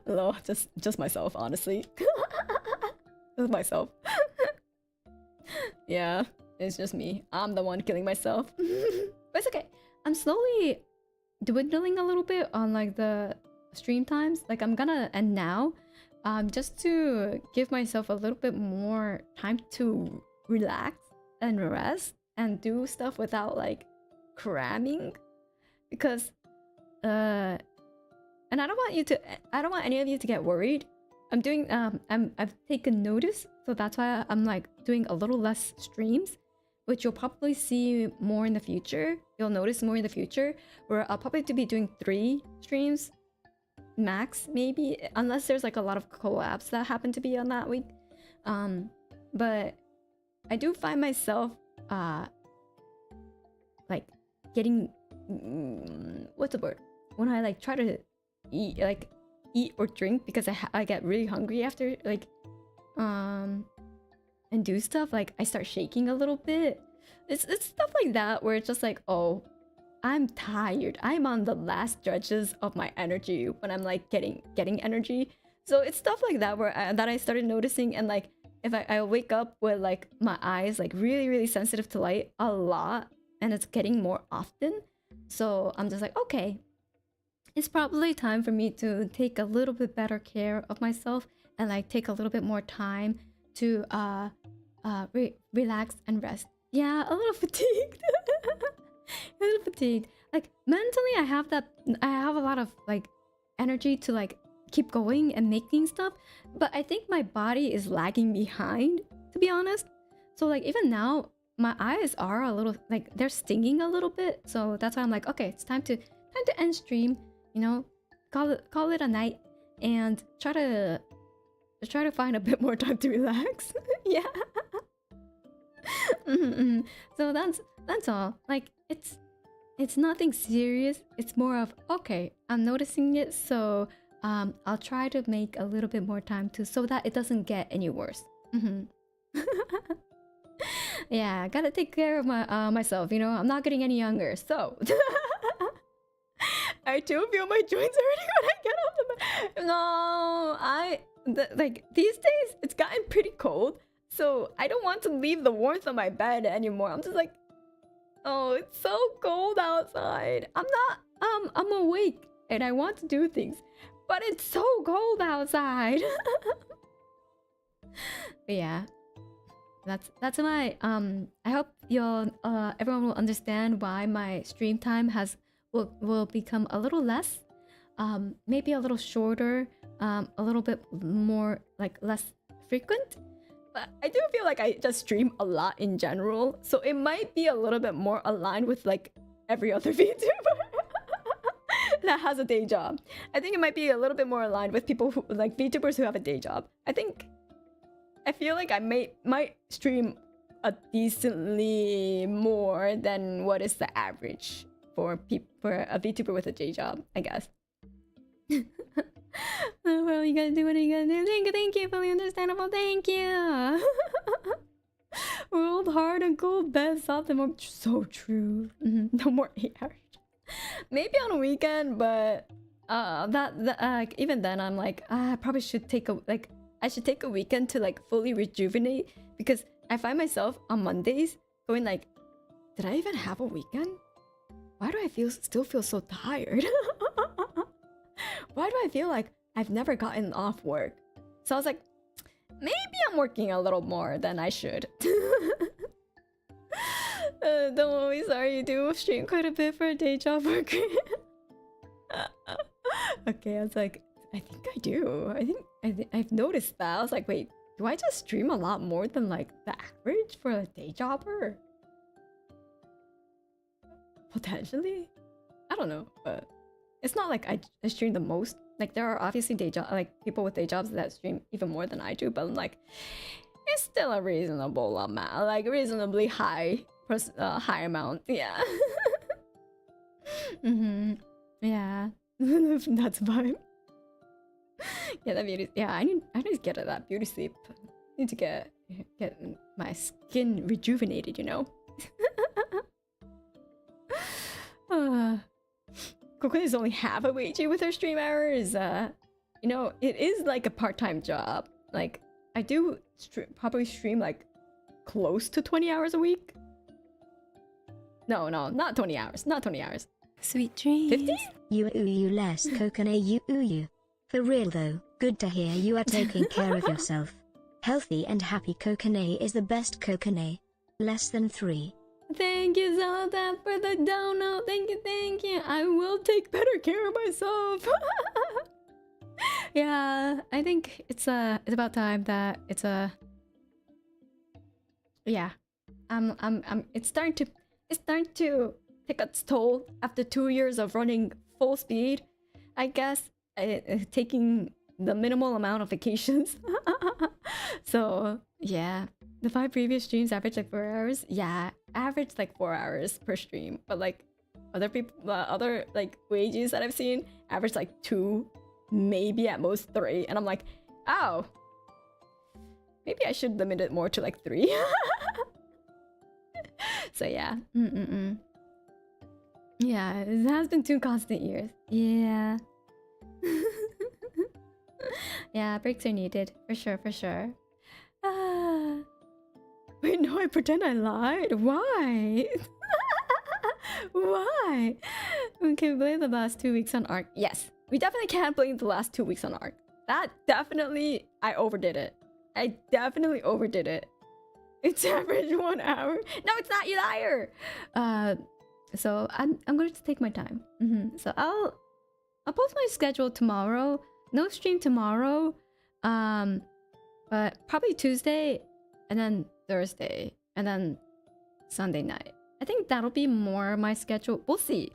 Hello, just myself, honestly. Just myself. Yeah, it's just me. I'm the one killing myself. But it's okay. I'm slowly dwindling a little bit on like the stream times. Like, I'm gonna end now, just to give myself a little bit more time to relax and rest and do stuff without like cramming, because and I don't want any of you to get worried. I'm doing I've taken notice, so that's why I'm like doing a little less streams, which you'll probably see more in the future. You'll notice more in the future, where I'll probably be doing 3 streams max, maybe, unless there's like a lot of collabs that happen to be on that week. But I do find myself like getting what's the word, when I like try to eat or drink, because I get really hungry after like and do stuff, like I start shaking a little bit. It's stuff like that where it's just like, oh, I'm tired. I'm on the last stretches of my energy when I'm like getting energy. So it's stuff like that where that I started noticing, and like if I wake up with like my eyes like really sensitive to light a lot, and it's getting more often. So I'm just like, okay, it's probably time for me to take a little bit better care of myself and like take a little bit more time to relax and rest. Yeah, a little fatigued. A little fatigued. Like mentally, I have a lot of like energy to like keep going and making stuff, but I think my body is lagging behind, to be honest. So like even now, my eyes are a little like they're stinging a little bit. So that's why I'm like, okay, it's time to end stream. You know, call it a night, and try to find a bit more time to relax. Yeah. So that's all. Like it's nothing serious. It's more of, okay, I'm noticing it, so I'll try to make a little bit more time so that it doesn't get any worse. Yeah, gotta take care of myself. You know, I'm not getting any younger, so. I do feel my joints hurting when I get off the bed. No, like these days it's gotten pretty cold, so I don't want to leave the warmth of my bed anymore. I'm just like, oh, it's so cold outside. I'm awake and I want to do things, but it's so cold outside. But yeah, that's my I hope everyone will understand why my stream time will become a little less, maybe a little shorter, a little bit more like less frequent. But I do feel like I just stream a lot in general, so it might be a little bit more aligned with like every other VTuber that has a day job. I think it might be a little bit more aligned with people who like VTubers who have a day job. I feel like I might stream a decently more than what is the average for a VTuber with a day job, I guess. What are you gonna do? What are you gonna do? Thank you, fully understandable. Thank you. World hard and cool, best soft and more. So true. No more 8 hours. Maybe on a weekend, but even then I'm like, I probably should take a weekend to like fully rejuvenate, because I find myself on Mondays going like, did I even have a weekend? Why do I still feel so tired? Why do I feel like I've never gotten off work? So I was like, maybe I'm working a little more than I should. Don't worry, sorry, you do stream quite a bit for a day job worker. Okay, I was like, I think I do. I've noticed that. I was like, wait, do I just stream a lot more than like the average for a day jobber? Potentially? I don't know, but it's not like I stream the most. Like there are obviously people with day jobs that stream even more than I do, but I'm like, it's still a reasonable amount, like reasonably high amount. Yeah. Yeah. That's vibe. Yeah, that beauty. Yeah, I need to get that beauty sleep. I need to get my skin rejuvenated, you know. Kokone is only half a wage with her stream hours. You know, it is like a part-time job. Like I do probably stream like close to 20 hours a week. No, not 20 hours. Not 20 hours. Sweet dreams. 50? You less Kokone you. For real though, good to hear you are taking care of yourself. Healthy and happy Kokone is the best Kokone. Less than 3. Thank you, Zelda, for the dono. Thank you. I will take better care of myself. Yeah, I think it's about time that it's yeah. It's starting to take its toll after 2 years of running full speed. I guess taking the minimal amount of vacations. So yeah, the 5 previous streams averaged like 4 hours. Yeah, averaged like 4 hours per stream. But like other like wages that I've seen average like 2, maybe at most 3. And I'm like, oh, maybe I should limit it more to like 3. So yeah. Yeah, it has been 2 constant years. Yeah. Yeah, breaks are needed. For sure. Wait, no, I pretend I lied. Why? Why? We can blame the last 2 weeks on ARC. Yes, we definitely can't blame the last 2 weeks on ARC. That definitely, I overdid it. I definitely overdid it. It's average 1 hour. No, it's not, you liar. So I'm going to take my time. So I'll post my schedule tomorrow. No stream tomorrow. But probably Tuesday, and then Thursday, and then Sunday night. I think that'll be more my schedule. We'll see.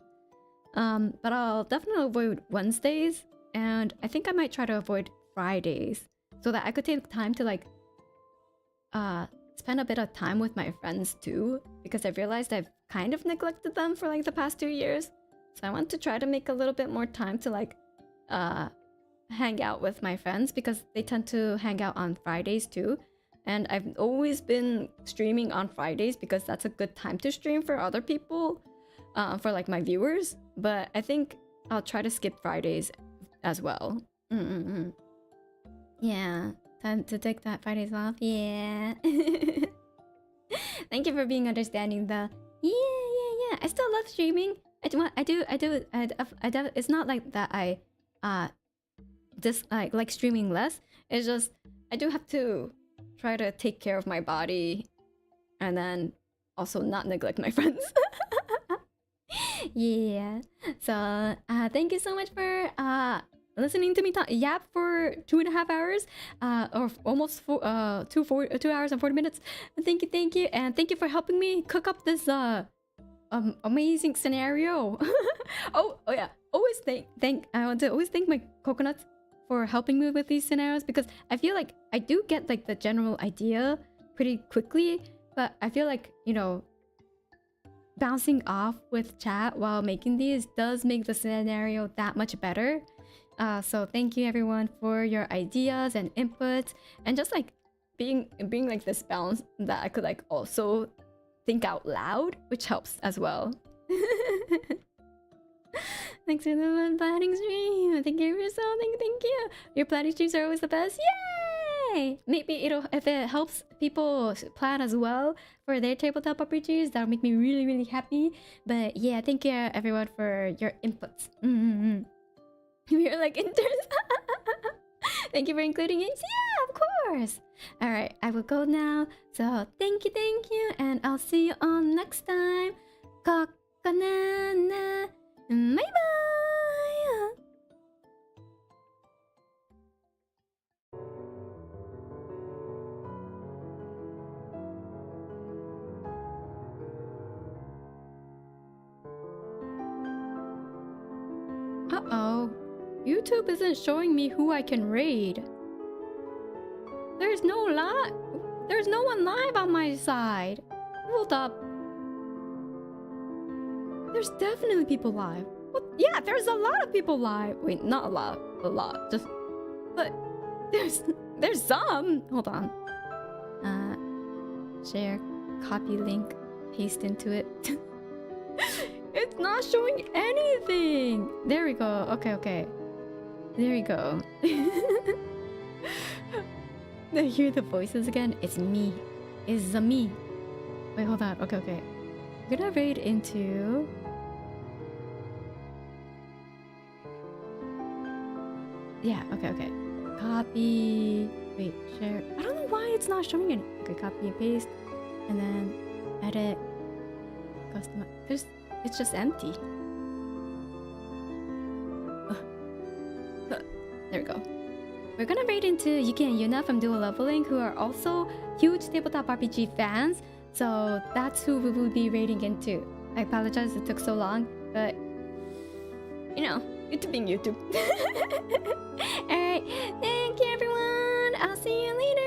But I'll definitely avoid Wednesdays, and I think I might try to avoid Fridays so that I could take time to like spend a bit of time with my friends too, because I've realized I've kind of neglected them for like the past 2 years. So I want to try to make a little bit more time to like hang out with my friends, because they tend to hang out on Fridays too. And I've always been streaming on Fridays because that's a good time to stream for other people, for like my viewers. But I think I'll try to skip Fridays as well. Yeah, time to take that Fridays off. Yeah. Thank you for being understanding though. Yeah. I still love streaming. I do. It's not like that I like streaming less. It's just I do have to try to take care of my body, and then also not neglect my friends. Yeah. So thank you so much for listening to me yap for 2.5 hours, or almost 2 hours and 40 minutes. Thank you, and thank you for helping me cook up this amazing scenario. oh yeah, always I want to always thank my coconuts for helping me with these scenarios, because I feel like I do get like the general idea pretty quickly, but I feel like, you know, bouncing off with chat while making these does make the scenario that much better. So thank you everyone for your ideas and inputs, and just like being like this balance that I could like also think out loud, which helps as well. Thanks for the fun planning stream. Thank you for something. Thank you. Your planning streams are always the best. Yay! Maybe if it helps people plan as well for their tabletop RPGs, that'll make me really, really happy. But yeah, thank you everyone for your inputs. We're like interns. Thank you for including it. Yeah, of course. All right, I will go now. So thank you, and I'll see you on next time. Kokone. Bye bye. Uh-oh. YouTube isn't showing me who I can raid. There's no one live on my side. Hold up. There's definitely people live. What? Yeah, there's a lot of people live. Wait, not a lot. A lot. Just... But... There's some. Hold on. Share. Copy link. Paste into it. It's not showing anything. There we go. Okay. There we go. I hear the voices again. It's me. It's me. Wait, hold on. Okay. I'm gonna raid into... Yeah, okay. Copy... Wait, share... I don't know why it's not showing it. Okay, copy and paste. And then edit. Customize. It's just empty. There we go. We're gonna raid into Yuki and Yuna from Dual Leveling, who are also huge tabletop RPG fans. So that's who we will be raiding into. I apologize it took so long, but you know, YouTube being YouTube. Alright, thank you everyone. I'll see you later.